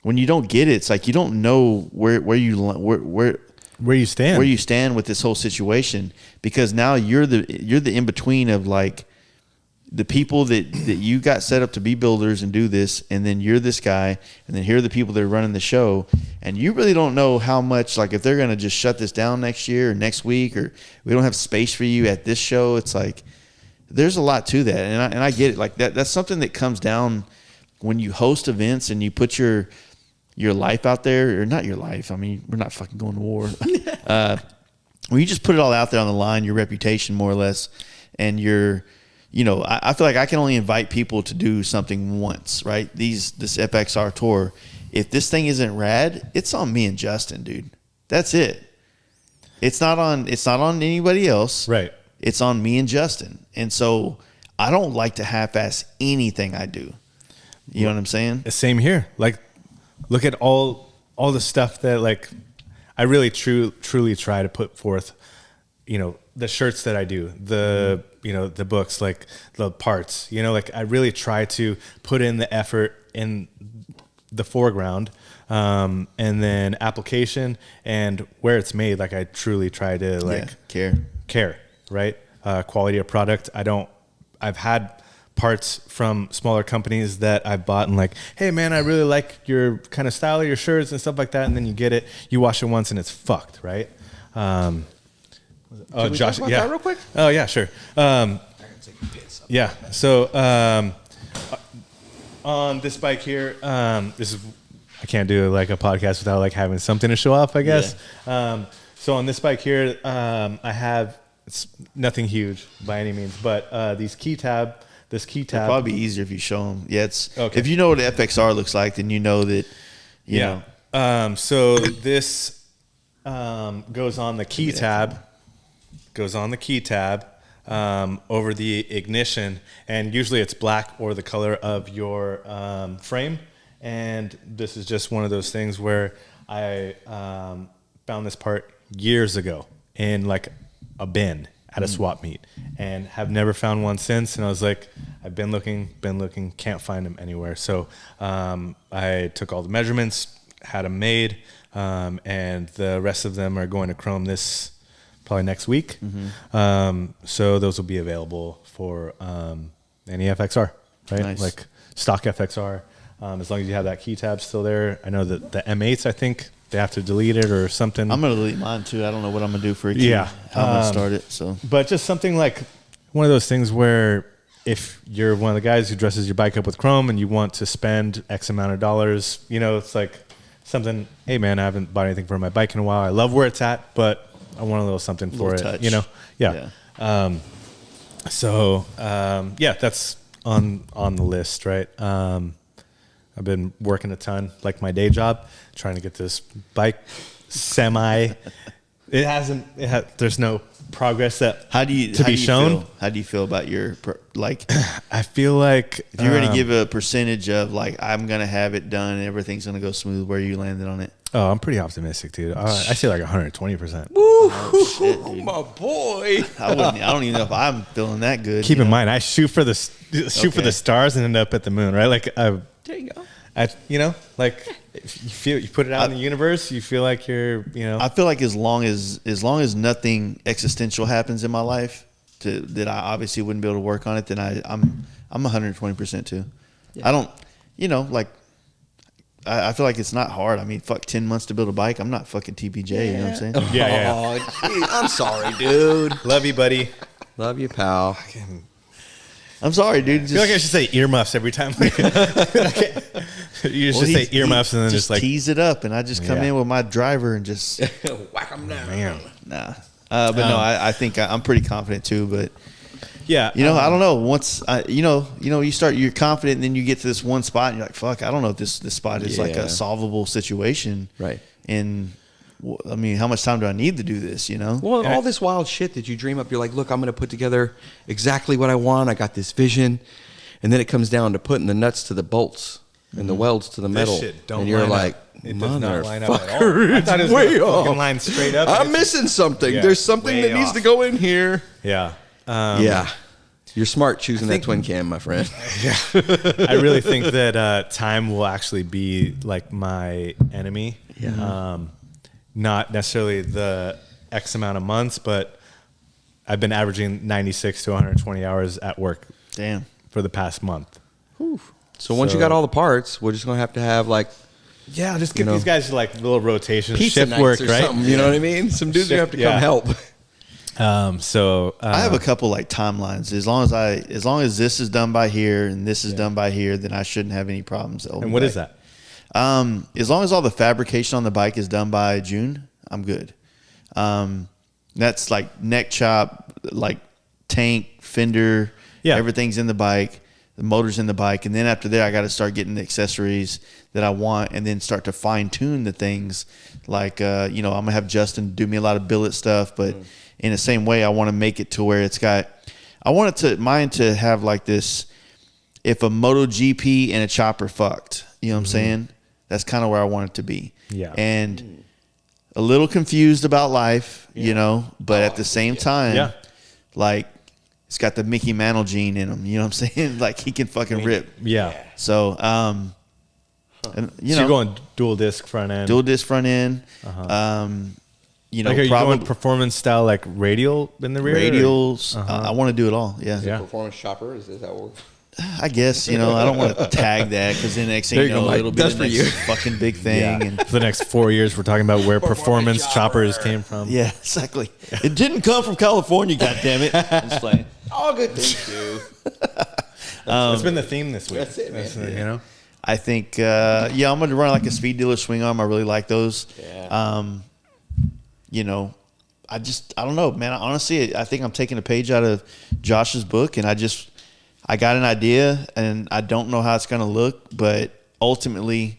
when you don't get it, it's like you don't know where you stand with this whole situation, because now you're the in between of like the people that you got set up to be builders and do this, and then you're this guy, and then here are the people that are running the show, and you really don't know how much, like if they're going to just shut this down next year or next week, or we don't have space for you at this show. It's like there's a lot to that, and I get it. Like that's something that comes down when you host events and you put your your life out there, or not your life. I mean, we're not fucking going to war. When you just put it all out there on the line, your reputation more or less, and your, you know, I feel like I can only invite people to do something once, right? This FXR tour, if this thing isn't rad, it's on me and Justin, dude. That's it. It's not on anybody else. Right. It's on me and Justin. And so I don't like to half-ass anything I do. You know what I'm saying? Same here. Like, look at all the stuff that, like, I really truly try to put forth, you know, the shirts that I do, you know, the books, like the parts, you know, like I really try to put in the effort in the foreground, and then application and where it's made. Like I truly try to like care, right? Quality of product. I've had parts from smaller companies that I've bought and like, hey man, I really like your kind of style of your shirts and stuff like that. And then you get it, you wash it once and it's fucked, right? Can we Josh, talk about that real quick? Oh yeah, sure. Yeah. So on this bike here, I can't do like a podcast without like having something to show off, I guess. Yeah. So on this bike here, I have, it's nothing huge by any means, but this key tab. It'd probably be easier if you show them. Yeah, it's okay. If you know what the FXR looks like, then you know that. You know. So this goes on the key tab. Over the ignition, and usually it's black or the color of your frame. And this is just one of those things where I found this part years ago in like a bin at a swap meet, and have never found one since. And I was like, I've been looking, can't find them anywhere. So I took all the measurements, had them made, and the rest of them are going to chrome this probably next week. So those will be available for any FXR, right? Nice. Like stock FXR, as long as you have that key tab still there. I know that the M8s, I think they have to delete it or something. I'm gonna delete mine too. I don't know what I'm gonna do for a key. Yeah, how I'm gonna start it. So, but just something like one of those things where if you're one of the guys who dresses your bike up with chrome and you want to spend X amount of dollars, you know, it's like something. Hey man, I haven't bought anything for my bike in a while. I love where it's at, but I want a little something for it. Touch. You know, yeah. That's on the list, right? I've been working a ton, like my day job, trying to get this bike there's no progress that to be shown. How do you feel about your like? I feel like if you were to give a percentage of like, I'm gonna have it done and everything's gonna go smooth, where you landed on it? Oh, I'm pretty optimistic, dude. I say like 120%. Oh, shit, dude. My boy. I don't even know if I'm feeling that good. Keep in mind, I shoot for the stars and end up at the moon, right? Like there you go. Like if you put it out in the universe, you feel like you're, you know. I feel like as long as nothing existential happens in my life that I obviously wouldn't be able to work on it, then I'm 120% too. Yeah. I don't, like. I feel like it's not hard. I mean, fuck, 10 months to build a bike. I'm not fucking TPJ, you know what I'm saying? Yeah. Oh, geez, I'm sorry, dude. Love you, buddy. Love you, pal. I'm sorry, dude. I feel like I should say earmuffs every time. You just say earmuffs and then just like tease it up, and I just come in with my driver and just whack them down. Man. Nah. But no, I think I'm pretty confident too, but yeah, I don't know. Once you're confident, and then you get to this one spot, and you're like, "Fuck, I don't know if this spot is like a solvable situation." Right. And I mean, how much time do I need to do this? Well, all this wild shit that you dream up, you're like, "Look, I'm going to put together exactly what I want. I got this vision," and then it comes down to putting the nuts to the bolts and the welds to the metal, and you're like, it does not line up at all. I thought it was way off. off. Line straight up. I'm missing something. There's something that needs to go in here. Yeah. Yeah. You're smart choosing that twin cam, my friend. Yeah. I really think that time will actually be like my enemy. Yeah. Not necessarily the X amount of months, but I've been averaging 96 to 120 hours at work. Damn. For the past month. Whew. So once you got all the parts, we're just going to have like, yeah, just give these guys like little rotations, pizza shift nights work, or right? something, you know what I mean? Some dudes are going to have to come help. I have a couple like timelines. As long as this is done by here and this is done by here, then I shouldn't have any problems. And what is that? As long as all the fabrication on the bike is done by June, I'm good. That's like neck chop, like tank, fender, everything's in the bike, the motor's in the bike, and then after that I got to start getting the accessories that I want, and then start to fine tune the things. Like I'm gonna have Justin do me a lot of billet stuff, but in the same way, I want to make it to where I want mine to have like this. If a MotoGP and a chopper fucked, you know what I'm saying? That's kind of where I want it to be. Yeah. And a little confused about life, but at the same time, like it's got the Mickey Mantle gene in him. You know what I'm saying? Like he can fucking rip. Yeah. So, so you're going dual disc front end. Dual disc front end. Like are you going performance style, like radial in the rear? Radials. I want to do it all. Yeah. Performance chopper. Is that what? I guess, I don't want to tag that because then next thing you know, it'll be the next fucking big thing. Yeah. And for the next 4 years, we're talking about where performance choppers came from. Yeah, exactly. It didn't come from California, goddammit. I'm just playing. All good things do. It's been the theme this week. That's it, man. I think, I'm going to run like a speed dealer swing arm. I really like those. Yeah. I don't know, man. Honestly, I think I'm taking a page out of Josh's book, and I got an idea, and I don't know how it's going to look, but ultimately,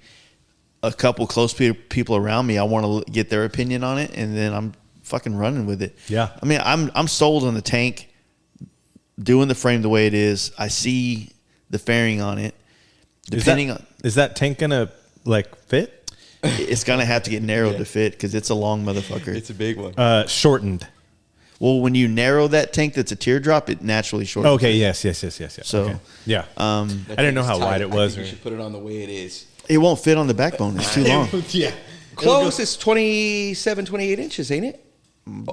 a couple close people around me, I want to get their opinion on it, and then I'm fucking running with it. Yeah. I mean, I'm sold on the tank, doing the frame the way it is. I see the fairing on it. Is that tank gonna like fit? It's gonna have to get narrowed to fit because it's a long motherfucker. It's a big one. Shortened. Well, when you narrow that tank that's a teardrop, it naturally shortens. Okay, yes. So, okay. Yeah. I didn't know how wide it was. You should put it on the way it is. It won't fit on the backbone. It's too long. Yeah. Close. It's 27, 28 inches, ain't it?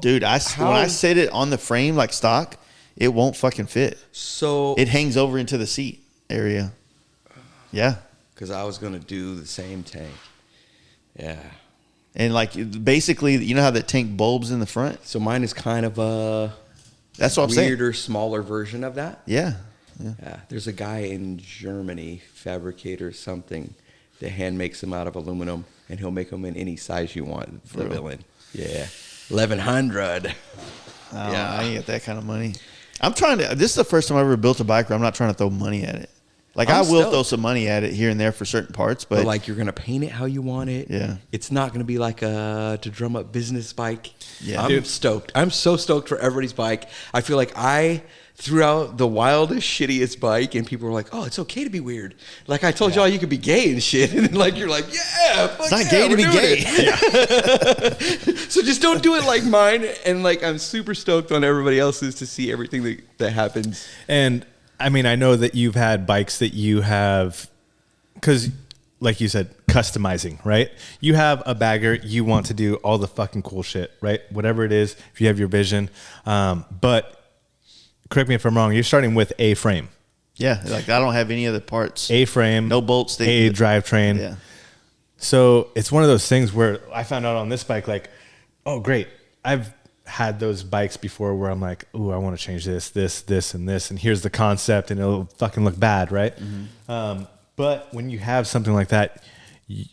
Dude, when I set it on the frame like stock, it won't fucking fit. So it hangs over into the seat area. Yeah. Because I was going to do the same tank. Yeah. And like basically, you know how that tank bulbs in the front? So mine is kind of a that's what I'm saying. Weirder, smaller version of that. Yeah. There's a guy in Germany, fabricator something, that hand makes them out of aluminum, and he'll make them in any size you want for the villain. Yeah. 1,100. I ain't got that kind of money. This is the first time I ever built a bike where I'm not trying to throw money at it. Like I will throw some money at it here and there for certain parts, but like you're gonna paint it how you want it. Yeah, it's not gonna be like a to drum up business bike. Yeah, I'm stoked. I'm so stoked for everybody's bike. I feel like I threw out the wildest, shittiest bike, and people were like, "Oh, it's okay to be weird." Like I told y'all, you could be gay and shit, and like you're like, "Yeah, fuck it's not gay to be gay." So just don't do it like mine. And like I'm super stoked on everybody else's to see everything that happens. And I mean, I know that you've had bikes that you have, because like you said, customizing, right? You have a bagger, you want to do all the fucking cool shit, right? Whatever it is, if you have your vision. But correct me if I'm wrong, you're starting with a frame. Yeah, like I don't have any other parts. A frame. No bolts. A drivetrain. Yeah. So it's one of those things where I found out on this bike, like, oh, great. I've had those bikes before where I'm like, ooh, I want to change this, and this, and here's the concept, and it'll fucking look bad, right? Mm-hmm. But when you have something like that,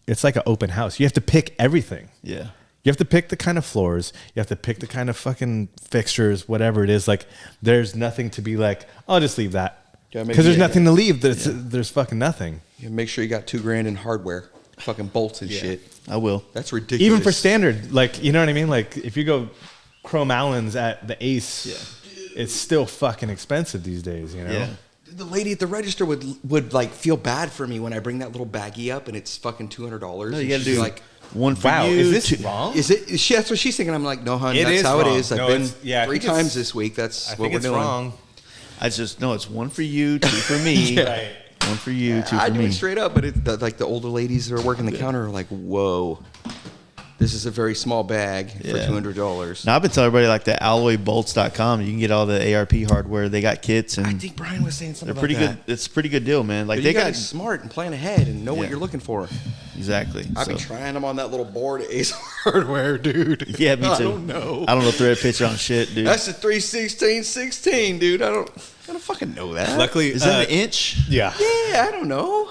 it's like an open house. You have to pick everything. Yeah. You have to pick the kind of floors. You have to pick the kind of fucking fixtures, whatever it is. Like, there's nothing to be like, I'll just leave that. Because there's nothing to leave. There's fucking nothing. You make sure you got $2,000 in hardware, fucking bolts and shit. I will. That's ridiculous. Even for standard, like, you know what I mean? Like, if you go Chrome Allens at the Ace, it's still fucking expensive these days, you know? Yeah. The lady at the register would like feel bad for me when I bring that little baggie up and it's fucking $200. No, you got to do like one for you. Is this wrong? Is it? That's what she's thinking. I'm like, no, hon, that's how wrong. it is. I've No, been I 3 times this week. That's what we're doing. Wrong. I just know it's one for you, 2 for me. Right. One for you, 2 for me. I do it straight up, but like the older ladies that are working the counter are like, whoa. This is a very small bag for $200. Now, I've been telling everybody like the alloybolts.com. You can get all the ARP hardware. They got kits, and I think Brian was saying something they're pretty about good. It's a pretty good deal, man. Like but they you gotta got be smart and plan ahead and know what you're looking for. Exactly. I've been trying them on that little board at Ace Hardware, dude. Yeah, me too. I don't know. I don't know thread pitch on shit, dude. That's a 316/16, dude. I don't fucking know that. Luckily, Is that an inch? Yeah. Yeah, I don't know.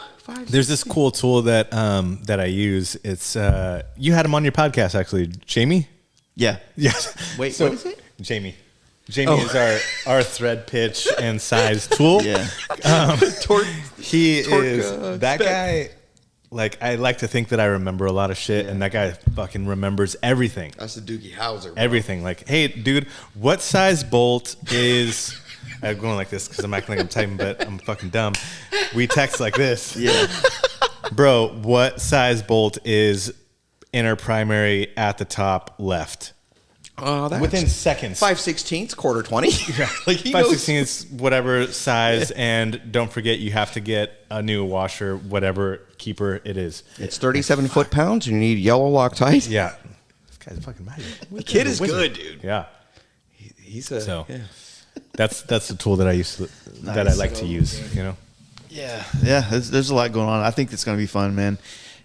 There's this cool tool that that I use. It's you had him on your podcast actually, Jamie. Yeah. Yes. Wait, what is it? Jamie. Jamie is our thread pitch and size tool. Yeah. He Torque, is that spec. guy. Like I like to think that I remember a lot of shit, and that guy fucking remembers everything. That's the Doogie Howser. Bro. Everything. Like, hey, dude, what size bolt is? I'm going like this because I'm acting like I'm typing, but I'm fucking dumb. We text like this. Yeah. Bro, what size bolt is inner primary at the top left? That's Within seconds. 5/16, quarter 20. Yeah. Like he 5/16, whatever size, and don't forget you have to get a new washer, whatever keeper it is. It's 37 foot-pounds, and you need yellow Loctite. Yeah. This guy's fucking magic. The kid is Wizard. good, dude. Yeah. He's a So yeah. that's the tool that I used to that I like to use, you know. Yeah, there's a lot going on. I think it's going to be fun, man.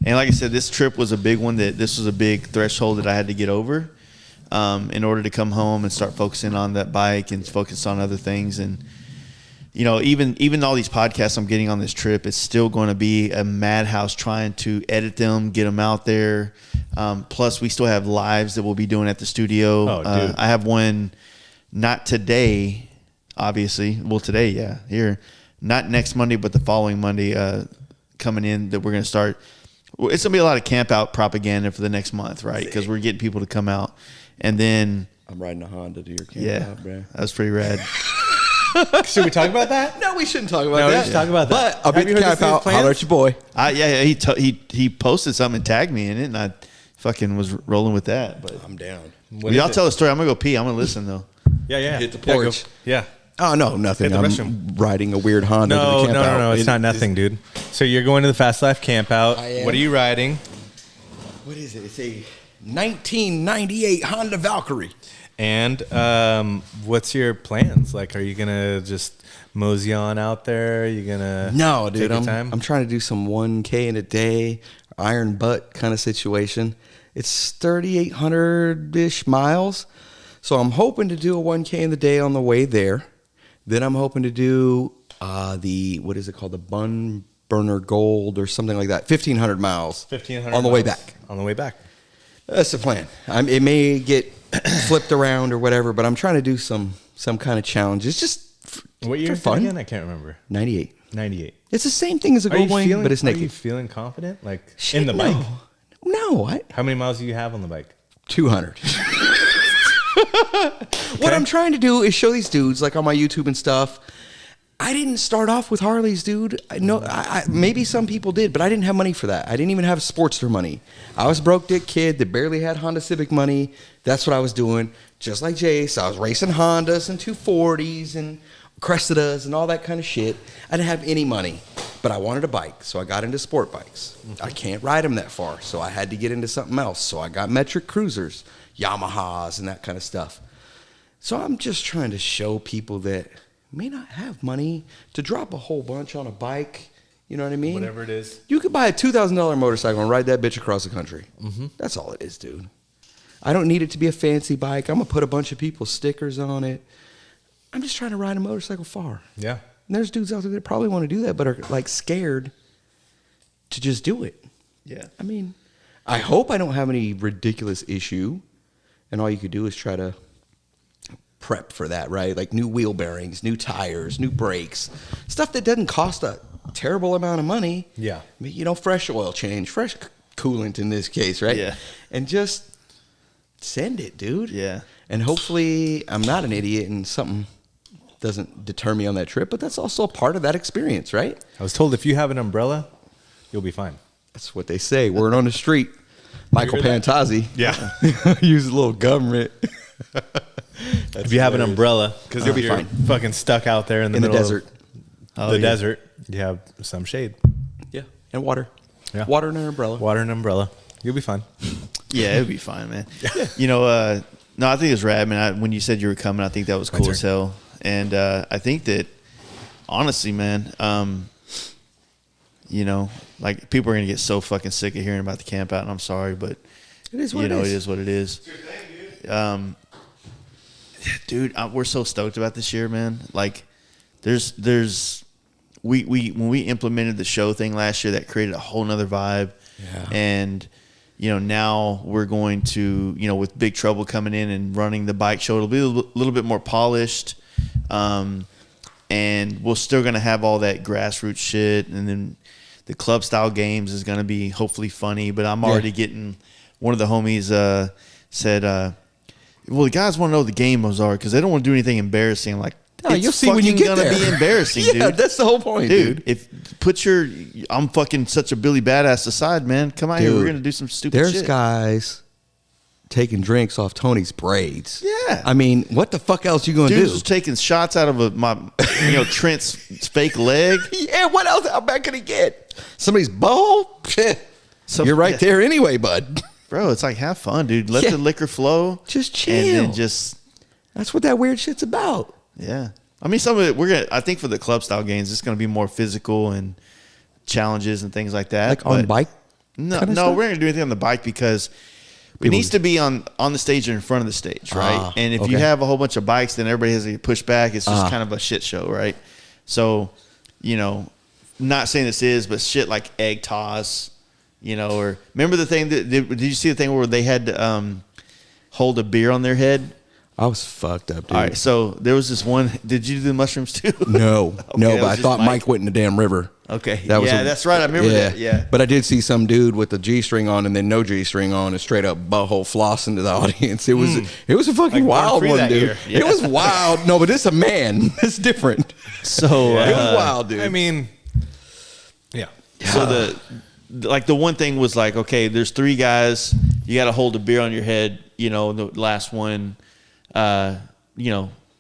And like I said, this trip was a big one. This was a big threshold that I had to get over in order to come home and start focusing on that bike and focus on other things. And you know, even all these podcasts I'm getting on this trip, it's still going to be a madhouse trying to edit them, get them out there. Plus, we still have lives that we'll be doing at the studio. Oh, dude. I have one, not today, obviously. Well, today, yeah, here. Not next Monday, but the following Monday coming in that we're going to start. It's going to be a lot of camp out propaganda for the next month, right? Because we're getting people to come out. And then... I'm riding a Honda to your camp out, bro. That was pretty rad. Should we talk about that? No, we shouldn't talk about No, that. let's talk about that. But I'll Have beat you the heard cap this dude's out. plans? Holler at your boy. He posted something and tagged me in it, and I fucking was rolling with that. But I'm down. What y'all is tell the story. I'm going to go pee. I'm going to listen, though. Yeah. Hit the Yeah, go. porch. Yeah. Oh, no, nothing. Hit the I'm restroom. riding a weird Honda to No, the camp out. no. It's not nothing, dude. So you're going to the Fast Life camp out. I am. What are you riding? What is it? It's a 1998 Honda Valkyrie. And what's your plans? Like, are you gonna just mosey on out there? Are you gonna No, take dude. your I'm time? trying to do some 1K in a day, iron butt kind of situation. It's 3,800-ish miles. So I'm hoping to do a 1K in the day on the way there. Then I'm hoping to do what is it called? The Bun Burner Gold or something like that. 1,500 miles. 1,500 on the way miles. back. On the way back. That's the plan. It may get flipped around or whatever, but I'm trying to do some kind of challenge. It's just What year for is it fun. again? I can't remember. 98. 98. It's the same thing as a Are you gold wing, feeling? but it's Are you naked. feeling confident? Like Shit, in the bike? No, How many miles do you have on the bike? 200. What I'm trying to do is show these dudes, like on my YouTube and stuff. I didn't start off with Harleys, dude. Maybe some people did, but I didn't have money for that. I didn't even have Sportster money. I was a broke dick kid that barely had Honda Civic money. That's what I was doing. Just like Jace, I was racing Hondas and 240s and Cressidas and all that kind of shit. I didn't have any money, but I wanted a bike, so I got into sport bikes. I can't ride them that far, so I had to get into something else. So I got metric cruisers, Yamahas, and that kind of stuff. So I'm just trying to show people that may not have money to drop a whole bunch on a bike. You know what I mean? Whatever it is. You could buy a $2,000 motorcycle and ride that bitch across the country. Mm-hmm. That's all it is, dude. I don't need it to be a fancy bike. I'm going to put a bunch of people's stickers on it. I'm just trying to ride a motorcycle far. Yeah. And there's dudes out there that probably want to do that, but are like scared to just do it. Yeah. I mean, I hope I don't have any ridiculous issue, and all you could do is try to prep for that, right? Like new wheel bearings, new tires, new brakes, stuff that doesn't cost a terrible amount of money. Yeah. I mean, you know, fresh oil change, fresh coolant in this case, right? Yeah. And just send it, dude. Yeah. And hopefully I'm not an idiot and something doesn't deter me on that trip, but that's also a part of that experience, right? I was told if you have an umbrella, you'll be fine. That's what they say. Word on the street. Michael heard that? Pantazzi. Yeah. Use a little government. If you have an umbrella, Because you'll be you're fine. fucking stuck out there in the In the middle desert. of the desert, you have some shade. Yeah. And water. Yeah. Water and an umbrella. Water and umbrella. You'll be fine. Yeah, it'll be fine, man. You know, no, I think it was rad, man. When you said you were coming, I think that was cool as hell. And I think that, honestly, man, you know, like people are gonna get so fucking sick of hearing about the camp out, and I'm sorry, but It is what you it know, is. it is what it is. Dude, we're so stoked about this year, man. Like, when we implemented the show thing last year, that created a whole nother vibe. Yeah. And now we're going to, with Big Trouble coming in and running the bike show, it'll be a little bit more polished. And we're still going to have all that grassroots shit. And then the club style games is going to be hopefully funny. But I'm already getting, one of the homies said, well, the guys want to know what the games are because they don't want to do anything embarrassing. I'm like, no, you'll see when you get there. It's going to be embarrassing, yeah, dude. That's the whole point, dude. I'm fucking such a Billy Badass aside, man. Come out here. We're going to do some stupid shit. There's guys taking drinks off Tony's braids. Yeah. I mean, what the fuck else you going to do? Dude's just taking shots out of Trent's fake leg. Yeah, what else? How bad can he get? Somebody's ball? You're right there anyway, bud. Bro, it's like, have fun, dude. Let the liquor flow. Just chill. And then that's what that weird shit's about. Yeah. I mean, some of it, I think for the club style games, it's going to be more physical and challenges and things like that. Like on bike? No, we're not going to do anything on the bike because it needs to be on the stage or in front of the stage, right? And if you have a whole bunch of bikes, then everybody has to push back. It's just kind of a shit show, right? So, not saying this is, but shit like egg toss, or remember the thing did you see the thing where they had to hold a beer on their head? I was fucked up, dude. All right, so there was this one. Did you do the mushrooms too? No, Okay, but I thought Mike went in the damn river. Okay, that's right. I remember that. Yeah, but I did see some dude with the G-string on and then no G-string on and straight up butthole floss into the audience. It was a fucking wild one, dude. Yeah. It was wild. No, but it's a man. It's different. So it was wild, dude. I mean, yeah. So the one thing was like, okay, there's 3 guys. You got to hold a beer on your head. The last one.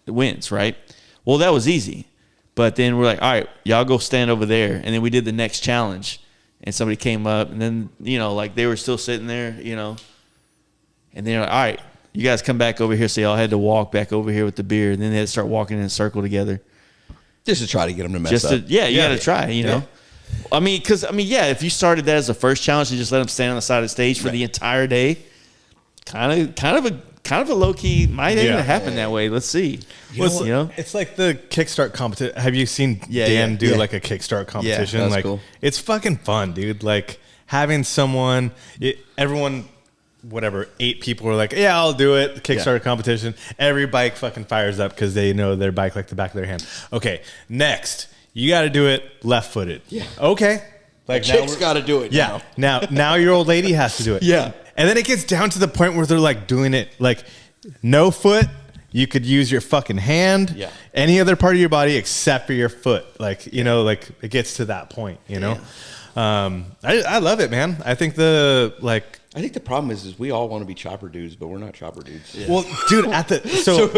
Wins, right? Well, that was easy. But then we're like, all right, y'all go stand over there. And then we did the next challenge. And somebody came up. And then, they were still sitting there, And they're like, all right, you guys come back over here. So y'all had to walk back over here with the beer. And then they had to start walking in a circle together. Just to try to get them to mess up. You got to try, know. I mean, if you started that as a first challenge and just let them stand on the side of the stage for the entire day, kind of a low key might even happen that way. Let's see. It's like the kickstart competition. Have you seen Dan do like a kickstart competition? Yeah, that's like cool. It's fucking fun, dude. Like having someone, everyone, whatever, 8 people were like, yeah, I'll do it. Kickstart competition. Every bike fucking fires up because they know their bike like the back of their hand. Okay, next you got to do it left-footed. Yeah. Okay. Like chick's got to do it. Yeah. Now your old lady has to do it. Yeah. And then it gets down to the point where they're like doing it like no foot. You could use your fucking hand. Yeah. Any other part of your body except for your foot. Like, like it gets to that point, I love it, man. I think the problem is we all want to be chopper dudes, but we're not chopper dudes. Yeah. Well, dude, so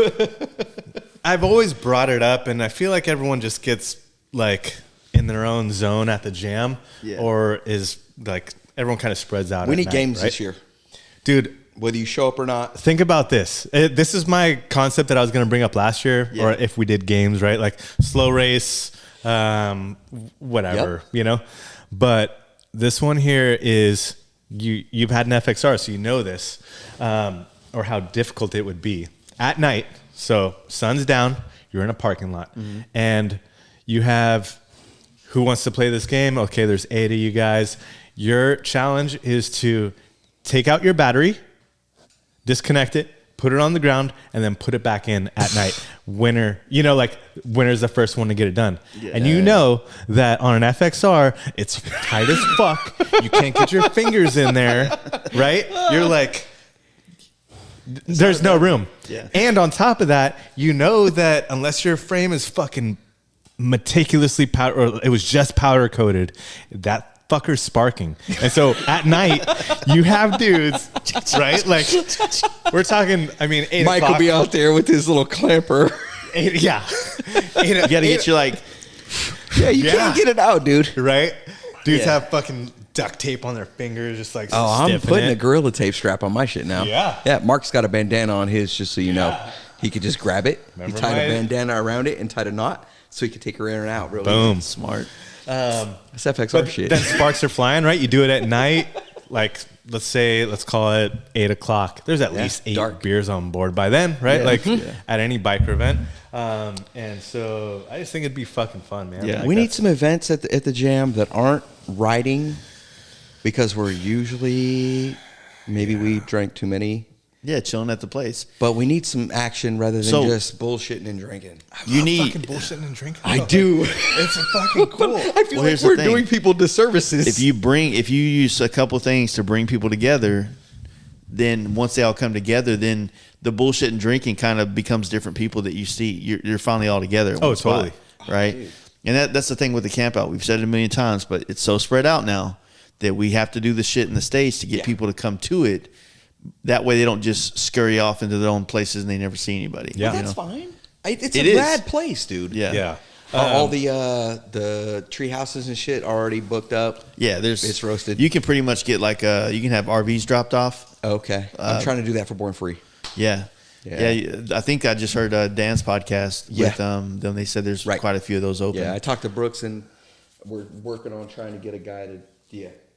I've always brought it up and I feel like everyone just gets like in their own zone at the jam or is like everyone kind of spreads out. We need games this year. Dude, whether you show up or not. Think about this. This is my concept that I was going to bring up last year or if we did games, right? Like slow race, whatever, But this one here is you've had an FXR, so you know this or how difficult it would be at night. So sun's down, you're in a parking lot and you have who wants to play this game? Okay, there's 8 of you guys. Your challenge is to take out your battery, disconnect it, put it on the ground, and then put it back in at night. Winner, winner's the first one to get it done. Yeah. And you know that on an FXR, it's tight as fuck. You can't get your fingers in there, right? You're like, there's no room. Yeah. And on top of that, that unless your frame is fucking meticulously powder, or it was just powder coated, that fucker's sparking. And so at night you have dudes, right? Like we're talking, 8 Mike will be out there with his little clamper. 8, you gotta get you like, you can't get it out, dude. Right? Dudes have fucking duct tape on their fingers, just like I'm putting a Gorilla Tape strap on my shit now. Yeah, Mark's got a bandana on his, just so you know. He could just grab it. He tied a bandana around it and tied a knot so he could take her in and out. Really boom, smart. That's FXR shit. Then sparks are flying, right? You do it at night. like let's call it 8 o'clock. There's at least 8 dark. beers on board by then, right? Yeah. Like at any biker event. And so I just think it'd be fucking fun, man. Yeah. Like We need that's- some events at the jam that aren't riding, because we're usually maybe we drank too many. Yeah, chilling at the place. But we need some action rather than So- just bullshitting and drinking. You need. fucking bullshitting and drinking. I do. It's fucking cool. I feel Well, like here's the we're thing. doing people disservices. If you use a couple things to bring people together, then once they all come together, then the bullshit and drinking kind of becomes different people that you see. You're finally all together. In Oh, one spot, totally. right? And that's the thing with the camp out. We've said it a million times, but it's so spread out now that we have to do the shit in the States to get people to come to it. That way they don't just scurry off into their own places and they never see anybody. Yeah. Well, you that's know? fine. It's It a is. rad place, dude. Yeah. Yeah. All the tree houses and shit already booked up. Yeah, It's roasted. You can pretty much get like you can have RVs dropped off. Okay. I'm trying to do that for Born Free. Yeah. Yeah. I think I just heard Dan's podcast Yeah. with them. They said there's Right. quite a few of those open. Yeah, I talked to Brooks, and we're working on trying to get a guy to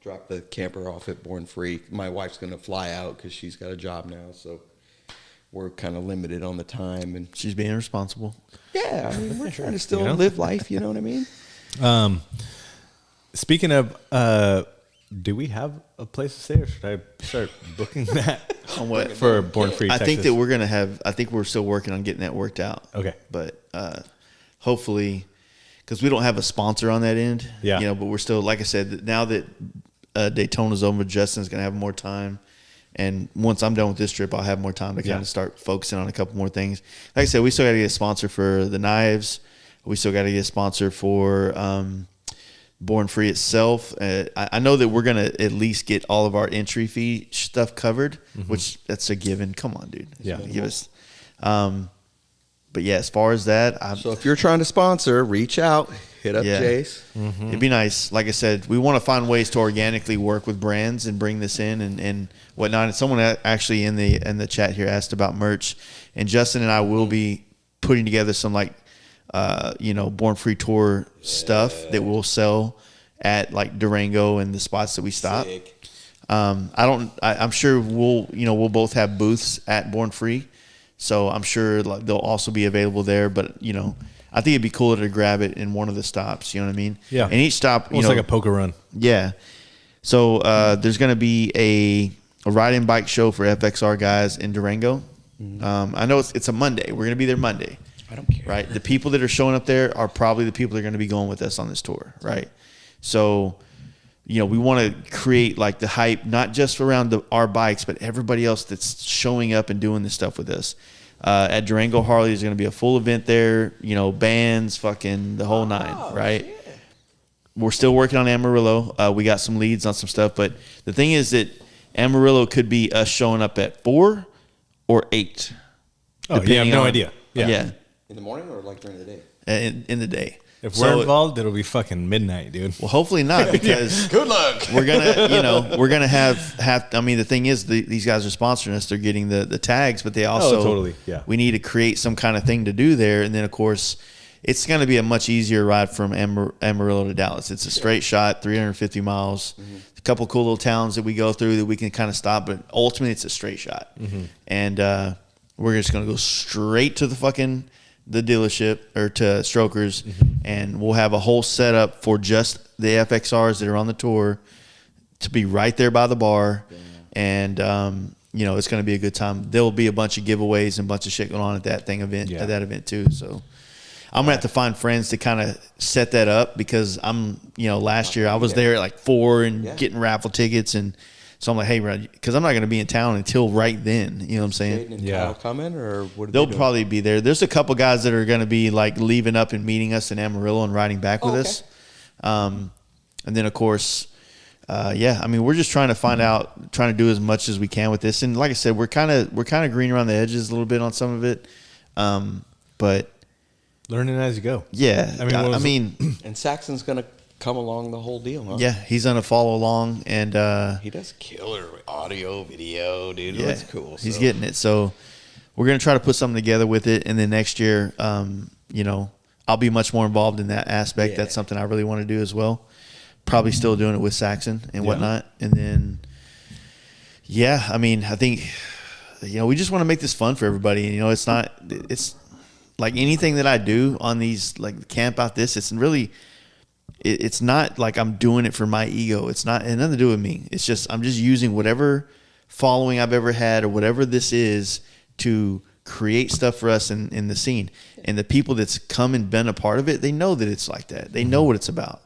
drop the camper off at Born Free. My wife's going to fly out because she's got a job now, so we're kind of limited on the time. And She's being responsible. yeah, I mean, we're trying to still You know? live life. You know what I mean? Speaking of, do we have a place to stay, or should I start booking that On what? for Born Free? I Texas? think that we're gonna have. I think we're still working on getting that worked out. Okay. But hopefully, because we don't have a sponsor on that end. Yeah. You know, but we're still, like I said, now that Daytona's over, Justin's gonna have more time, and once I'm done with this trip, I'll have more time to kind Yeah. of start focusing on a couple more things. Like I said, we still got to get a sponsor for the knives. We still got to get a sponsor for Born Free itself. I know that we're gonna at least get all of our entry fee stuff covered, which that's a given. Come on, dude. Yeah. Give us. But yeah, as far as that, So if you're trying to sponsor, reach out, hit up Yeah. Jace. it'd be nice. Like I said, we want to find ways to organically work with brands and bring this in and whatnot. And someone actually in the chat here asked about merch, and Justin and I will be putting together some Born Free Tour stuff that we'll sell at like Durango and the spots that we stop. Sick. I'm sure we'll both have booths at Born Free, so I'm sure they'll also be available there. But I think it'd be cooler to grab it in one of the stops. You know what I mean? Yeah. And each stop, almost like a poker run. yeah. So there's going to be a ride-in bike show for FXR guys in Durango. I know it's a Monday. We're going to be there Monday. I don't care. Right. The people that are showing up there are probably the people that are going to be going with us on this tour. Right. So, we want to create like the hype, not just around our bikes, but everybody else that's showing up and doing this stuff with us. At Durango Harley, there's going to be a full event there, bands, fucking the whole nine. Right. Shit. We're still working on Amarillo. We got some leads on some stuff, but the thing is that Amarillo could be us showing up at 4 or 8. Oh, yeah, I have depending no on- idea. Yeah. In the morning or like during the day? In the day. If So- we're involved, it'll be fucking midnight, dude. Well, hopefully not, because Good luck. we're gonna have. I mean, the thing is, these guys are sponsoring us. They're getting the tags, but they also totally, yeah. We need to create some kind of thing to do there, and then of course, it's going to be a much easier ride from Amarillo to Dallas. It's a straight shot, 350 miles. A couple cool little towns that we go through that we can kind of stop, but ultimately it's a straight shot, and we're just gonna go straight to the dealership or to Strokers, and we'll have a whole setup for just the FXRs that are on the tour to be right there by the bar. And, it's going to be a good time. There'll be a bunch of giveaways and a bunch of shit going on at that event too. So I'm going to have to find friends to kind of set that up, because last year I was there at like 4 and getting raffle tickets. And so I'm like, hey, because I'm not going to be in town until right then. You know what I'm saying? Jaden and Yeah. Kyle coming, or what? They'll probably be there. There's a couple guys that are going to be like leaving up and meeting us in Amarillo and riding back with us. And then of course, we're just trying to do as much as we can with this. And like I said, we're kind of green around the edges a little bit on some of it. But Learning as you go. yeah, I mean, And Saxon's gonna come along the whole deal, huh? yeah, he's going to follow along, and He does killer audio, video, dude. yeah, That's cool. He's So, getting it. So we're going to try to put something together with it. And then next year, I'll be much more involved in that aspect. Yeah. That's something I really want to do as well. Probably still doing it with Saxon and whatnot. And then Yeah, I mean, I think, we just want to make this fun for everybody. It's like anything that I do on these, like camp out this, it's not like I'm doing it for my ego. It nothing to do with me. It's just, I'm just using whatever following I've ever had or whatever this is to create stuff for us in the scene. And the people that's come and been a part of it, they know that it's like that. They know what it's about.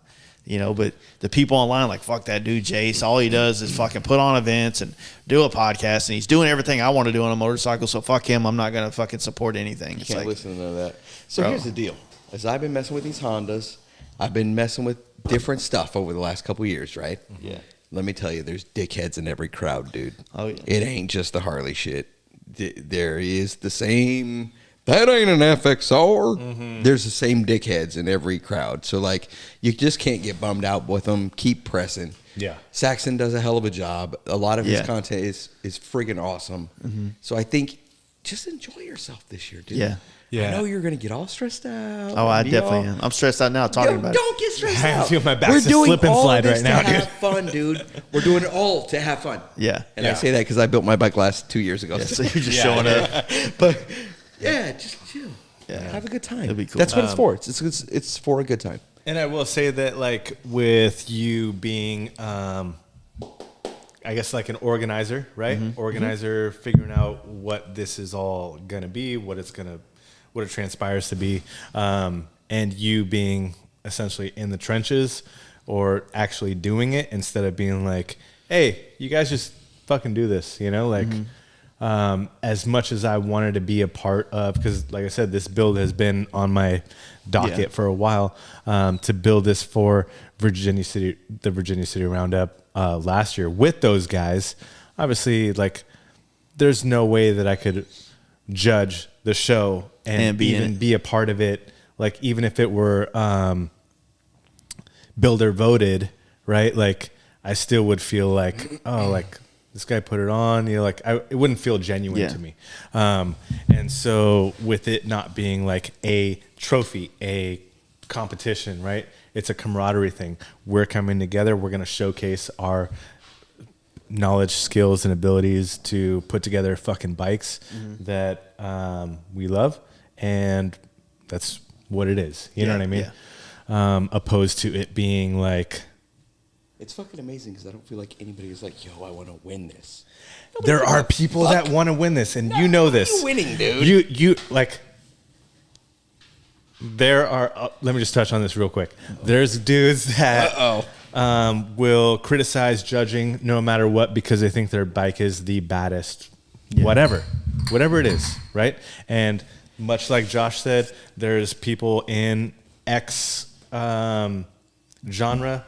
But the people online like, fuck that dude Jace, all he does is fucking put on events and do a podcast, and he's doing everything I want to do on a motorcycle, so fuck him, I'm not gonna fucking support anything. You can't listen to none of that. So here's the deal. As I've been messing with these Hondas, I've been messing with different stuff over the last couple of years, right? Yeah. Let me tell you, there's dickheads in every crowd, dude. Oh yeah. It ain't just the Harley shit. There is the same... That ain't an FXR. Mm-hmm. There's the same dickheads in every crowd. So, like, you just can't get bummed out with them. Keep pressing. Yeah. Saxon does a hell of a job. A lot of his content is friggin' awesome. Mm-hmm. So, I think just enjoy yourself this year, dude. Yeah. I know you're going to get all stressed out. Oh, I definitely am. I'm stressed out now talking about it. Don't get stressed out. I feel my back's We're a doing slip and all slide this right now, to dude. have fun, dude. We're doing it all to have fun. Yeah. And I say that because I built my bike last 2 years ago. Yeah, so you're just showing up. But, yeah, just chill. Yeah. Have a good time. That'd be cool. That's what it's for. It's for a good time. And I will say that, like, with you being, I guess, like an organizer, right? Mm-hmm. Organizer, figuring out what this is all gonna be, what it transpires to be, and you being essentially in the trenches or actually doing it instead of being like, hey, you guys just fucking do this, like. As much as I wanted to be a part of, because like I said, this build has been on my docket for a while, to build this for the Virginia City Roundup last year with those guys. Obviously, like, there's no way that I could judge the show and be a part of it. Like, even if it were builder voted, right? Like, I still would feel like, oh, like, this guy put it on, like, it wouldn't feel genuine to me. And so with it not being like a trophy, a competition, right? It's a camaraderie thing. We're coming together. We're going to showcase our knowledge, skills, and abilities to put together fucking bikes that we love. And that's what it is. You know what I mean? Yeah. Opposed to it being like... It's fucking amazing because I don't feel like anybody is like, yo, I want to win this. There are people that want to win this, and you know this. You're winning, dude. You like. There are. Let me just touch on this real quick. There's dudes that will criticize judging no matter what because they think their bike is the baddest. Yeah. Whatever it is, right? And much like Josh said, there's people in X genre.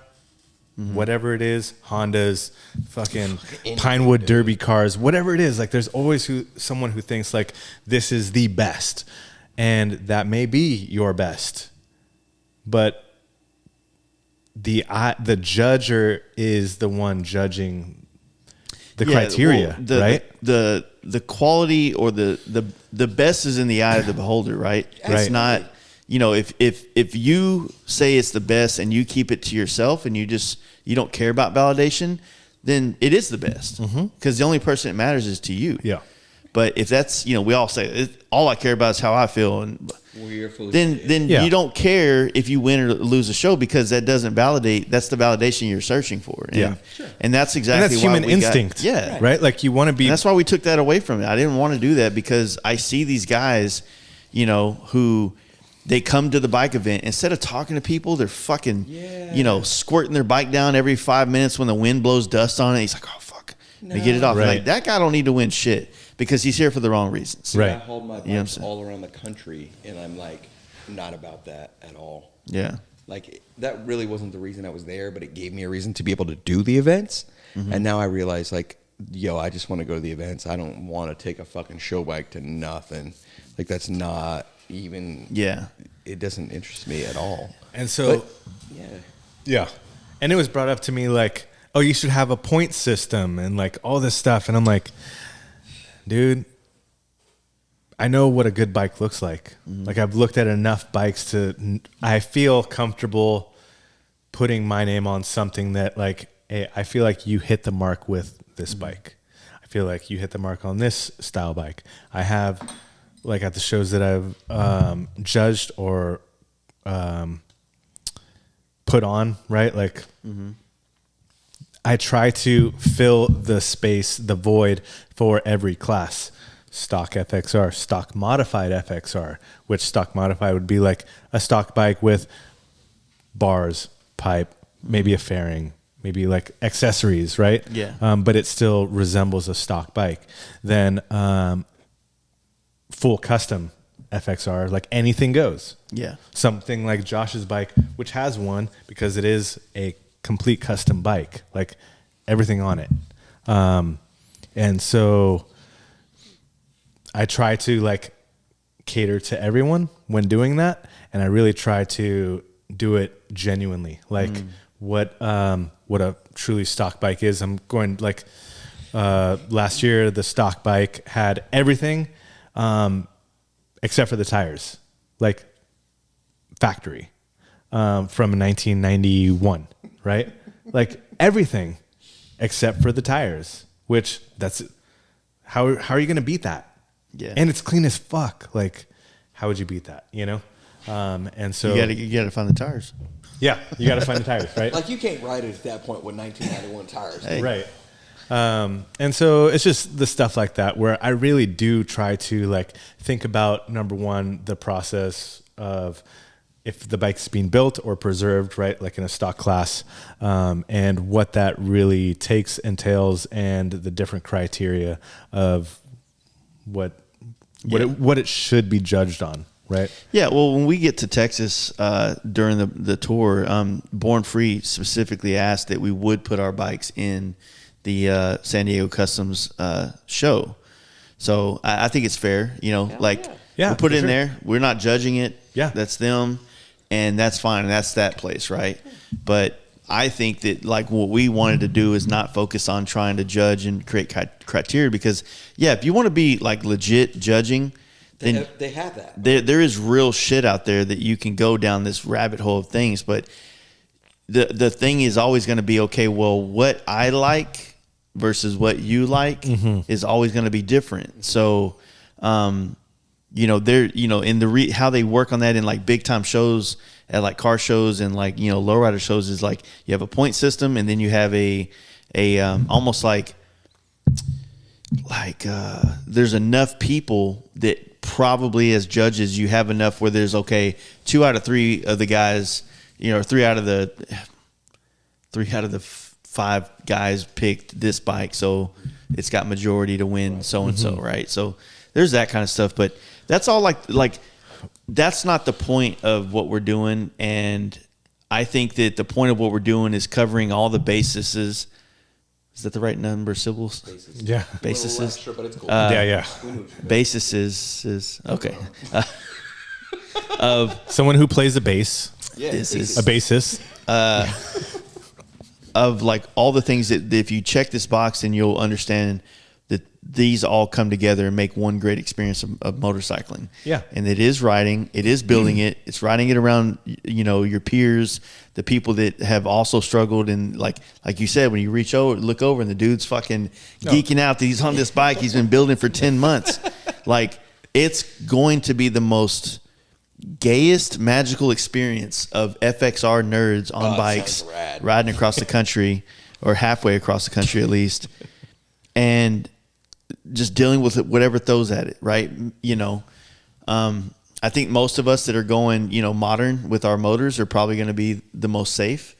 Mm-hmm. Whatever it is, Hondas, fucking Pinewood Derby cars, whatever it is, like, there's always someone who thinks like this is the best, and that may be your best, but the judger is the one judging the criteria, right? The quality or the best is in the eye of the beholder, right? It's not. If you say it's the best and you keep it to yourself and you don't care about validation, then it is the best because the only person that matters is to you. Yeah. But if that's, we all say all I care about is how I feel, and then you don't care if you win or lose a show because that doesn't validate. That's the validation you're searching for. And, and that's exactly why human instinct. Right. Like, you want to be. And that's why we took that away from it. I didn't want to do that because I see these guys, who. They come to the bike event. Instead of talking to people, they're fucking, squirting their bike down every 5 minutes when the wind blows dust on it. He's like, oh, fuck. No. Get it off. Right. Like, that guy don't need to win shit because he's here for the wrong reasons. Right. I hold my bikes all around the country, and I'm like, not about that at all. Yeah. Like, that really wasn't the reason I was there, but it gave me a reason to be able to do the events. Mm-hmm. And now I realize, like, yo, I just want to go to the events. I don't want to take a fucking show bike to nothing. Like, that's not even it doesn't interest me at all. And so and it was brought up to me like, oh, you should have a point system and like all this stuff, and I'm like, dude, I know what a good bike looks like. Like, I've looked at enough bikes I feel comfortable putting my name on something that, like, hey, I feel like you hit the mark with this bike. feel like you hit the mark on this style bike. I have, like at the shows that I've judged or put on, right? Like I try to fill the space, the void for every class. Stock FXR, stock modified FXR, which stock modified would be like a stock bike with bars, pipe, maybe a fairing, maybe like accessories, right? Yeah. But it still resembles a stock bike. Then full custom FXR, like anything goes. Yeah. Something like Josh's bike, which has one because it is a complete custom bike, like everything on it. And so I try to like cater to everyone when doing that. And I really try to do it genuinely. Like what a truly stock bike is. I'm going like, last year, the stock bike had everything, except for the tires, like factory, from 1991, right? Like everything except for the tires, which that's how are you going to beat that? Yeah. And it's clean as fuck. Like, how would you beat that? You know? And so You gotta find the tires. yeah, you got to find the tires, right? Like you can't ride it at that point with 1991 tires. Hey. Right. And so it's just the stuff like that where I really do try to like think about, number one, the process of if the bike's being built or preserved, right? Like in a stock class, and what that really takes, entails, and the different criteria of what it should be judged on. Right. Yeah. Well, when we get to Texas during the tour, Born Free specifically asked that we would put our bikes in the San Diego Customs show. So I think it's fair. You know, Yeah, we'll put it in sure. there. We're not judging it. Yeah. That's them, and that's fine. And that's that place, right? But I think that like what we wanted to do is not focus on trying to judge and create criteria because, yeah, if you want to be like legit judging. Then They have that. There is real shit out there that you can go down this rabbit hole of things, but the thing is always going to be, okay, well, what I like versus what you like is always going to be different. So, you know, in how they work on that in like big time shows at like car shows and like, you know, lowrider shows is like you have a point system and then you have a almost like there's enough people that probably as judges you have enough where there's 2 out of 3 of the guys, you know, 3 out of the 5 guys picked this bike, so it's got majority to win so and so, right? So there's that kind of stuff, but that's all like that's not the point of what we're doing, and I think that the point of what we're doing is covering all the bases. Is that the right number of syllables? Yeah. Bases. Extra, but it's cool. Yeah. Basis is okay. Of Someone who plays the bass, this is a bassist. of like all the things that if you check this box, then you'll understand that these all come together and make one great experience of motorcycling. Yeah. And it is riding, it is building it, it's riding it around, you know, your peers, the people that have also struggled. And like you said, when you look over and the dude's fucking geeking out that he's on this bike he's been building for 10 months. Like it's going to be the most gayest magical experience of FXR nerds on bikes riding across the country or halfway across the country at least. And just dealing with it, whatever throws at it, right? You know, I think most of us that are going, you know, modern with our motors are probably going to be the most safe.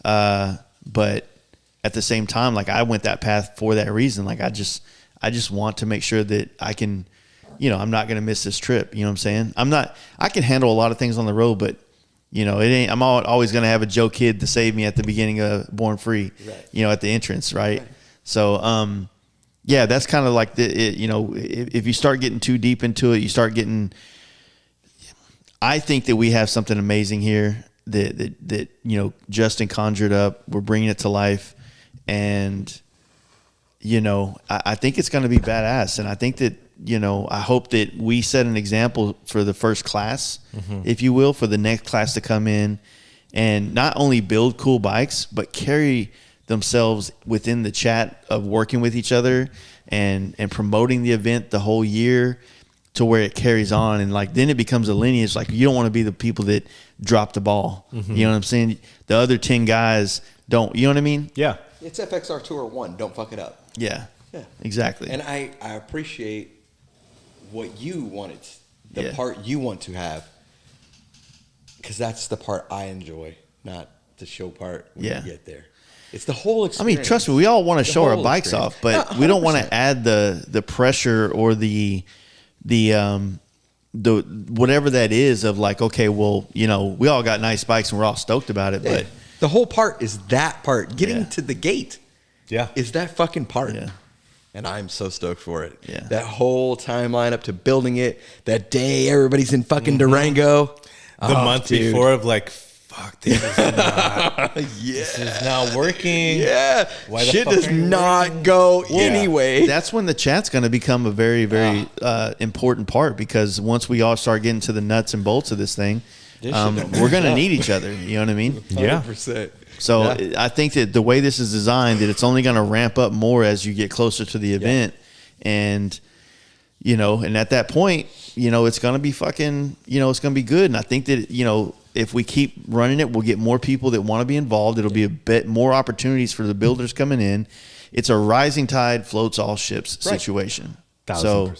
But at the same time, like I went that path for that reason. Like I just want to make sure that I can, you know, I'm not going to miss this trip. You know what I'm saying? I can handle a lot of things on the road, but you know, I'm always going to have a Joe Kid to save me at the beginning of Born Free, right. You know, at the entrance. Right. So, yeah, that's kind of like you know, if you start getting too deep into it, you start getting, I think that we have something amazing here that, you know, Justin conjured up. We're bringing it to life. And, you know, I think it's going to be badass. And I think that, you know, I hope that we set an example for the first class, if you will, for the next class to come in and not only build cool bikes, but carry themselves within the chat of working with each other and promoting the event the whole year to where it carries on. And like, then it becomes a lineage. Like, you don't want to be the people that drop the ball. You know what I'm saying? The other 10 guys don't, you know what I mean? Yeah. It's FXR Tour 1. Don't fuck it up. Yeah. Yeah. Exactly. And I appreciate what you wanted, the Yeah. part you want to have, because that's the part I enjoy, not the show part when Yeah. you get there. It's the whole I experience. mean, trust me, we all want to The show our whole bikes experience. off, but we don't want to add the pressure or the whatever that is of like, okay, well, you know, we all got nice bikes and we're all stoked about it, but the whole part is that part. Getting Yeah. to the gate Yeah. is that fucking part. Yeah. And I'm so stoked for it. Yeah. That whole timeline up to building it, that day everybody's in fucking Durango. The month dude. before of like, fuck, this is not working. Yeah. Why the Shit fuck does are you not waiting? go Yeah. anyway. that's when the chat's going to become a very, very important part, because once we all start getting to the nuts and bolts of this thing, This shit don't we're going to matter. need each other. You know what I mean? Yeah. 100%. So Yeah. I think that the way this is designed, that it's only going to ramp up more as you get closer to the event. And, you know, and at that point, you know, it's going to be fucking, you know, it's going to be good. And I think that, you know, if we keep running it, we'll get more people that want to be involved. It'll be a bit more opportunities for the builders coming in. It's a rising tide floats all ships situation. 1000%. So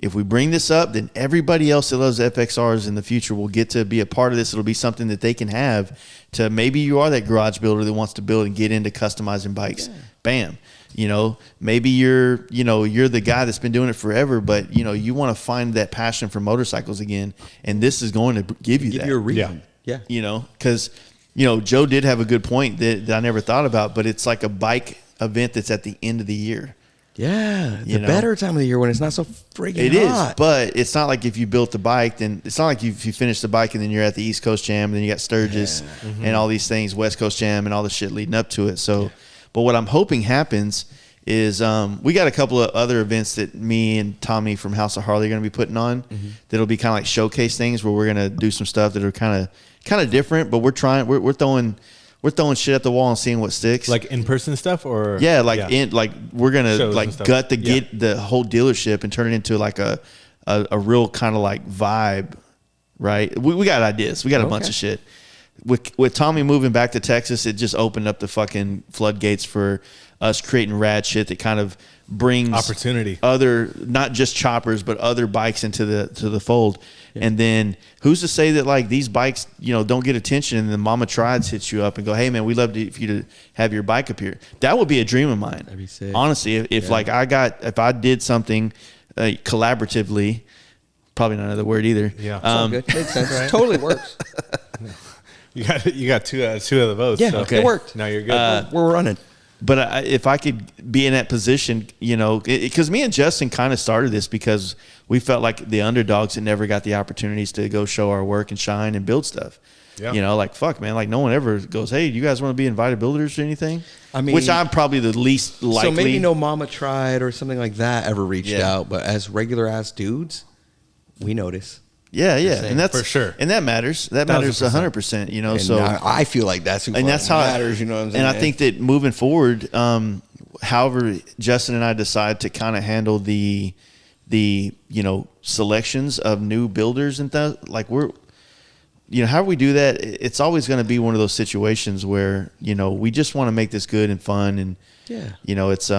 if we bring this up, then everybody else that loves FXRs in the future will get to be a part of this. It'll be something that they can have to, maybe you are that garage builder that wants to build and get into customizing bikes. Yeah. Bam. You know, maybe you're the guy that's been doing it forever, but you know, you want to find that passion for motorcycles again. And this is going to give you that. Give you a reason. Yeah. You know, because, you know, Joe did have a good point that I never thought about, but it's like a bike event that's at the end of the year. Yeah. You The know? better time of the year when it's not so friggin' It is, hot. but it's not like if you built the bike, then it's not like if you finish the bike and then you're at the East Coast Jam and then you got Sturgis and all these things, West Coast Jam and all the shit leading up to it. So, but what I'm hoping happens is we got a couple of other events that me and Tommy from House of Harley are going to be putting on that'll be kind of like showcase things where we're going to do some stuff that are kind of different, but we're throwing shit at the wall and seeing what sticks. Like in-person stuff, or We're gonna Shows like and stuff. gut get the whole dealership and turn it into like a real kind of like vibe, right? We got ideas. We got a bunch of shit. With Tommy moving back to Texas, it just opened up the fucking floodgates for us creating rad shit that kind of brings Opportunity. other, not just choppers, but other bikes into the fold. Yeah. And then who's to say that like these bikes, you know, don't get attention and then Mama Trides hits you up and go, hey man, we'd love for you to have your bike up here. That would be a dream of mine. That'd be sick. Honestly, if I did something collaboratively, probably not another word either. Yeah. It's all good. Makes sense. Right? Totally works. You got two of the votes. Yeah, so. okay. It worked. Now you're good. We're running. But if I could be in that position, you know, because me and Justin kind of started this because we felt like the underdogs that never got the opportunities to go show our work and shine and build stuff. Yeah. You know, like, fuck, man. Like, no one ever goes, hey, do you guys want to be invited builders or anything? I mean, which I'm probably the least likely. So maybe no Mama Tried or something like that ever reached out. But as regular ass dudes, we notice. Yeah, and that's for sure, and that matters. That matters 100%. You know, and so I feel like that's who that's how matters. You know what I'm saying? And I think that moving forward, however Justin and I decide to kind of handle the you know selections of new builders and like how we do that, it's always going to be one of those situations where you know we just want to make this good and fun, and you know it's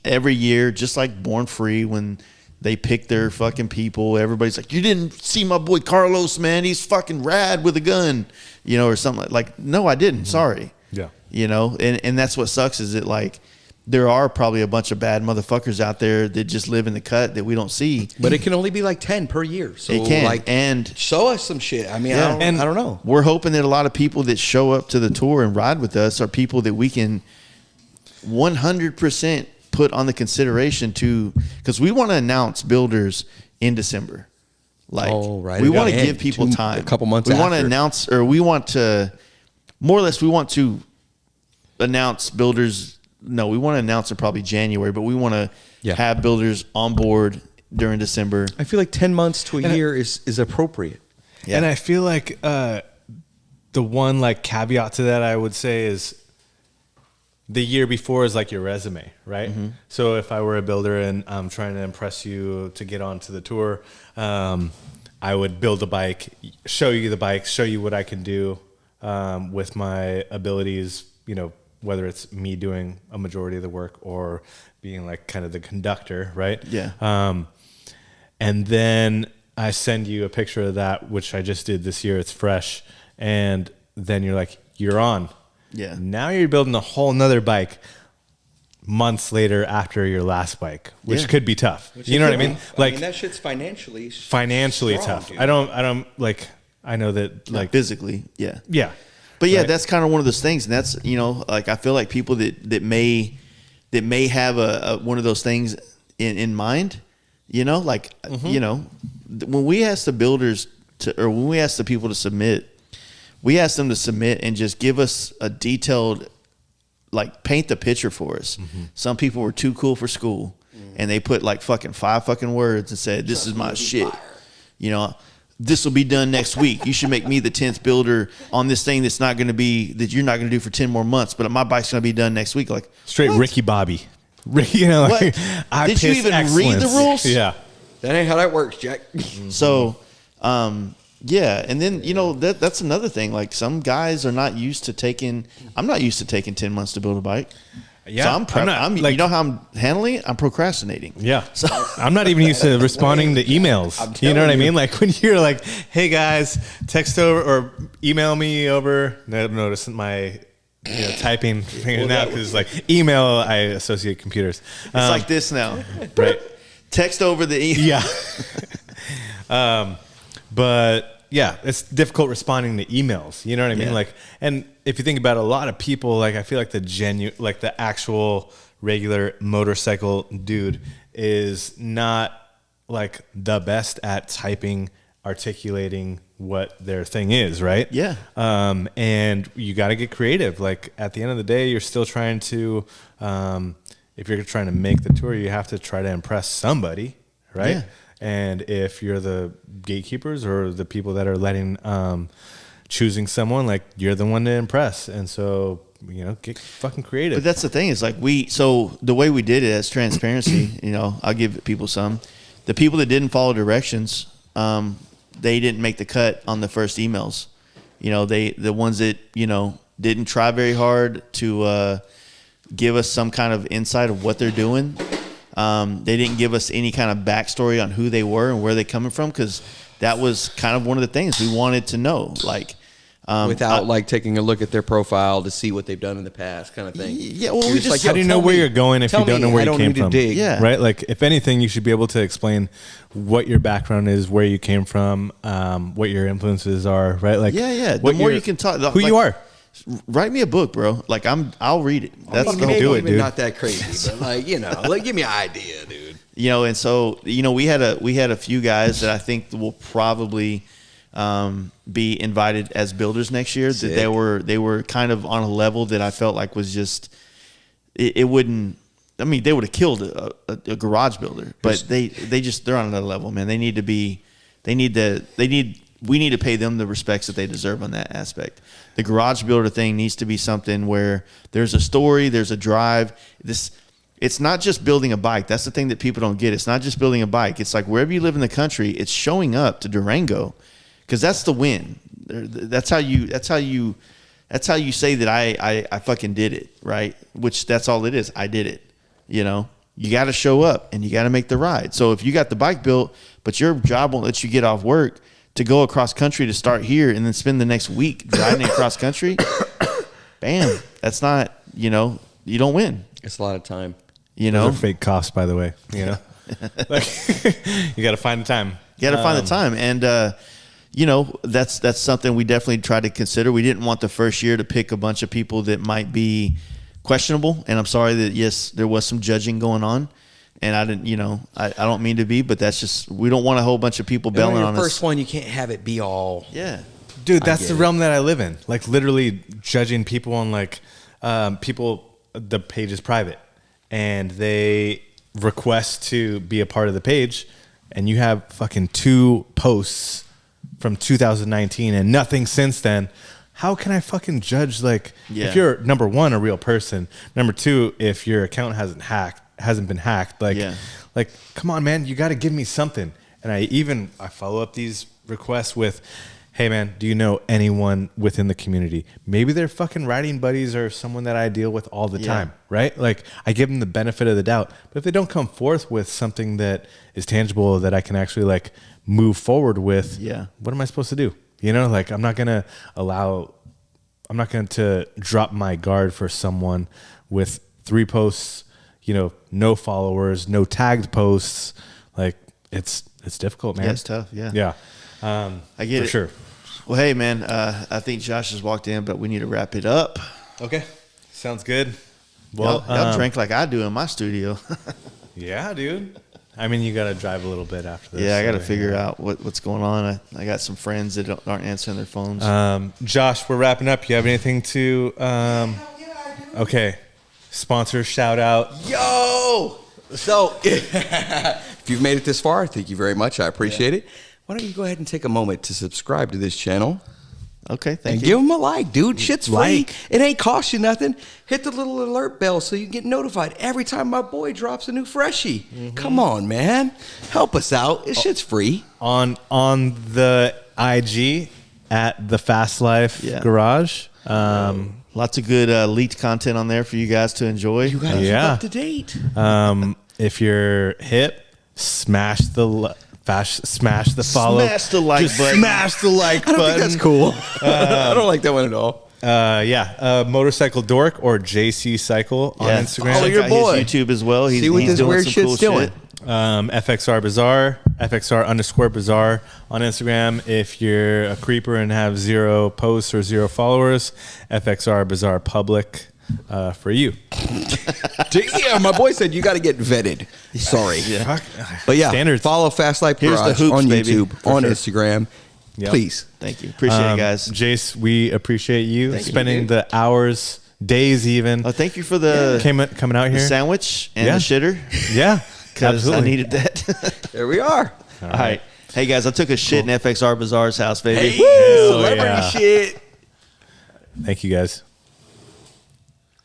every year just like Born Free when they pick their fucking people. Everybody's like, you didn't see my boy Carlos, man. He's fucking rad with a gun, you know, or something like no, I didn't. Sorry. Yeah. You know, and that's what sucks is that like there are probably a bunch of bad motherfuckers out there that just live in the cut that we don't see. But it can only be like 10 per year. So it can. Like, and show us some shit. I mean, I don't know. We're hoping that a lot of people that show up to the tour and ride with us are people that we can 100% put on the consideration to, because we want to announce builders in December. Like, we want to give people time. A couple months we after. want to announce, or we want to, more or less, we want to announce builders. No, we want to announce in probably January, but we want to have builders on board during December. I feel like 10 months to a year is appropriate. Yeah. And I feel like the one like caveat to that I would say is the year before is like your resume, right? So if I were a builder and I'm trying to impress you to get onto the tour, I would build a bike, show you the bike, show you what I can do with my abilities, you know, whether it's me doing a majority of the work or being like kind of the conductor, right? Yeah. And then I send you a picture of that, which I just did this year. It's fresh. And then you're like, you're on. Yeah. Now you're building a whole nother bike months later after your last bike, which could be tough. You know what I mean? Like that shit's financially strong, tough. Dude. I don't like, I know that like physically. Yeah. yeah. But yeah, Right. that's kind of one of those things. And that's, you know, like I feel like people that may have a one of those things in mind, you know, like, you know, when we ask the builders or when we ask the people to submit, we ask them to submit and just give us a detailed, like paint the picture for us. Some people were too cool for school and they put like five words and said, this is my shit. You know, this will be done next week. You should make me the 10th builder on this thing that you're not going to do for 10 more months, but my bike's going to be done next week. Like Straight what? Ricky Bobby. You know, like, I Did you piss even read the excellence. rules? Yeah. That ain't how that works, Jack. So, yeah. And then, you know, that's another thing. Like some guys are not used to taking, I'm not used to taking 10 months to build a bike. Yeah. So I'm not, you know how I'm handling it? I'm procrastinating. Yeah. So I'm not even used to responding to emails. You know what I mean? Like when you're like, hey guys, text over or email me over. Notice my typing thing now because it's like email, I associate computers. it's like this now. Right. Text over the email. Yeah. But yeah, it's difficult responding to emails. You know what I mean? Yeah. Like, and if you think about it, a lot of people, like, I feel like the actual regular motorcycle dude is not like the best at typing, articulating what their thing is, right? Yeah. And you got to get creative. Like at the end of the day, you're still trying to, if you're trying to make the tour, you have to try to impress somebody, right? Yeah. And if you're the gatekeepers or the people that are choosing someone, like you're the one to impress. And so, you know, get fucking creative. But that's the thing is like so the way we did it as transparency, you know, I'll give people some. The people that didn't follow directions, they didn't make the cut on the first emails. You know, the ones that, you know, didn't try very hard to give us some kind of insight of what they're doing. They didn't give us any kind of backstory on who they were and where they're coming from, because that was kind of one of the things we wanted to know. Like, Without like taking a look at their profile to see what they've done in the past, kind of thing. Yeah, well, You're we just like, How yo, do you know tell where me- you're going if tell you don't me, know where I you don't came need to from? dig. Yeah. Right? Like, if anything, you should be able to explain what your background is, where you came from, what your influences are, right? Like, yeah. The what more you're- you can talk, who you are. Write me a book, bro. Like I'll read it. That's Maybe the whole do it, even dude. not that crazy, but like, you know, like give me an idea, dude. You know, and so, you know, we had a few guys that I think will probably be invited as builders next year. Sick. That they were kind of on a level that I felt like was just it wouldn't. I mean, they would have killed a garage builder, but they're on another level, man. We need to pay them the respects that they deserve on that aspect. The garage builder thing needs to be something where there's a story, there's a drive. It's not just building a bike. That's the thing that people don't get. It's not just building a bike. It's like wherever you live in the country, it's showing up to Durango, because that's the win. That's how you say that I fucking did it, right? Which that's all it is. I did it. You know, you got to show up and you got to make the ride. So if you got the bike built, but your job won't let you get off work to go across country to start here and then spend the next week driving across country, bam, that's not, you know, you don't win. It's a lot of time. You Those know, are fake costs, by the way. You know, like, you got to find the time. you got to find the time. And, you know, that's something we definitely tried to consider. We didn't want the first year to pick a bunch of people that might be questionable. And I'm sorry that, yes, there was some judging going on. And I didn't, you know, I don't mean to be, but that's just, we don't want a whole bunch of people bailing on us. First one, you can't have it be all. Yeah. Dude, that's get the it. realm that I live in. Like literally judging people on like the page is private and they request to be a part of the page, and you have fucking 2 posts from 2019 and nothing since then. how can I fucking judge? Like, Yeah. if you're number one, a real person, number two, if your account hasn't been hacked, like, Yeah. like, come on, man, you got to give me something. And I follow up these requests with, hey, man, do you know anyone within the community? Maybe they're fucking riding buddies or someone that I deal with all the time, right? Like, I give them the benefit of the doubt. But if they don't come forth with something that is tangible that I can actually like move forward with, what am I supposed to do? You know, like, I'm not going to drop my guard for someone with 3 posts, you know, no followers, no tagged posts. Like, it's difficult, man. Yeah, it's tough. Yeah. Yeah. I get for it. sure. Well, hey, man, I think Josh just walked in, but we need to wrap it up. Okay. Sounds good. Well, y'all drank like I do in my studio. Yeah, dude. I mean, you got to drive a little bit after this. Yeah, I got to so, figure out what's going on. I got some friends that aren't answering their phones. Josh, we're wrapping up. You have anything to? Okay. Sponsor shout out. Yo! So, if you've made it this far, thank you very much. I appreciate it. Why don't you go ahead and take a moment to subscribe to this channel? Okay, thank And you. give them a like, dude. Shit's free. Like. It ain't cost you nothing. Hit the little alert bell so you get notified every time my boy drops a new freshie. Come on, man. Help us out. This shit's free. On the IG at the Fast Life Garage. Lots of good leaked content on there for you guys to enjoy. You guys are up to date. If you're hip, smash the follow. Smash the like Just button. Smash the like I don't button. think that's cool. I don't like that one at all. Motorcycle Dork or JC Cycle on Instagram. Follow Check your out boy. his YouTube as well. See what he's this doing weird some shit's cool doing. shit. FXR Bazaar, FXR_Bazaar on Instagram. If you're a creeper and have 0 posts or 0 followers, FXR Bazaar Public for you. Yeah, my boy said you got to get vetted. Sorry. But yeah, Standards. follow Fast Life Here's the Garage hoops, on baby, YouTube, for on sure. Instagram. Yep. Please. Thank you. Appreciate it, guys. Jace, we appreciate you Thank you, spending dude. the hours, days even. Thank you for the coming out the here. sandwich and the shitter. Yeah, Because I absolutely. needed that. There we are. All right. Hey, guys, I took a shit in FXR Bazaar's house, baby. Hey, celebrity yeah. shit. Thank you guys.